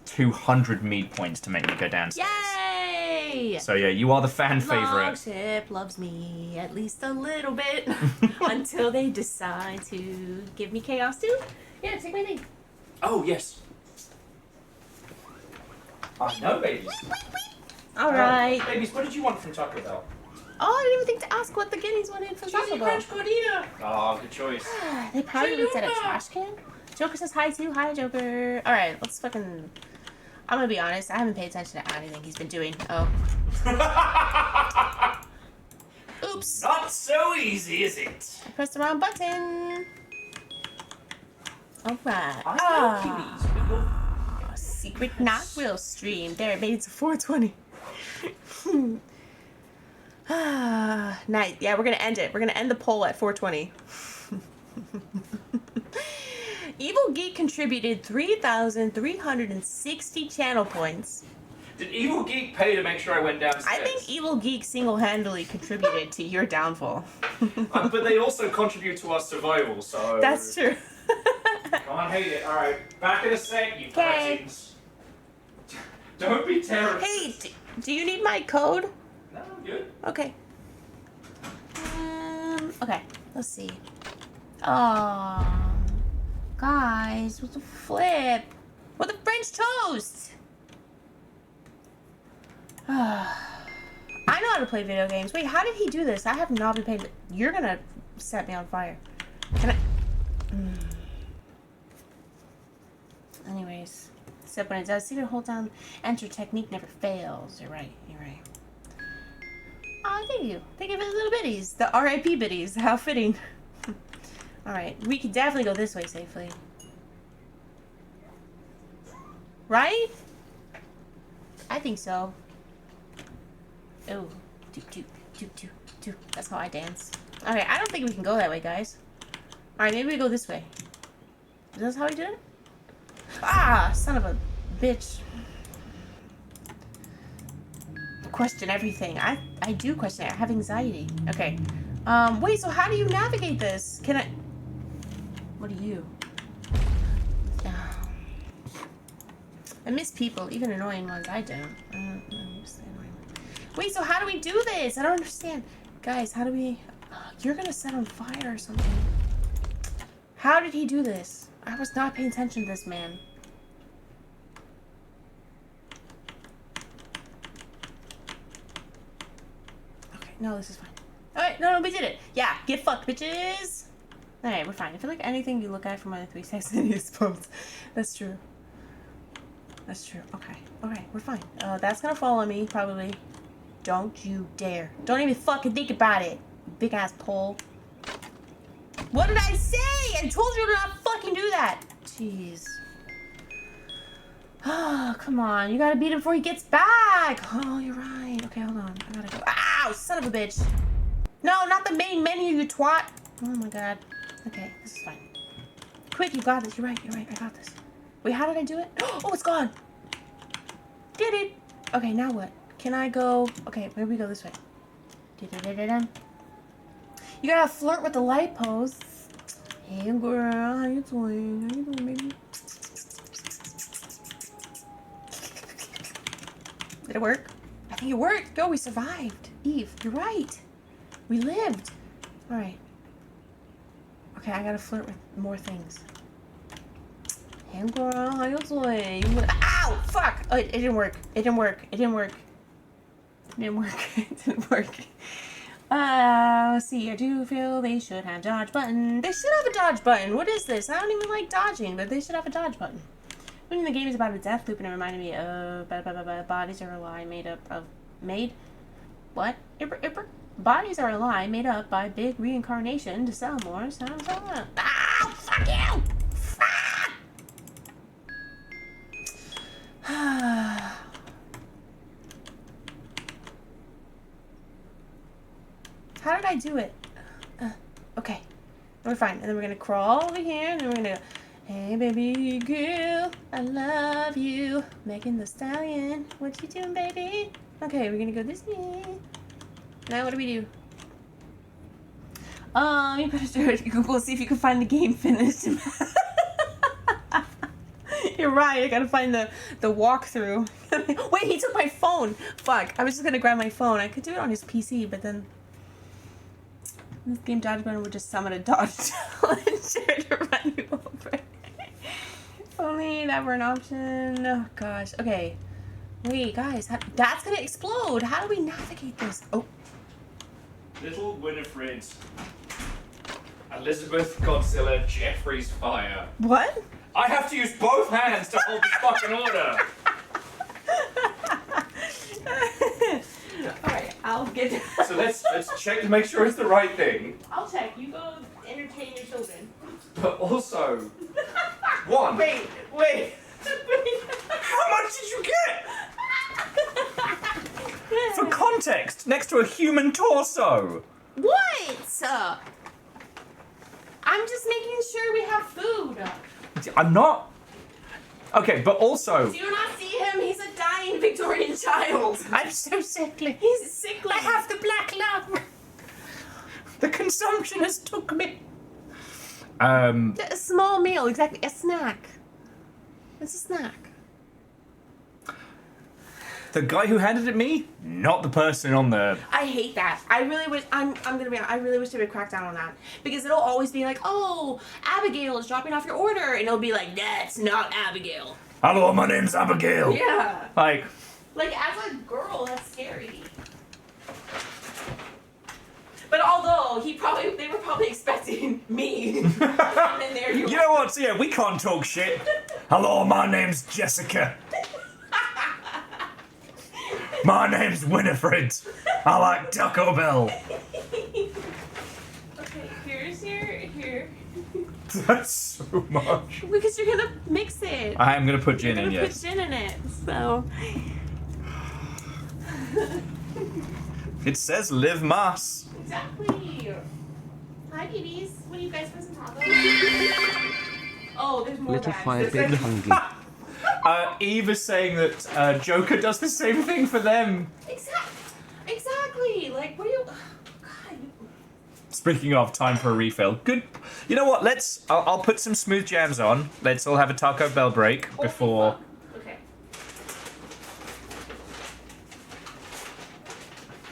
200 mead points to make me go downstairs. Yay! So yeah, you are the fan favorite. Longship loves me at least a little bit until they decide to give me chaos too. Yeah, take my thing. Oh yes. No, babies. All right. Babies, what did you want from Taco Bell? Oh, I didn't even think to ask what the guineas wanted from Taco Bell. Gordita. Oh, good choice. They probably said a trash can. Joker says hi too. Hi, Joker. All right, let's fucking. I'm gonna be honest. I haven't paid attention to anything he's been doing. Oh. Oops. Not so easy, is it? I pressed the wrong button. All right. Secret not real stream. There, it made it to 420. Nice. Yeah, we're gonna end it. We're gonna end the poll at 420. Evil Geek contributed 3,360 channel points. Did Evil Geek pay to make sure I went downstairs? I think Evil Geek single-handedly contributed to your downfall. But they also contribute to our survival, so... That's true. Can't hate it. Alright, back in a sec, you Okay. cretins. Don't be terrible. Hey, do you need my code? No, I'm Good. Okay. Okay. Let's see. Oh, guys, what the flip? What the French toast? I know how to play video games. Wait, how did he do this? I have not been paying. You're gonna set me on fire. Can I? Anyways, except when it does, see to hold down enter technique never fails. You're right. You're right. Oh, thank you. Thank you for the little biddies. The RIP biddies. How fitting. Alright, we can definitely go this way safely. Right? I think so. Oh. Do. That's how I dance. Okay, I don't think we can go that way, guys. Alright, maybe we go this way. Is this how we do it? Ah! Son of a bitch. Question everything. I do question it. I have anxiety. Okay. Wait, so how do you navigate this? Can I... What are you? I miss people, even annoying ones. I don't. Just annoying. Wait, so how do we do this? I don't understand. Guys, how do we... You're gonna set on fire or something. How did he do this? I was not paying attention to this man. Okay, no, this is fine. Alright, no, we did it. Yeah, get fucked, bitches. Alright, we're fine. I feel like anything you look at for more than 3 seconds you explodes. That's true. That's true. Okay. Okay, we're fine. That's gonna fall on me, probably. Don't you dare. Don't even fucking think about it. You big ass pole. What did I say? I told you to not fucking do that. Jeez. Oh, come on. You gotta beat him before he gets back. Oh, you're right. Okay, hold on. I gotta go. Ow, son of a bitch. No, not the main menu, you twat. Oh my god. Okay, this is fine. Quick, you got this. You're right. You're right. I got this. Wait, how did I do it? Oh, it's gone. Did it. Okay, now what? Can I go? Okay, maybe we go this way. You gotta flirt with the light posts. Hey, girl. How you doing? How you doing, baby? Did it work? I think it worked. Go, we survived. Eve, you're right. We lived. All right. Okay, I gotta flirt with more things. Hey, girl, how you doing? Ow! Fuck! Oh, it didn't work. It didn't work. It didn't work. It didn't work. It didn't work. Let's see. I do feel they should have a dodge button. They should have a dodge button. What is this? I don't even like dodging, but they should have a dodge button. When the game is about a death loop, and it reminded me of bodies are a lie made up of what? Bodies are a lie made up by big reincarnation to sell more. Ah! Fuck you! Fuck! How did I do it? Okay. We're fine. And then we're gonna crawl over here, and then we're gonna go, hey baby girl, I love you. Megan the Stallion. What you doing, baby? Okay, we're gonna go this way. Now what do we do? You better start Google, see if you can find the game finished. You're right, I gotta find the walkthrough. Wait, he took my phone. Fuck, I was just gonna grab my phone. I could do it on his PC, but then this game dodge button would just summon a dodge challenger to run you over. If only that were an option. Oh gosh. Okay. Wait, guys, that's gonna explode. How do we navigate this? Oh. Little Winifred. Elizabeth Godzilla Jeffrey's fire. What? I have to use both hands to hold this fucking order. Alright, I'll get So let's check to make sure it's the right thing. I'll check. You go entertain your children. But also, one. Wait. How much did you get? For context, next to a human torso. What? I'm just making sure we have food. I'm not. Okay, but also. Do you not see him? He's a dying Victorian child. I'm so sickly. He's sickly. I have the black lung. The consumption has took me. A small meal, exactly. A snack. It's a snack. The guy who handed it me, not the person on the. I hate that. I really wish. I'm gonna be honest. I really wish they would crack down on that because it'll always be like, oh, Abigail is dropping off your order, and it'll be like, that's not Abigail. Hello, my name's Abigail. Yeah. Like As a girl, that's scary. But although they were probably expecting me, and then there you. You know what? So yeah, we can't talk shit. Hello, my name's Jessica. My name's Winifred. I like Taco Bell. Okay, here. That's so much. Because you're gonna mix it. I am gonna put gin You're in, gonna yes. put gin in it, so. It says live mass. Exactly. Hi, babies. What do you guys want some tacos? Oh, there's more Little bags. fire There's big hungry. Eve is saying that Joker does the same thing for them. Exactly. Like, what do you? Oh, God. Speaking of, time for a refill. Good. You know what? I'll put some smooth jams on. Let's all have a Taco Bell break before. Okay.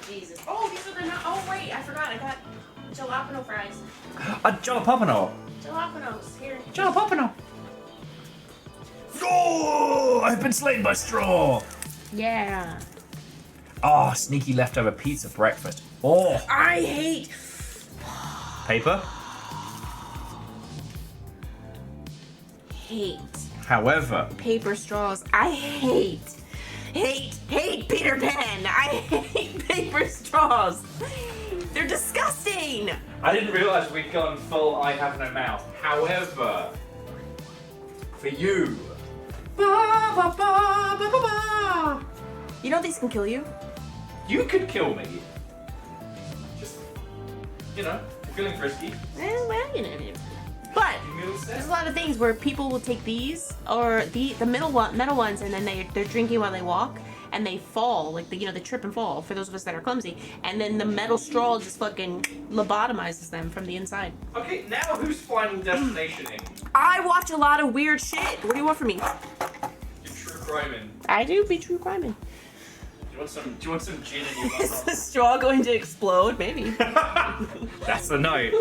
Jesus. Oh, these are the not. Oh wait, I forgot. I got jalapeno fries. A jalapeno. Jalapenos here. Jalapeno. Oh, I've been slain by straw. Yeah. Oh, sneaky leftover pizza breakfast. Oh, I hate. paper. Hate However, paper straws. I hate Peter Pan. I hate paper straws. They're disgusting. I didn't realize we'd gone full I have no mouth. However, for you. You know these can kill you? You could kill me. Just, feeling frisky. Well, But there's a lot of things where people will take these or the metal ones, and then they're drinking while they walk, and they fall, like they trip and fall. For those of us that are clumsy, and then the metal straw just fucking lobotomizes them from the inside. Okay, now who's Final Destination-ing? I watch a lot of weird shit. What do you want from me? You're true criming. I do be true criming. Do you want some gin in your Is mouth? the straw going to explode? Maybe. That's the night.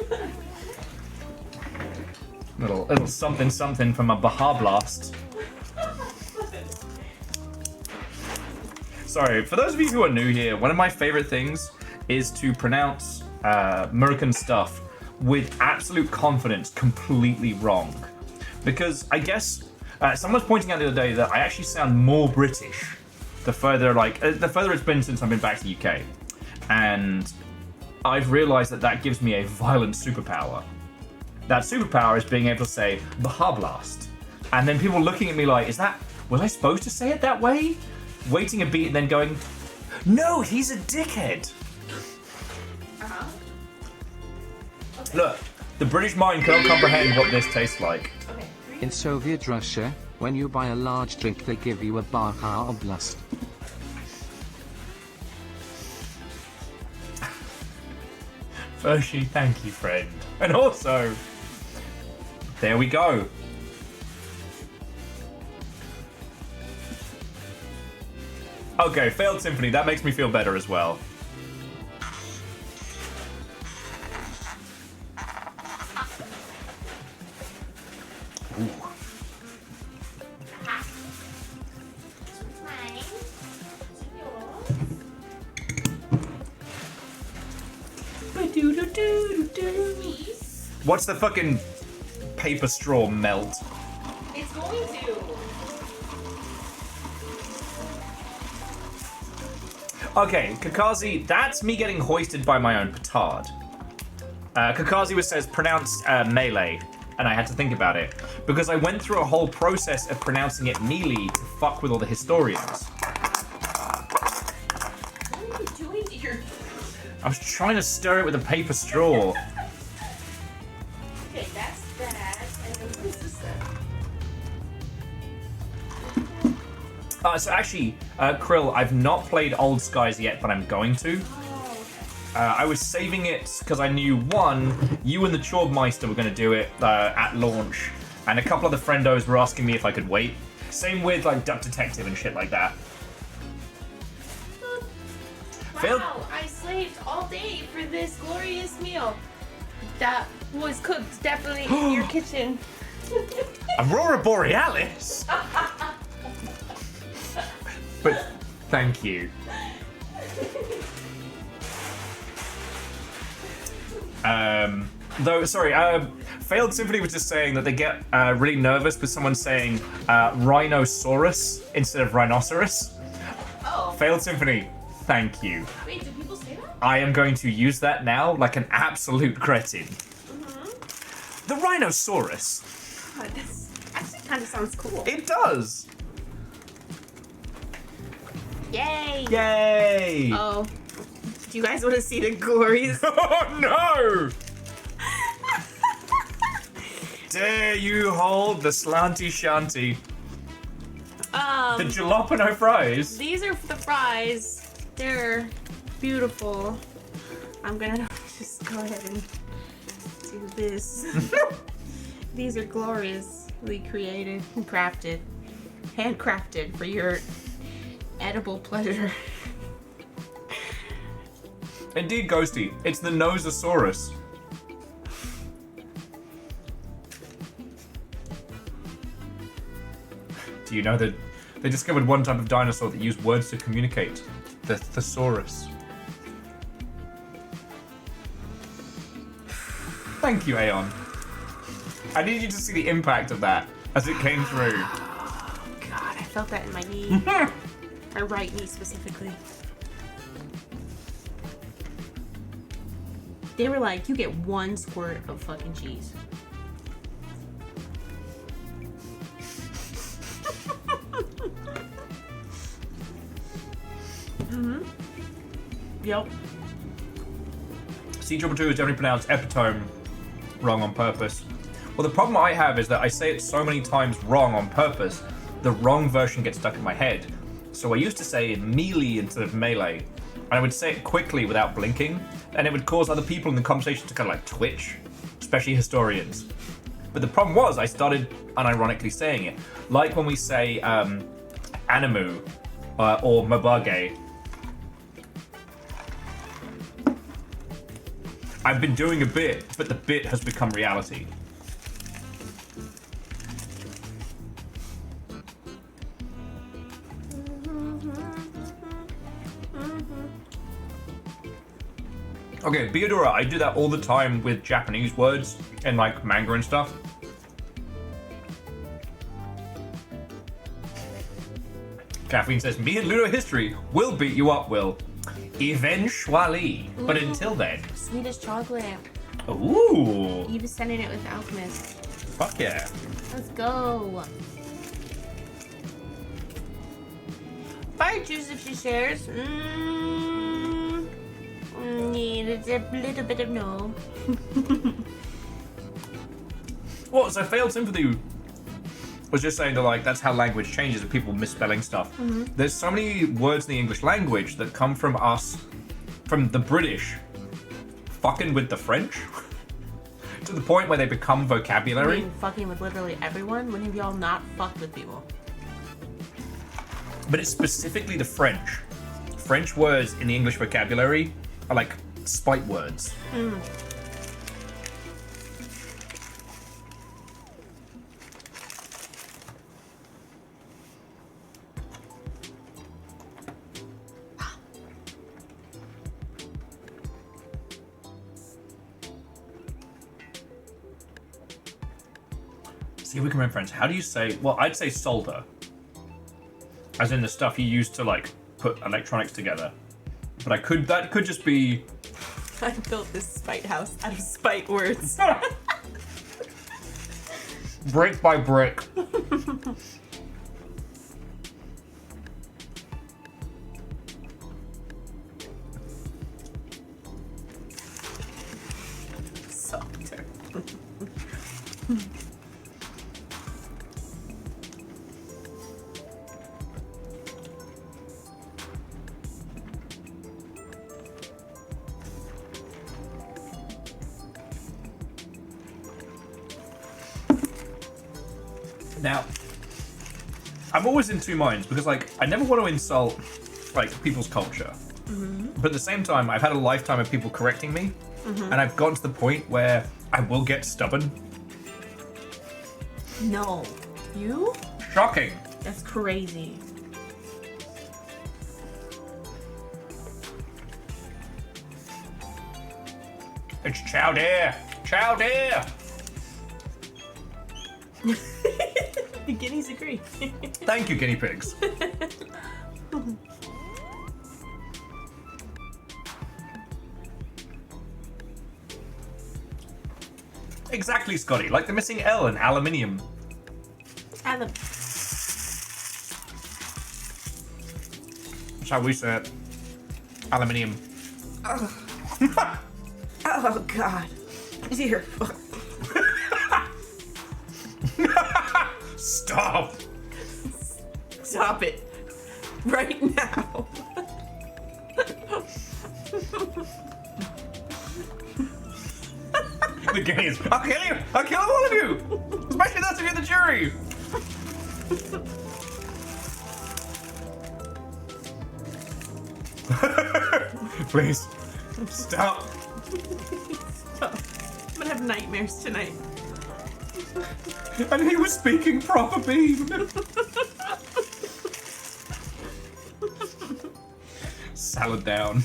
Little something from a Baja Blast. Sorry, for those of you who are new here, one of my favorite things is to pronounce American stuff with absolute confidence completely wrong. Because I guess someone was pointing out the other day that I actually sound more British the further it's been since I've been back to the UK. And I've realized that gives me a violent superpower. That superpower is being able to say Baja Blast. And then people looking at me like, was I supposed to say it that way? Waiting a beat and then going, no, he's a dickhead. Uh-huh. Okay. Look, the British mind cannot comprehend what this tastes like. Okay. In Soviet Russia, when you buy a large drink they give you a Baja Blast. Firstly, thank you, friend. And also, there we go. Okay, failed symphony. That makes me feel better as well. Ooh. What's the fucking paper straw melt? It's going to. Okay, Kakazi, that's me getting hoisted by my own petard. Kakazi says pronounced melee, and I had to think about it because I went through a whole process of pronouncing it melee to fuck with all the historians. What are you doing to your... I was trying to stir it with a paper straw. Okay, that's that. And then what is this then? So actually, Krill, I've not played Old Skies yet, but I'm going to. Oh, okay. I was saving it because I knew, one, you and the Chordmeister were going to do it at launch, and a couple of the friendos were asking me if I could wait. Same with like Duck Detective and shit like that. Failed. Wow, I slaved all day for this glorious meal that was cooked definitely in your kitchen. Aurora Borealis. But thank you. Though, sorry, Failed Symphony was just saying that they get really nervous with someone saying rhinoceros instead of rhinoceros. Oh. Failed Symphony, thank you. Wait, do people say that? I am going to use that now like an absolute cretin. The rhinoceros. God, this actually kind of sounds cool. It does. Yay! Yay! Oh, do you guys want to see the glories? Oh no! Dare you hold the slanty shanty? The jalapeno fries. These are the fries. They're beautiful. I'm gonna just go ahead and do this. These are gloriously created and crafted. Handcrafted for your edible pleasure. Indeed, Ghosty. It's the Nososaurus. Do you know that they discovered one type of dinosaur that used words to communicate? The thesaurus. Thank you, Aeon. I need you to see the impact of that as it came through. Oh, God, I felt that in my knee. My right knee specifically. They were like, you get 1 squirt of fucking cheese. Yep. C2 is generally pronounced epitome wrong on purpose. Well, the problem I have is that I say it so many times wrong on purpose, the wrong version gets stuck in my head. So I used to say melee instead of melee, and I would say it quickly without blinking, and it would cause other people in the conversation to kind of like twitch, especially historians. But the problem was I started unironically saying it. Like when we say animu or mabage. I've been doing a bit, but the bit has become reality. Okay, Beodora, I do that all the time with Japanese words and like manga and stuff. Kathleen says, me and Ludo History will beat you up, Will. Eventually. But until then. Swedish chocolate. Ooh. You just sending it with Alchemist. Fuck yeah. Let's go. Fire juice if she shares. Need a little bit of no. Well, so Failed Sympathy was just saying that like that's how language changes and people misspelling stuff. There's so many words in the English language that come from us, from the British, fucking with the French, to the point where they become vocabulary. I mean, fucking with literally everyone. When have y'all not fucked with people? But it's specifically the French. French words in the English vocabulary are like spite words. See if we can remember, friends. How do you say? Well, I'd say solder, as in the stuff you use to like put electronics together. But I could that could just be. I built this spite house out of spite words. Brick by brick. Softer. Now, I'm always in two minds because, like, I never want to insult, like, people's culture. But at the same time, I've had a lifetime of people correcting me, and I've gotten to the point where I will get stubborn. No. You? Shocking. That's crazy. It's chowder. Chowder. The guineas agree. Thank you, guinea pigs. Exactly, Scotty. Like the missing L in aluminium. Adam. That's how we say it. Aluminium. Oh God. Here. Stop. Stop it. Right now. The guineas. I'll kill you. I'll kill all of you. Especially those of you in the jury. Please. Stop. Stop. I'm gonna have nightmares tonight. And he was speaking proper beam. Salad down.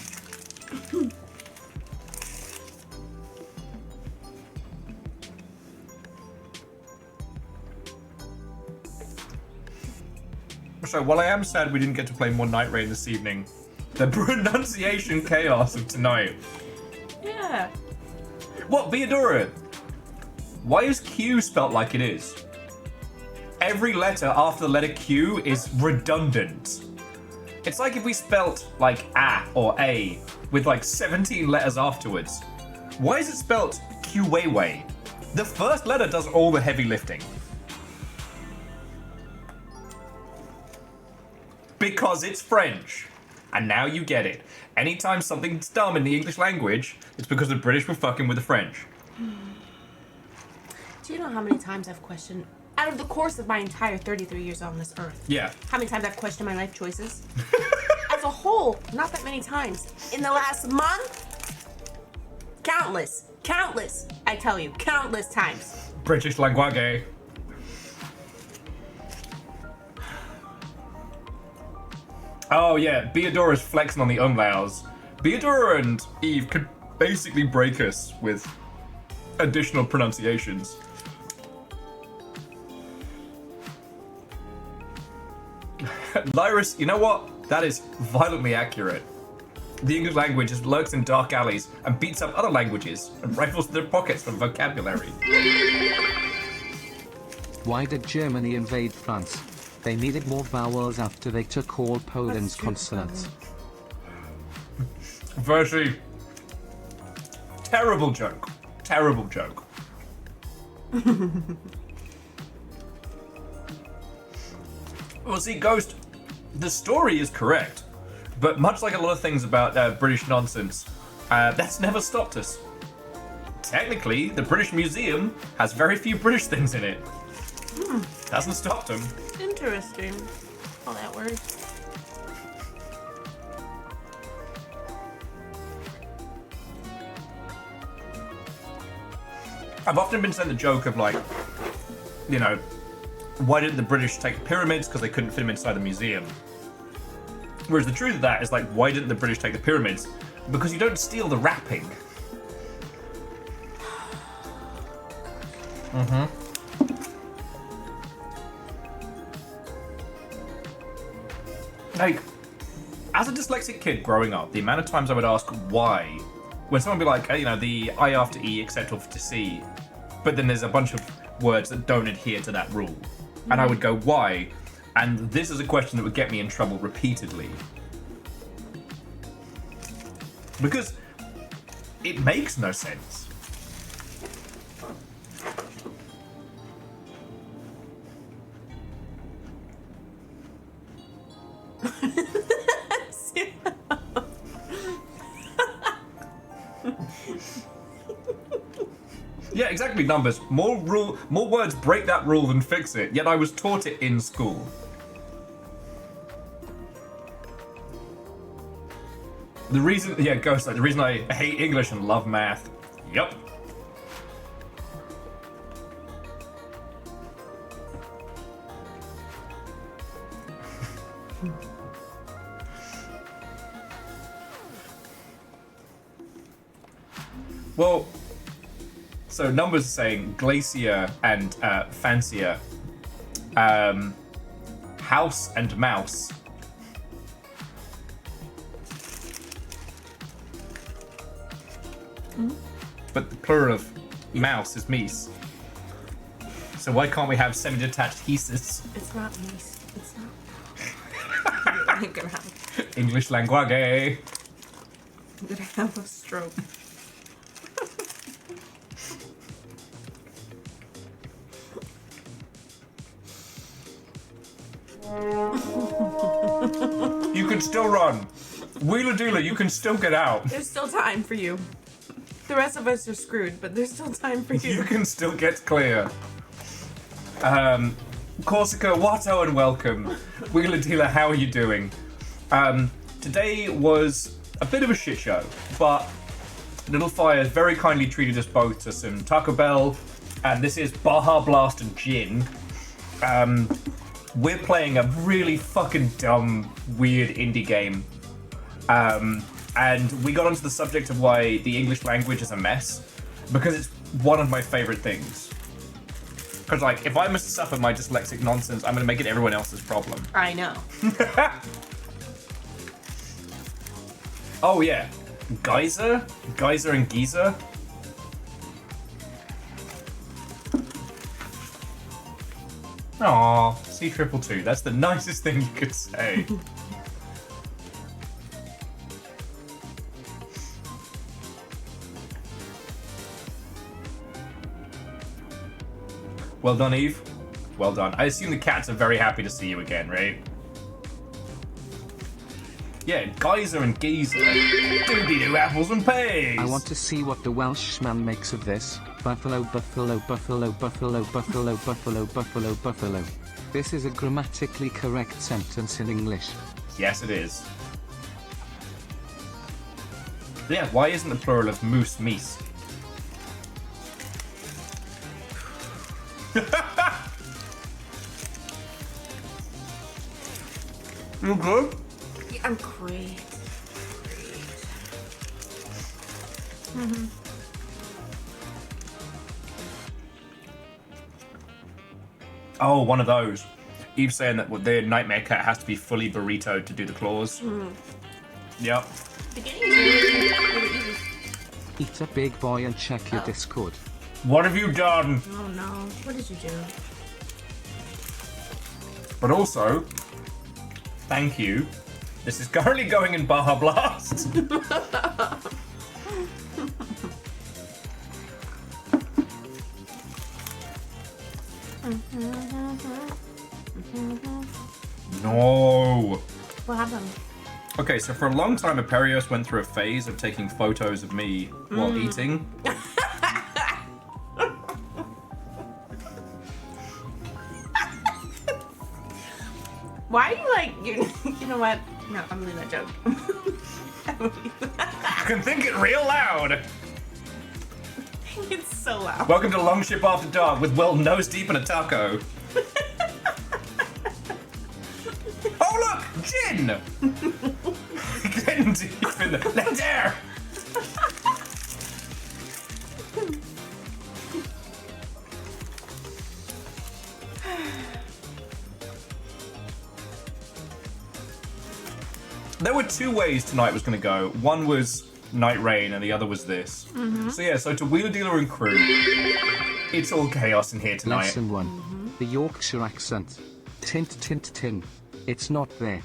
So while I am sad we didn't get to play more Nightreign this evening, the pronunciation chaos of tonight. Yeah. What, Beadora? Why is Q spelt like it is? Every letter after the letter Q is redundant. It's like if we spelt like A or A with like 17 letters afterwards. Why is it spelt Q-way-way? The first letter does all the heavy lifting. Because it's French. And now you get it. Anytime something's dumb in the English language, it's because the British were fucking with the French. Do you know how many times I've questioned, out of the course of my entire 33 years on this earth, Yeah. how many times I've questioned my life choices? As a whole, not that many times. In the last month, countless. Countless. I tell you, countless times. British language. Oh yeah, Beadora's flexing on the umlauts. Beadora and Eve could basically break us with additional pronunciations. Lyris, you know what? That is violently accurate. The English language just lurks in dark alleys and beats up other languages and rifles their pockets for vocabulary. Why did Germany invade France? They needed more vowels after they took all Poland's true, consonants. Virtually. Terrible joke. Terrible joke. Well, see, Ghost, the story is correct, but much like a lot of things about British nonsense, that's never stopped us. Technically, the British Museum has very few British things in it. Hasn't stopped them. Interesting. All that word. I've often been saying the joke of like, you know, why didn't the British take the pyramids? Because they couldn't fit them inside the museum. Whereas the truth of that is like, why didn't the British take the pyramids? Because you don't steal the wrapping. Like, as a dyslexic kid growing up, the amount of times I would ask why, when someone would be like, you know, the I after E except for C, but then there's a bunch of words that don't adhere to that rule. And I would go, why? And this is a question that would get me in trouble repeatedly. Because it makes no sense. Yeah, exactly, numbers. More words break that rule than fix it, yet I was taught it in school. The reason, yeah, Ghost, like, the reason I hate English and love math. Yup. Well, so numbers are saying glacier and fancier, house and mouse. But the plural of mouse is meese. So why can't we have semi-detached heases? It's not nice. It's not. I'm gonna have, English language. I'm gonna have a stroke. You can still run. Wheeler dealer, you can still get out. There's still time for you. The rest of us are screwed, but there's still time for you. You can still get clear. Corsica, Watto, and welcome. Wheeler dealer, how are you doing? Today was a bit of a shit show, but Little Fire very kindly treated us both to some Taco Bell, and this is Baja Blast and Gin. We're playing a really fucking dumb, weird indie game. And we got onto the subject of why the English language is a mess, because it's one of my favorite things. Because, like, if I mess up at my dyslexic nonsense, I'm going to make it everyone else's problem. I know. Oh, yeah. Geyser? Geyser and Geezer? Aww, C222. That's the nicest thing you could say. Well done, Eve. Well done. I assume the cats are very happy to see you again, right? Yeah, Geyser and Geezer. Doobie-doo apples and peas. I want to see what the Welshman makes of this. Buffalo, buffalo, buffalo, buffalo, buffalo, buffalo, buffalo, buffalo. This is a grammatically correct sentence in English. Yes, it is. Yeah, why isn't the plural of moose meese? You good? Yeah, I'm great. Mm-hmm. Oh, one of those. Eve saying that the nightmare cat has to be fully burritoed to do the claws. Mm. Yep. Beginning is really easy. Eat a big boy and check your Oh. Discord. What have you done? Oh no, what did you do? But also, thank you. This is currently going in Baja Blast. No. What happened? Okay, so for a long time, Aperios went through a phase of taking photos of me while eating. Why are you like, you know what? No, I'm leaving that joke. You can think it real loud. It's so loud. Welcome to Longship After Dark with Will nose deep in a taco. Oh look, gin. Getting deep in the let's air. There were two ways tonight was going to go. One was Nightreign and the other was this. So yeah, so to Wheeler Dealer and crew, it's all chaos in here tonight. Lesson 1. The Yorkshire accent. Tint, tint, tin. It's not there.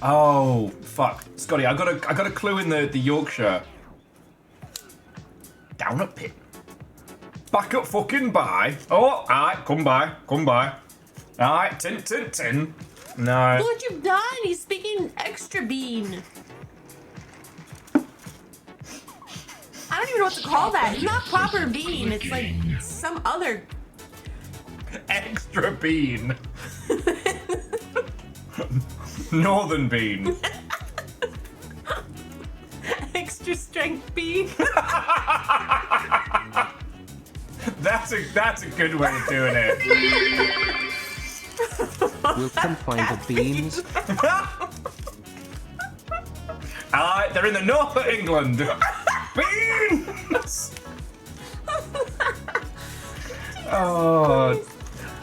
Oh fuck, Scotty, I got a clue in the Yorkshire. Down at pit. Back up fucking by. Oh, alright, come by. Alright, tin, tin, tin. No. Look what you've done. He's speaking extra bean. I don't even know what to call that. It's not proper bean. It's like some other. Extra bean. Northern bean. extra strength beef. That's a good way of doing it. We'll come find the beans. They're in the north of England. Beans. Oh,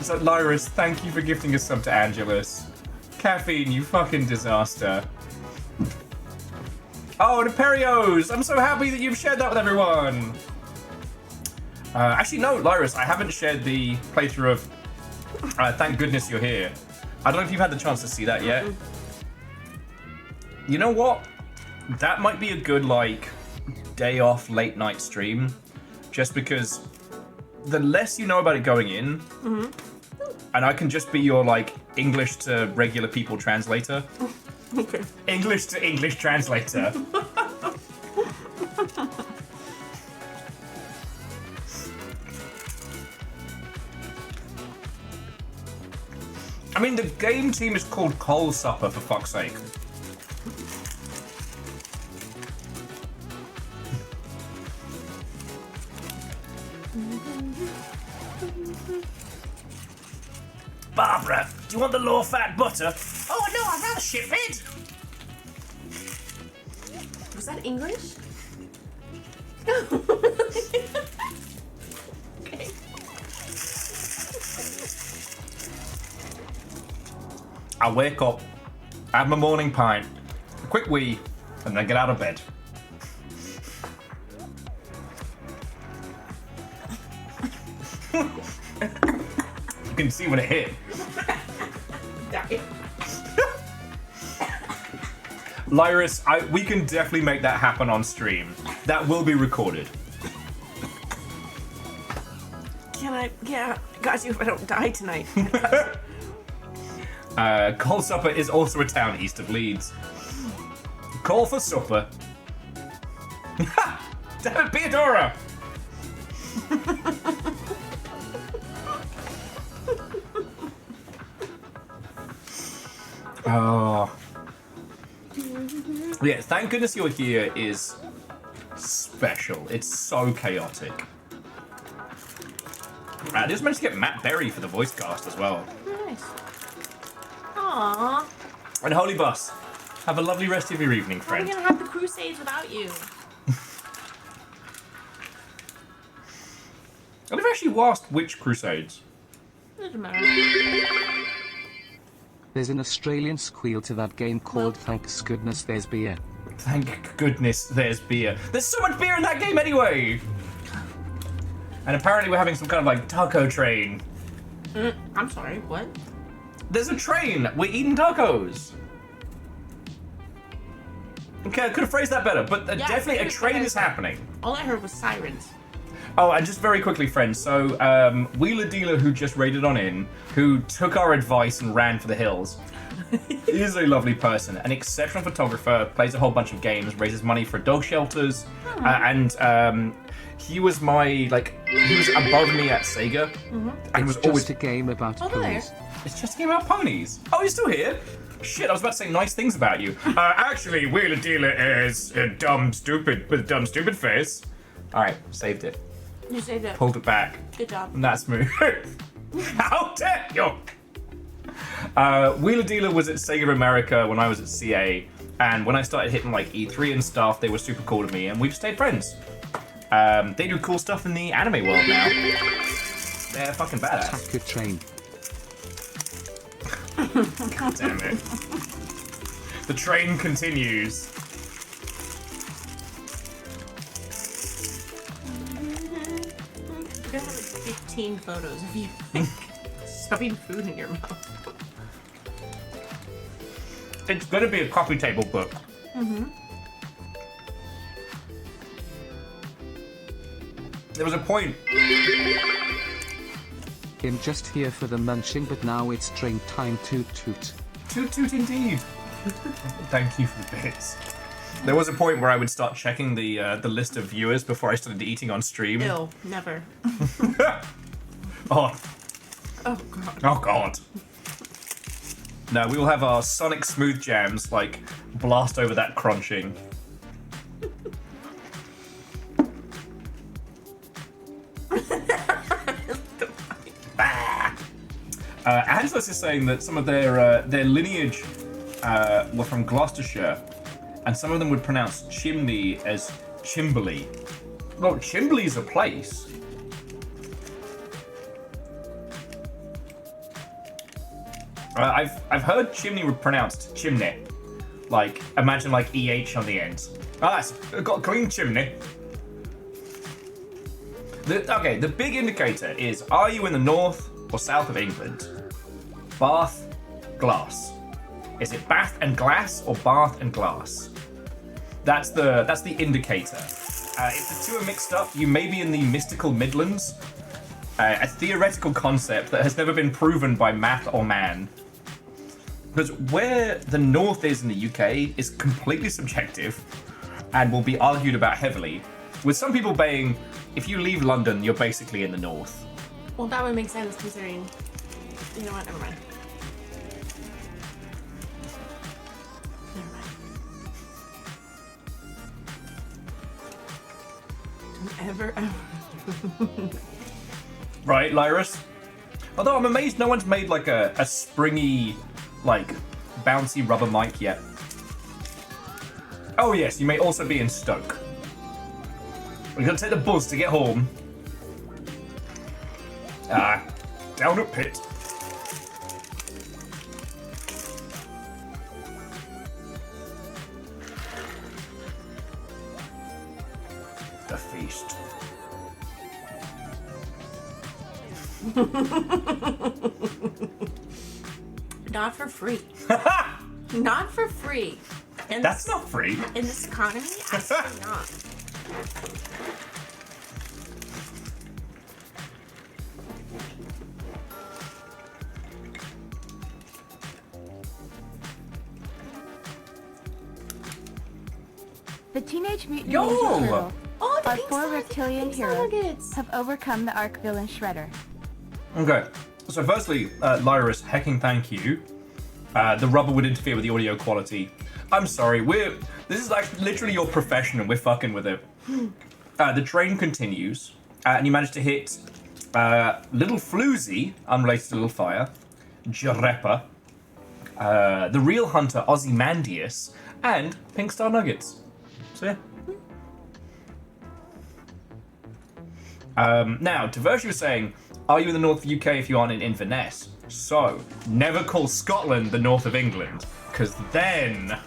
so Lyris, thank you for gifting us sub to Angelus. Caffeine, you fucking disaster. Oh, the Perios! I'm so happy that you've shared that with everyone. Actually, no, Lyris, I haven't shared the playthrough of Thank Goodness You're Here. I don't know if you've had the chance to see that yet. You know what? That might be a good, like, day off late night stream. Just because the less you know about it going in, and I can just be your, like, English to regular people translator. Okay. English to English translator. I mean, the game team is called Coal Supper, for fuck's sake. Barbara, do you want the low-fat butter? Oh, no, I'd rather ship it. Was that English? Okay. I wake up, have my morning pint, a quick wee, and then get out of bed. You can see when it hit. Lyris, we can definitely make that happen on stream. That will be recorded. Can I? Yeah, got you if I don't die tonight. Coal Supper is also a town east of Leeds. Call for supper. Damn it, Theodora! Oh. Yeah, Thank Goodness You're Here is special. It's so chaotic. I just managed to get Matt Berry for the voice cast as well. Nice. Aww. And Holy Bus, have a lovely rest of your evening, How are friend. we gonna have the Crusades without you? I've never actually asked which Crusades. Doesn't matter. There's an Australian squeal to that game called Thanks Goodness There's Beer. Thank goodness there's beer. There's so much beer in that game anyway! And apparently we're having some kind of like taco train. I'm sorry, what? There's a train! We're eating tacos! Okay, I could have phrased that better, but definitely a train is happening. All I heard was sirens. Oh, and just very quickly, friends, so Wheeler Dealer, who just raided on in, who took our advice and ran for the hills, is a lovely person, an exceptional photographer, plays a whole bunch of games, raises money for dog shelters, and he was he was above me at Sega, and was It's always... just a game about Oh, there. ponies. It's just a game about ponies. Oh, you're still here? Shit, I was about to say nice things about you. Actually, Wheeler Dealer is a dumb, stupid, with a dumb, stupid face. Alright, saved it. You saved it. Pulled it back. Good job. And that's smooth. How dare you! Wheeler Dealer was at Sega America when I was at CA, and when I started hitting like E3 and stuff, they were super cool to me, and we've stayed friends. They do cool stuff in the anime world now. They're fucking badass. Taco train. God damn it. The train continues. You're gonna have like 15 photos of you stuffing food in your mouth. It's gonna be a coffee table book. There was a point. I'm just here for the munching, but now it's train time. Toot toot. Toot toot indeed. Thank you for the bits. There was a point where I would start checking the list of viewers before I started eating on stream. Ew, never. Oh, Oh god. oh god. No, we will have our Sonic Smooth Jams, like, blast over that crunching. Angelos is saying that some of their lineage were from Gloucestershire, and some of them would pronounce chimney as Chimberley. Well, Chimberley's a place. I've heard chimney pronounced chimney. Like, imagine like EH on the end. Oh, that's got a clean chimney. The big indicator is, are you in the north or south of England? Bath, glass. Is it Bath and glass or Bath and glass? That's the indicator. If the two are mixed up, you may be in the mystical Midlands, a theoretical concept that has never been proven by math or man. Because where the north is in the UK is completely subjective and will be argued about heavily, with some people saying, if you leave London, you're basically in the north. Well, that would make sense considering... You know what? Never mind. Ever. Right, Lyrus? Although I'm amazed no one's made like a springy, like, bouncy rubber mic yet. Oh yes, you may also be in Stoke. We're gonna take the bus to get home. Down a pit. The feast. Not for free. Not for free. That's not free. In this economy, I say not. The Teenage Mutant Yo! Ninja Turtle, Oh, the our pink four slime- reptilian pink slime heroes, nuggets. have overcome the arch villain Shredder. Okay. So firstly, Lyrus, hecking thank you. The rubber would interfere with the audio quality. I'm sorry, this is actually literally your profession and we're fucking with it. The train continues, and you manage to hit Little Floozy, unrelated to Little Fire, Jareppa, the Real Hunter, Ozymandias, and Pink Star Nuggets. So yeah. Now, Tavershi was saying, are you in the north of the UK if you aren't in Inverness? So, never call Scotland the north of England, because then...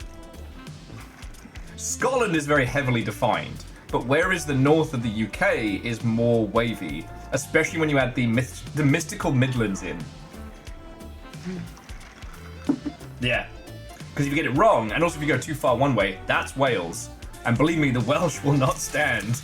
Scotland is very heavily defined, but whereas the north of the UK is more wavy, especially when you add the mystical Midlands in. Yeah, because if you get it wrong, and also if you go too far one way, that's Wales. And believe me, the Welsh will not stand.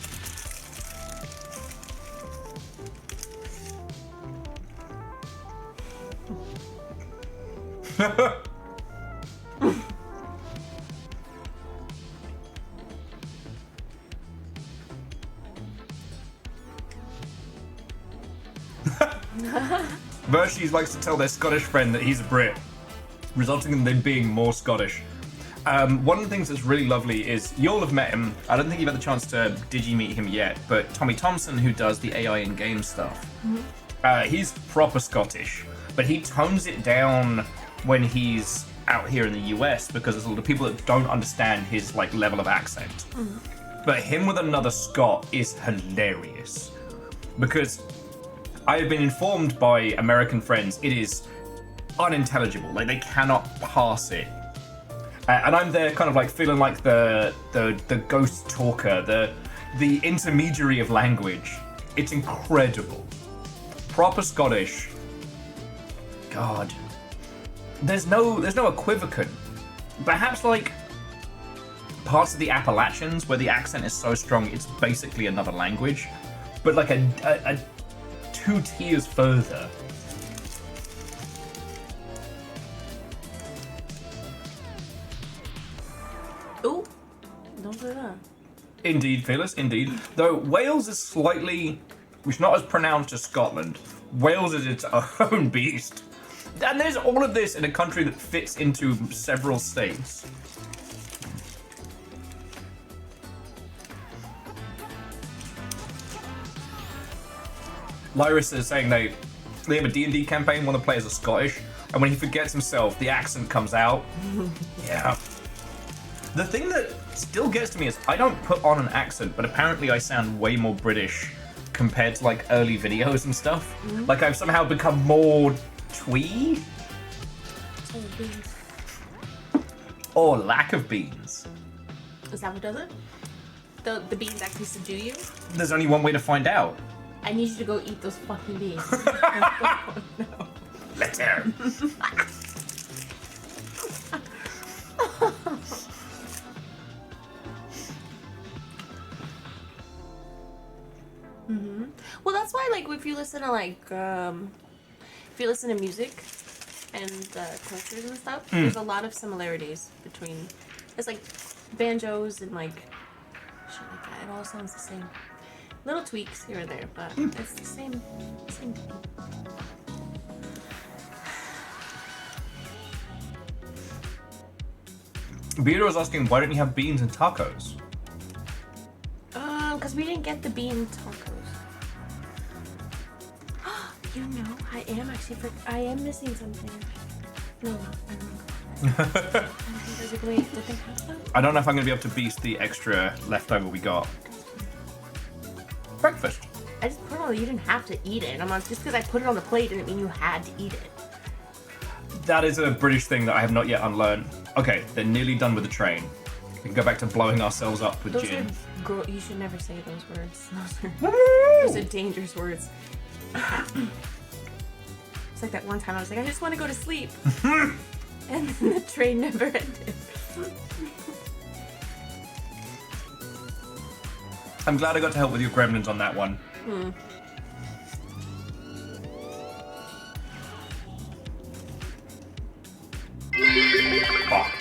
Vershis likes to tell their Scottish friend that he's a Brit, resulting in them being more Scottish. One of the things that's really lovely is, you'll have met him, I don't think you've had the chance to digi-meet him yet, but Tommy Thompson, who does the AI in-game stuff, he's proper Scottish, but he tones it down when he's out here in the US because there's a lot of people that don't understand his like level of accent. But him with another Scot is hilarious because I have been informed by American friends it is unintelligible, like they cannot pass it. And I'm there kind of like feeling like the ghost talker, the intermediary of language. It's incredible. Proper Scottish. God. There's no equivocation. Perhaps like parts of the Appalachians where the accent is so strong it's basically another language. But like a 2 tiers further. Ooh. Don't do that. Indeed, Phyllis, indeed. Though Wales is slightly, it's not as pronounced as Scotland. Wales is its own beast. And there's all of this in a country that fits into several states. Lyrus is saying They have a D&D campaign, one of the players are Scottish, and when he forgets himself, the accent comes out. Yeah. The thing that still gets to me is I don't put on an accent, but apparently I sound way more British compared to like early videos and stuff. Like I've somehow become more twee. Oh, beans. Or lack of beans. Is that what does it? The beans actually subdue you? There's only one way to find out. I need you to go eat those fucking beans. No. Let's hear. Well, that's why, like, if you listen to, like, if you listen to music and cultures and stuff, there's a lot of similarities between, it's like banjos and, like, shit like that. It all sounds the same. Little tweaks here and there, but it's the same thing. Beater was asking, why don't you have beans and tacos? Because we didn't get the bean tacos. You know, I am missing something. No, I don't know. I was like, wait, did they have that? I don't know if I'm going to be able to beast the extra leftover we got. Breakfast. I just put it on. You didn't have to eat it. I'm like, just because I put it on the plate didn't mean you had to eat it. That is a British thing that I have not yet unlearned. Okay, they're nearly done with the train. We can go back to blowing ourselves up with Those gin. are you should never say those words. Woo! Those are dangerous words. It's like that one time I was like, I just want to go to sleep. And then the train never ended. I'm glad I got to help with your gremlins on that one. Fuck.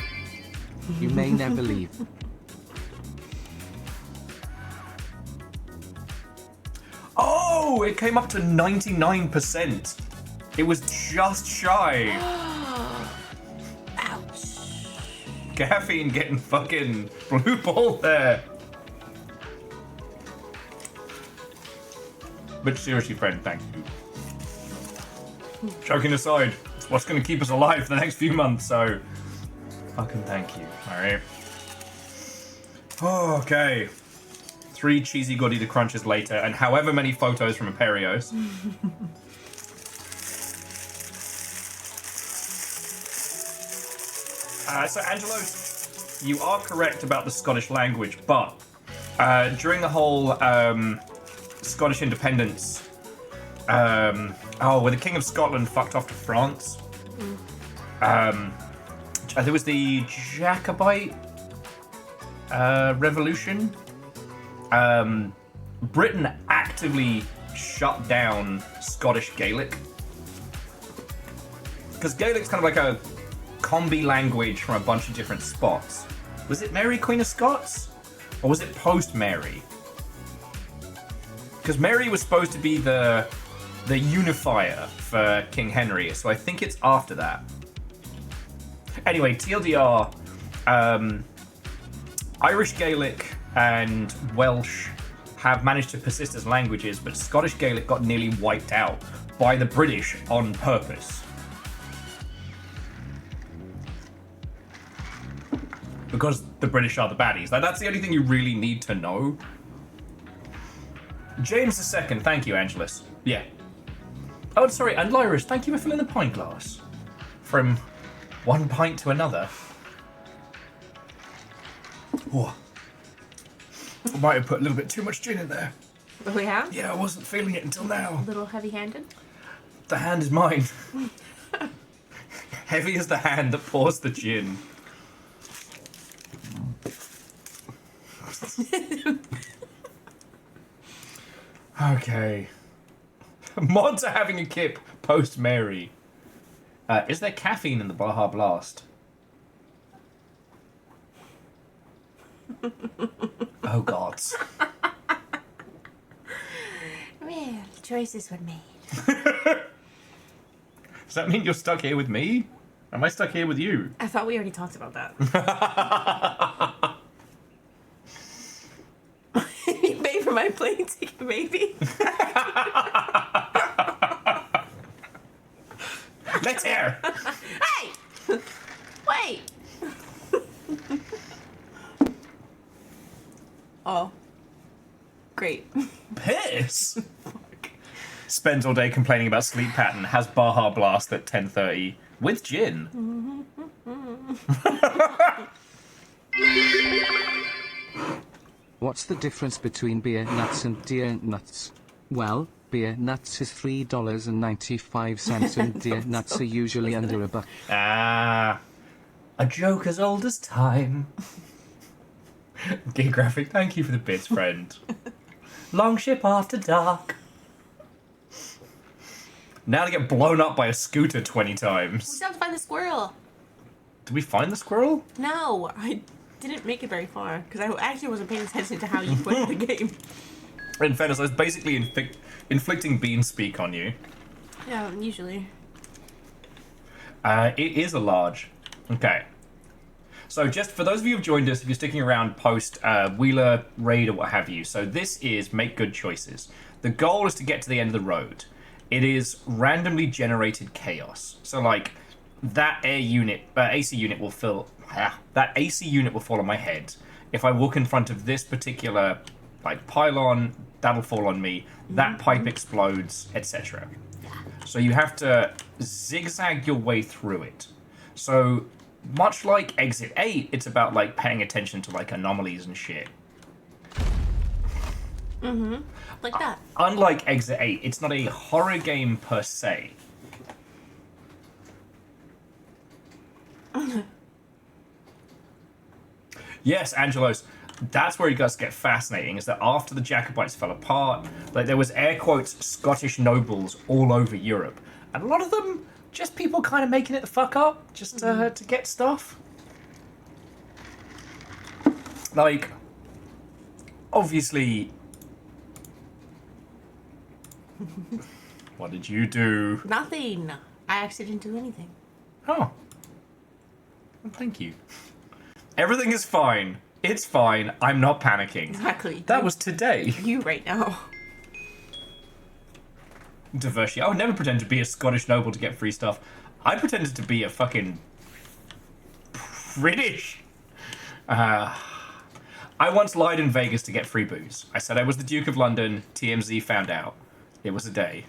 You may never leave. Oh, it came up to 99%. It was just shy. Ouch. Caffeine getting fucking blue ball there. But seriously, friend, thank you. Joking aside, it's what's going to keep us alive for the next few months, so fucking thank you. Alright. Okay. 3 cheesy Gordita crunches later, and however many photos from Imperios. So, Angelos, you are correct about the Scottish language, but during the whole Scottish independence, where the King of Scotland fucked off to France, there was the Jacobite Revolution. Britain actively shut down Scottish Gaelic. Because Gaelic's kind of like a combi language from a bunch of different spots. Was it Mary, Queen of Scots? Or was it post-Mary? Because Mary was supposed to be the unifier for King Henry, so I think it's after that. Anyway, TLDR, Irish Gaelic and Welsh have managed to persist as languages, but Scottish Gaelic got nearly wiped out by the British on purpose. Because the British are the baddies. Like, that's the only thing you really need to know. James II, thank you, Angelus. Yeah. Oh, sorry, and Lyris, thank you for filling the pint glass. From one pint to another. Oh. I might have put a little bit too much gin in there. Oh, yeah? Yeah, I wasn't feeling it until now. A little heavy-handed? The hand is mine. Heavy as the hand that pours the gin. Okay. Mods are having a kip post-Mary. Is there caffeine in the Baja Blast? Oh, God. Well, choices were made. Does that mean you're stuck here with me? Am I stuck here with you? I thought we already talked about that. You pay for my plane ticket, maybe. Let's hear. Hey! Wait! Oh. Great. Piss. Spends all day complaining about sleep pattern. Has Baja Blast at 10:30 with gin. What's the difference between beer nuts and deer nuts? Well, beer nuts is $3.95 and deer nuts are usually under $1. Ah, a joke as old as time. Geographic, thank you for the bits, friend. Long ship after dark. Now to get blown up by a scooter 20 We times. still have to find the squirrel. Did we find the squirrel? No, I didn't make it very far because I actually wasn't paying attention to how you played the game. In fairness, I was basically inflicting bean speak on you. Yeah, usually. It is a large. Okay. So just for those of you who've joined us, if you're sticking around post Wheeler raid or what have you, so this is make good choices. The goal is to get to the end of the road. It is randomly generated chaos. So like that AC unit will fill. That AC unit will fall on my head. If I walk in front of this particular like pylon, that'll fall on me. That pipe explodes, etc. So you have to zigzag your way through it. So much like Exit 8, it's about like paying attention to like anomalies and shit. Like that. Unlike Exit 8, it's not a horror game per se. Yes, Angelos, that's where it does get fascinating, is that after the Jacobites fell apart, like there was air quotes Scottish nobles all over Europe. And a lot of them, just people kind of making it the fuck up, just to get stuff. Like, obviously... What did you do? Nothing. I actually didn't do anything. Oh. Well, thank you. Everything is fine. It's fine. I'm not panicking. Exactly. That was today. You right now. Diversity. I would never pretend to be a Scottish noble to get free stuff. I pretended to be a fucking British. I once lied in Vegas to get free booze. I said I was the Duke of London. TMZ found out. It was a day.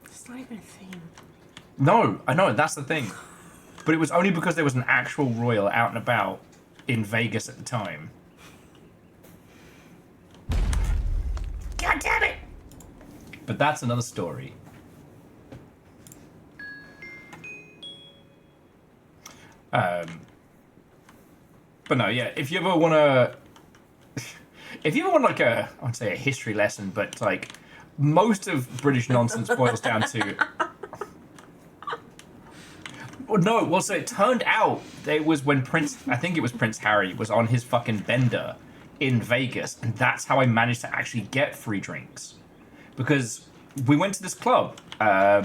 It's not even a thing. No, I know, that's the thing. But it was only because there was an actual royal out and about in Vegas at the time. God damn it! But that's another story. But no, yeah, if you ever want to... If you ever want like I would say a history lesson, but like most of British nonsense boils down to... Well, no, well, so it turned out it was when I think it was Prince Harry, was on his fucking bender in Vegas, and that's how I managed to actually get free drinks. Because we went to this club, the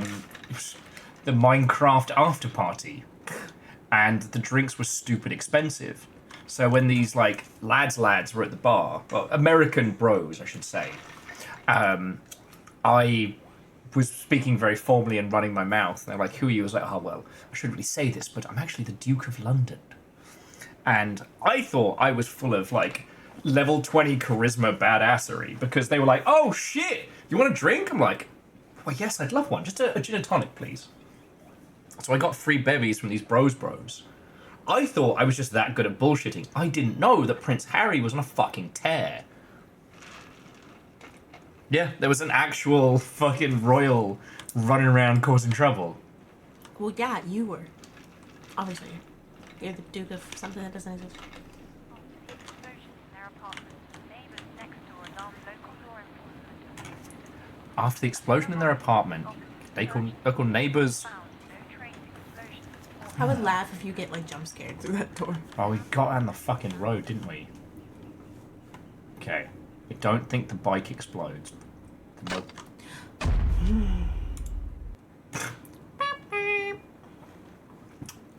Minecraft after party, and the drinks were stupid expensive. So when these, like, lads were at the bar, well, American bros, I should say, I was speaking very formally and running my mouth. And they're like, who are you? I was like, oh, well, I shouldn't really say this, but I'm actually the Duke of London. And I thought I was full of, like, level 20 charisma badassery, because they were like, oh, shit, you want a drink? I'm like, well, yes, I'd love one. Just a gin and tonic, please. So I got free bevies from these bros. I thought I was just that good at bullshitting. I didn't know that Prince Harry was on a fucking tear. Yeah, there was an actual fucking royal running around causing trouble. Well, yeah, you were. Obviously. You're the Duke of something that doesn't exist. After the explosion in their apartment, local neighbours... I would laugh if you get, like, jump scared through that door. Oh, we got on the fucking road, didn't we? Okay. I don't think the bike explodes.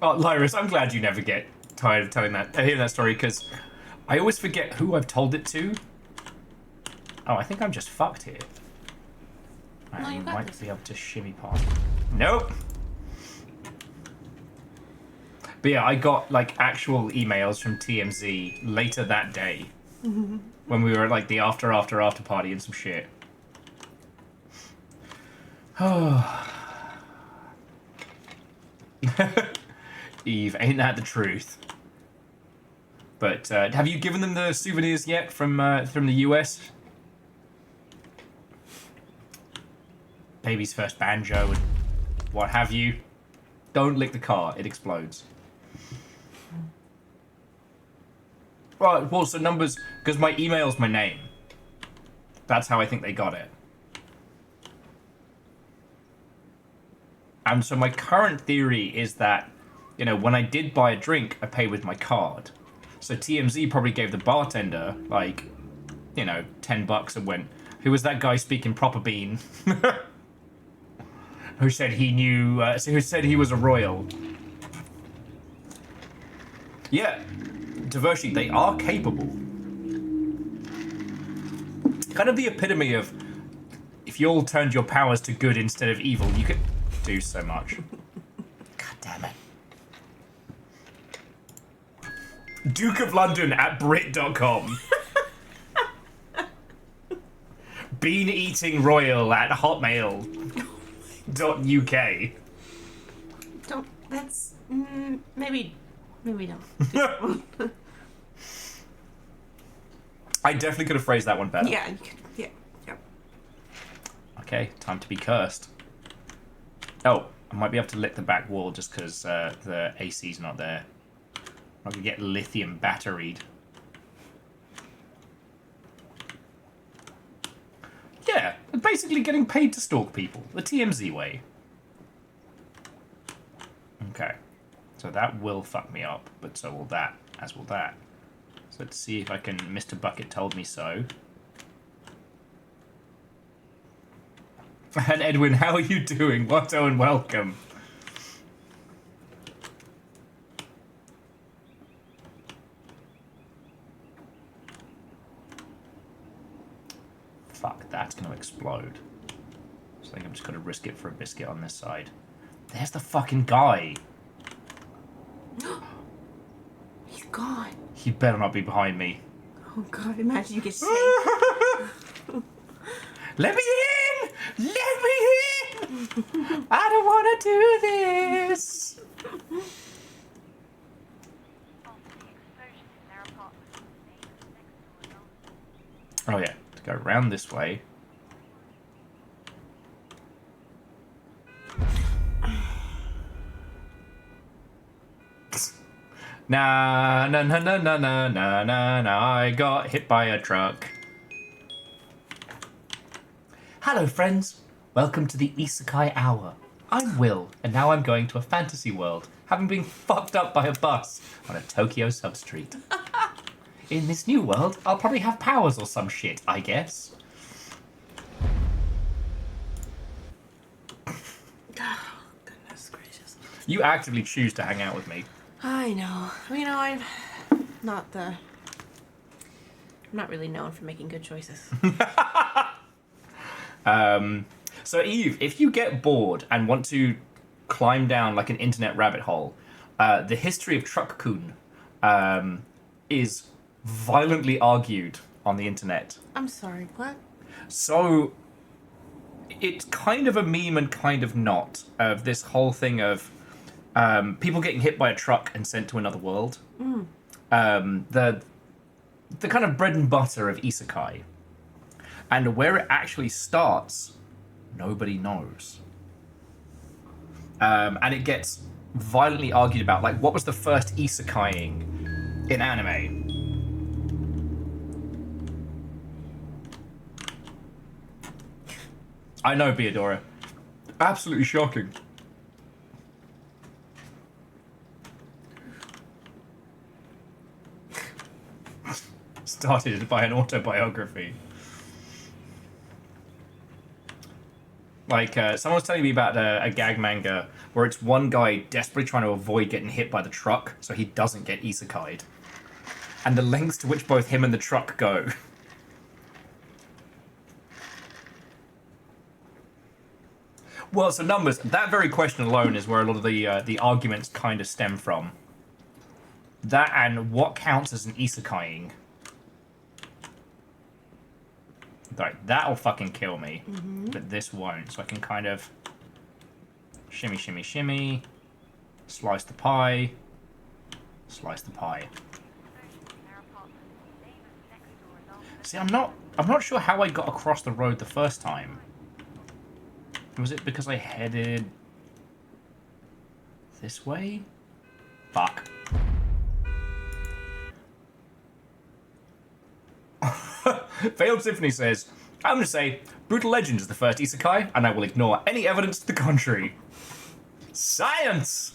Oh, Lyris, I'm glad you never get tired of hearing that story, because I always forget who I've told it to. Oh, I think I'm just fucked here. No, you got might this. be able to shimmy past. Nope. But yeah, I got like actual emails from TMZ later that day when we were at like the after party and some shit. Oh. Eve, ain't that the truth? But have you given them the souvenirs yet from the US? Baby's first banjo and what have you. Don't lick the car, it explodes. Right, well, so numbers, because my email's my name. That's how I think they got it. And so my current theory is that, you know, when I did buy a drink, I paid with my card. So TMZ probably gave the bartender, like, you know, $10 and went, who was that guy speaking proper bean? Who said he knew, who said he was a royal? Yeah, Devoshi, they are capable. Kind of the epitome of, if you all turned your powers to good instead of evil, you could do so much. God damn it. Duke of London at Brit.com. Bean eating royal at hotmail.uk. Don't. That's maybe don't. I definitely could have phrased that one better. Yeah. You could, yeah. Okay, time to be cursed. Oh, I might be able to lick the back wall just because the AC's not there. I could get lithium batteried. Yeah, basically getting paid to stalk people. The TMZ way. Okay. So that will fuck me up, but so will that, as will that. So let's see if I can... Mr. Bucket told me so. And Edwin, how are you doing? Watto and welcome. Fuck, that's going to explode. So I think I'm just going to risk it for a biscuit on this side. There's the fucking guy. He's gone. He better not be behind me. Oh god, imagine you get saved. Let me in! Let me in! I don't want to do this! Oh yeah, to go around this way. Nah, nah, nah, nah, nah, nah, nah, nah, nah, I got hit by a truck. Hello, friends. Welcome to the Isekai Hour. I'm Will, and now I'm going to a fantasy world, having been fucked up by a bus on a Tokyo substreet. In this new world, I'll probably have powers or some shit, I guess. Oh, goodness gracious. You actively choose to hang out with me. I know. You know, I'm not really known for making good choices. So Eve, if you get bored and want to climb down like an internet rabbit hole, the history of Truck-kun is violently argued on the internet. I'm sorry, what? So it's kind of a meme and kind of not of this whole thing of people getting hit by a truck and sent to another world. The kind of bread and butter of isekai. And where it actually starts, nobody knows. And it gets violently argued about, like, what was the first isekaiing in anime? I know, Beadora. Absolutely shocking. Started by an autobiography. Like, someone was telling me about a gag manga where it's one guy desperately trying to avoid getting hit by the truck so he doesn't get isekai'd. And the lengths to which both him and the truck go. Well, so numbers. That very question alone is where a lot of the arguments kind of stem from. That and what counts as an isekaiing. Right, that'll fucking kill me. But this won't. So I can kind of shimmy, shimmy, shimmy. Slice the pie. Slice the pie. See, I'm not sure how I got across the road the first time. Was it because I headed this way? Fuck. Failed Symphony says, I'm going to say, Brutal Legend is the first isekai, and I will ignore any evidence to the contrary. Science!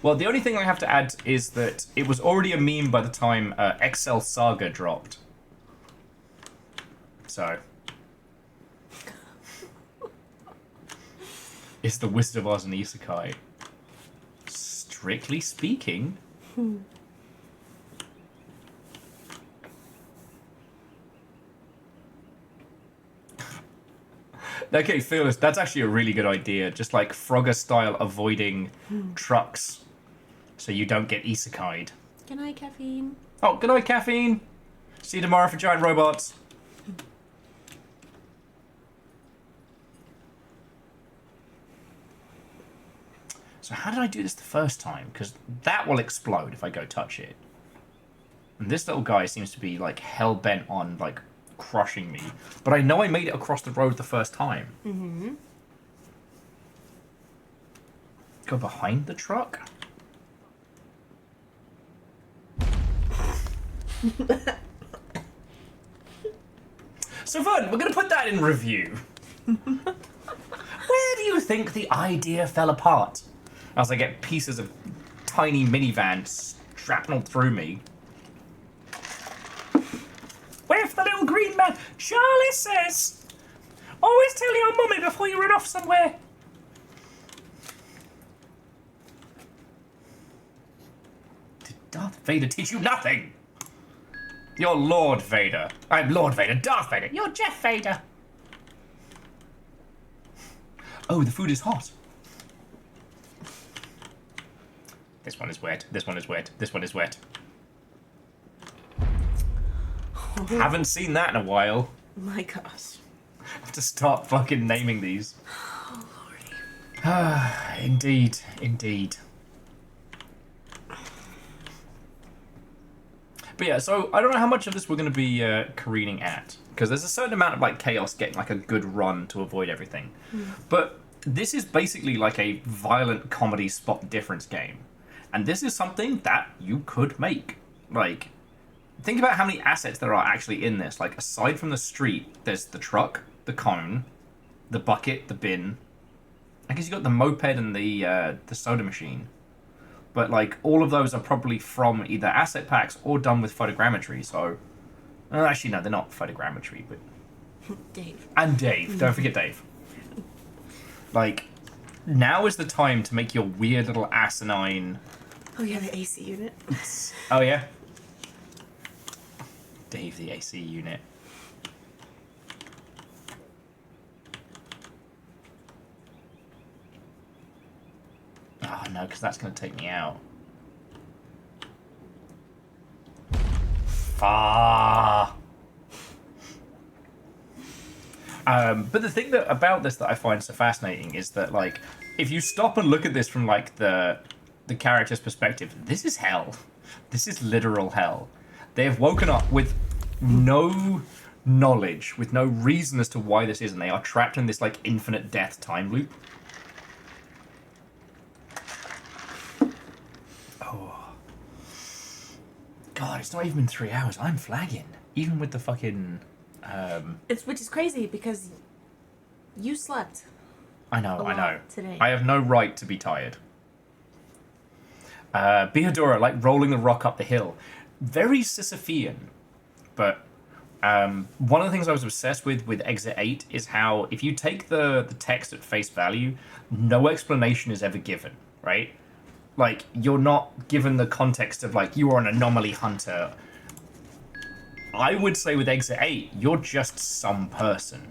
Well, the only thing I have to add is that it was already a meme by the time Excel Saga dropped. So. Is the Wizard of Oz an isekai? Strictly speaking. Okay, Fearless, that's actually a really good idea. Just like Frogger style avoiding trucks so you don't get isekai'd. Good night, caffeine. Oh, good night, Caffeine. See you tomorrow for Giant Robots. So how did I do this the first time? Because that will explode if I go touch it. And this little guy seems to be like hell-bent on like crushing me. But I know I made it across the road the first time. Go behind the truck? So Vern, we're going to put that in review. Where do you think the idea fell apart? As I get pieces of tiny minivans shrapnel through me. Where's the little green man? Charlie says, always tell your mummy before you run off somewhere. Did Darth Vader teach you nothing? You're Lord Vader. I'm Lord Vader. Darth Vader. You're Jeff Vader. Oh, the food is hot. This one is wet. This one is wet. This one is wet. Haven't seen that in a while. My gosh. I have to start fucking naming these. Oh, lordy. Indeed. Indeed. But yeah, so I don't know how much of this we're going to be careening at. Because there's a certain amount of like chaos getting like a good run to avoid everything. But this is basically like a violent comedy spot difference game. And this is something that you could make. Like, think about how many assets there are actually in this. Like, aside from the street, there's the truck, the cone, the bucket, the bin. I guess you got the moped and the soda machine. But, like, all of those are probably from either asset packs or done with photogrammetry, so... actually, no, they're not photogrammetry, but... Dave. And Dave. Don't forget Dave. Like, now is the time to make your weird little asinine... Oh, yeah, the AC unit. Oh, yeah? Dave, the AC unit. Oh, no, because that's going to take me out. Far. But the thing about this that I find so fascinating is that, like, if you stop and look at this from, like, the character's perspective, this is hell. This is literal hell. They have woken up with no knowledge, with no reason as to why this is, and they are trapped in this, like, infinite death time loop. Oh. God, it's not even been 3 hours. I'm flagging. Even with the fucking... Which is crazy, because you slept. I know. Today. I have no right to be tired. Beadora, like rolling the rock up the hill. Very Sisyphean. But one of the things I was obsessed with Exit 8 is how if you take the text at face value, no explanation is ever given, right? Like, you're not given the context of, like, you are an anomaly hunter. I would say with Exit 8, you're just some person.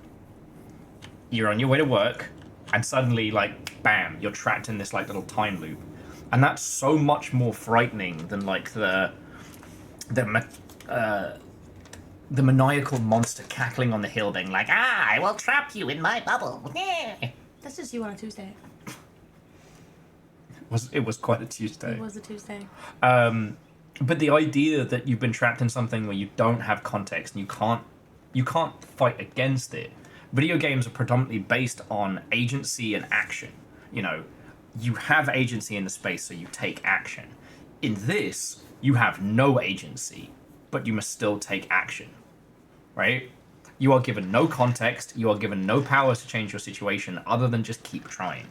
You're on your way to work, and suddenly, like, bam, you're trapped in this, like, little time loop. And that's so much more frightening than, like, the maniacal monster cackling on the hill being like, I will trap you in my bubble. That's just you on a Tuesday. It was quite a Tuesday. It was a Tuesday. But the idea that you've been trapped in something where you don't have context and you can't fight against it. Video games are predominantly based on agency and action. You know, you have agency in the space, so you take action. In this, you have no agency, but you must still take action. Right? You are given no context, you are given no powers to change your situation other than just keep trying.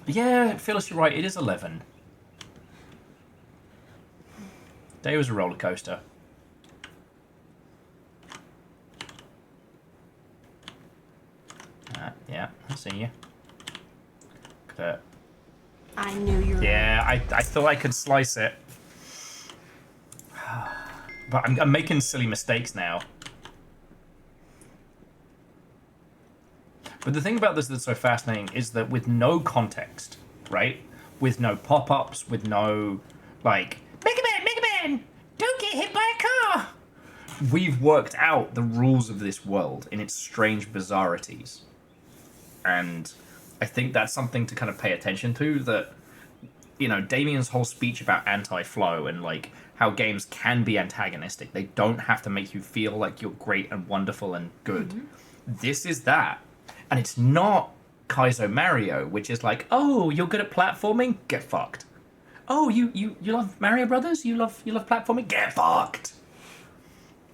Yeah, Phyllis, you're right, it is 11. Day was a roller coaster. Yeah, I see you. I knew you were. Yeah, I thought I could slice it. But I'm making silly mistakes now. But the thing about this that's so fascinating is that with no context, right? With no pop-ups, with no, like, Mega Man, don't get hit by a car! We've worked out the rules of this world in its strange bizarrities. And I think that's something to kind of pay attention to, that, you know, Damien's whole speech about anti-flow and, like, how games can be antagonistic. They don't have to make you feel like you're great and wonderful and good. Mm-hmm. This is that. And it's not Kaizo Mario, which is like, oh, you're good at platforming? Get fucked. Oh, you love Mario Brothers? You love platforming? Get fucked.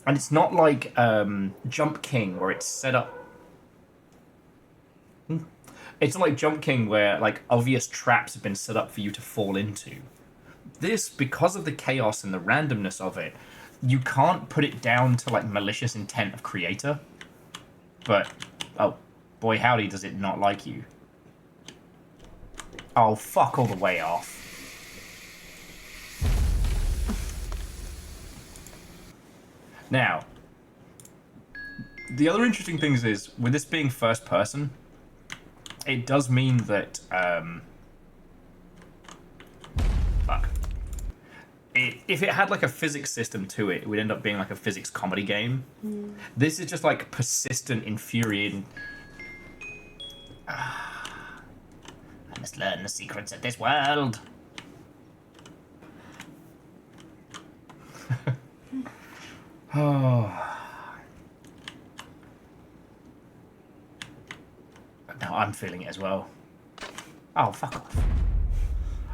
And it's not like Jump King, where it's set up. It's not like Jump King, where like obvious traps have been set up for you to fall into. This, because of the chaos and the randomness of it, you can't put it down to like malicious intent of creator. But oh, boy howdy, does it not like you. Oh, fuck all the way off. Now, the other interesting things is, with this being first person, it does mean that, fuck. If it had like a physics system to it, it would end up being like a physics comedy game. Mm. This is just like persistent, infuriating. I must learn the secrets of this world. Oh. No, I'm feeling it as well. Oh, fuck off.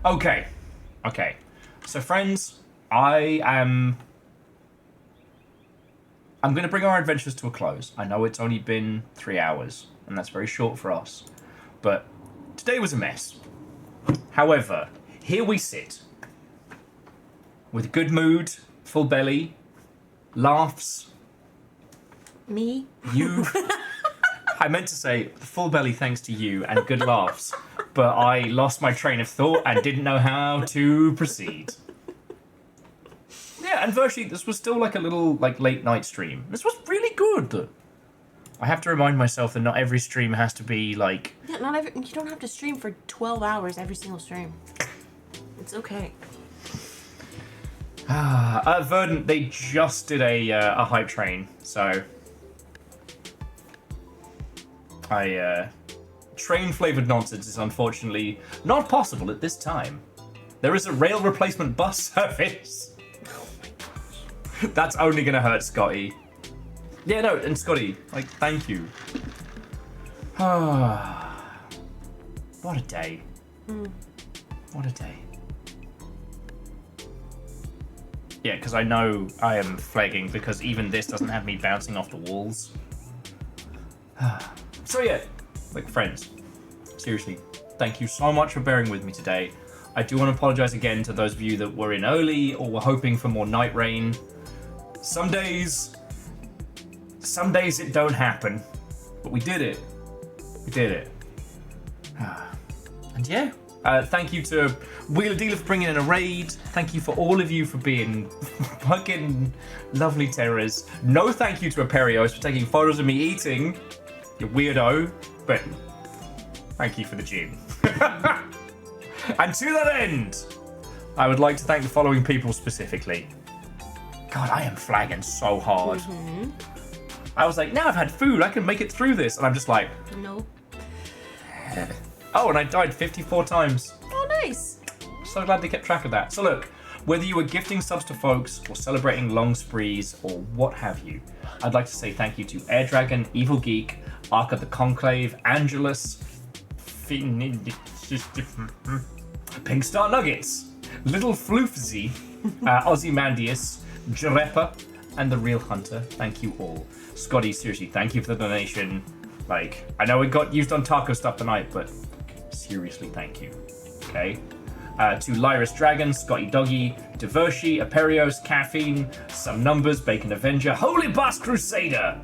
Okay. So, friends, I'm going to bring our adventures to a close. I know it's only been 3 hours, and that's very short for us. But today was a mess. However, here we sit. With good mood, full belly, laughs. Me? You. I meant to say full belly thanks to you and good laughs, but I lost my train of thought and didn't know how to proceed. Yeah, and virtually this was still like a little like late night stream. This was really good. I have to remind myself that not every stream has to be like... Yeah, you don't have to stream for 12 hours every single stream. It's okay. Verdant, they just did a hype train, so... train-flavoured nonsense is unfortunately not possible at this time. There is a rail replacement bus service. Oh my gosh. That's only gonna hurt Scotty. Yeah, no, and Scotty, like, thank you. What a day. What a day. Yeah, because I know I am flagging because even this doesn't have me bouncing off the walls. So yeah, like, friends, seriously, thank you so much for bearing with me today. I do want to apologize again to those of you that were in early or were hoping for more Nightreign. Some days it don't happen, but we did it. And yeah, Thank you to Wheeler Dealer for bringing in a raid. Thank you for all of you for being fucking lovely terrors. No thank you to Aperios for taking photos of me eating. You weirdo. But thank you for the gym. And to that end, I would like to thank the following people specifically. God, I am flagging so hard. I was like, now I've had food, I can make it through this. And I'm just like... No. Oh, and I died 54 times. Oh, nice. So glad they kept track of that. So look, whether you were gifting subs to folks or celebrating long sprees or what have you, I'd like to say thank you to Air Dragon, Evil Geek, Ark of the Conclave, Angelus, Pink Star Nuggets, Little Floofzy, Ozymandias, Jarepa, and The Real Hunter. Thank you all. Scotty, seriously, thank you for the donation. Like, I know it got used on taco stuff tonight, but seriously, thank you. Okay? To Lyris Dragon, Scotty Doggy, Devershi, Aperios, Caffeine, Some Numbers, Bacon Avenger, Holy Boss Crusader,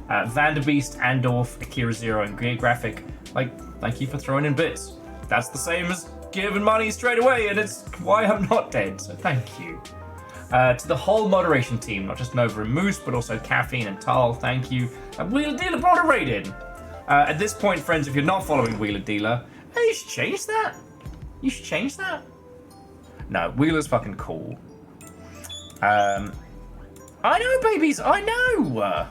Vanderbeast, Andorf, Akira Zero, and Geographic. Like, thank you for throwing in bits. That's the same as giving money straight away, and it's why I'm not dead, so thank you. To the whole moderation team, not just Nova and Moose, but also Caffeine and Tal, thank you. And Wheeler Dealer brought a raid in. At this point, friends, if you're not following Wheeler Dealer, hey, you should change that. You should change that. No, Wheeler's fucking cool. I know, babies, I know.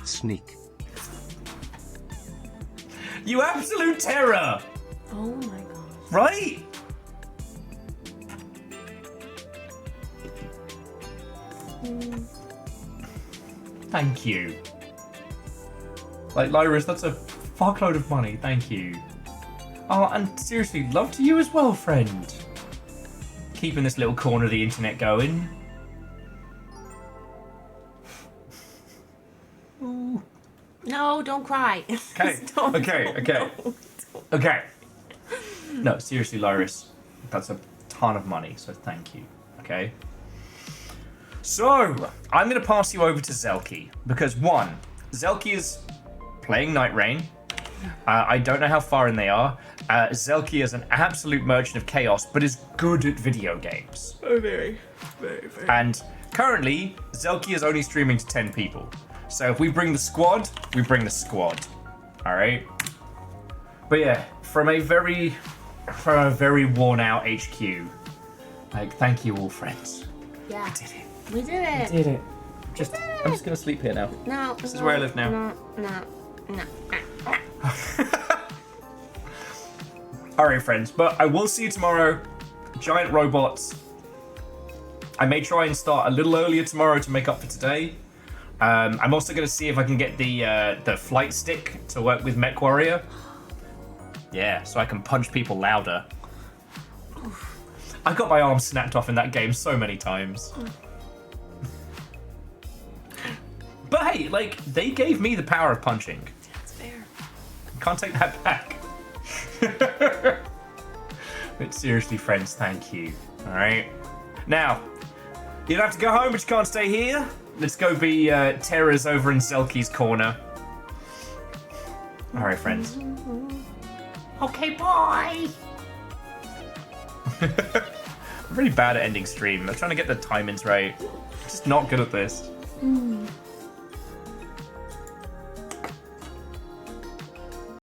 Sneak. You absolute terror! Oh my god. Right? Thank you. Like, Lyris, that's a fuckload of money. Thank you. Oh, and seriously, love to you as well, friend. Keeping this little corner of the internet going. Ooh. No, don't cry. Okay, okay. No, seriously, Lyris, that's a ton of money, so thank you, okay? So, I'm going to pass you over to Zelky, because one, Zelky is playing Nightreign. I don't know how far in they are. Zelky is an absolute merchant of chaos, but is good at video games. Oh, very, very, very. And currently, Zelky is only streaming to 10 people. So if we bring the squad, we bring the squad. Alright? But yeah, from a very worn out HQ, like, thank you all, friends. Yeah. We did it. We did it. We did it. I'm just gonna sleep here now. No. This is where I live now. No. Alright, friends, but I will see you tomorrow. Giant robots. I may try and start a little earlier tomorrow to make up for today. I'm also going to see if I can get the flight stick to work with Mech Warrior. Yeah, so I can punch people louder. I got my arm snapped off in that game so many times. But hey, like, they gave me the power of punching. That's fair. Can't take that back. But seriously, friends, thank you. Alright? Now, you don't have to go home, but you can't stay here. Let's go be terrors over in Zelky's corner. Alright, friends. Okay, bye. I'm really bad at ending stream. I'm trying to get the timings right. I'm just not good at this.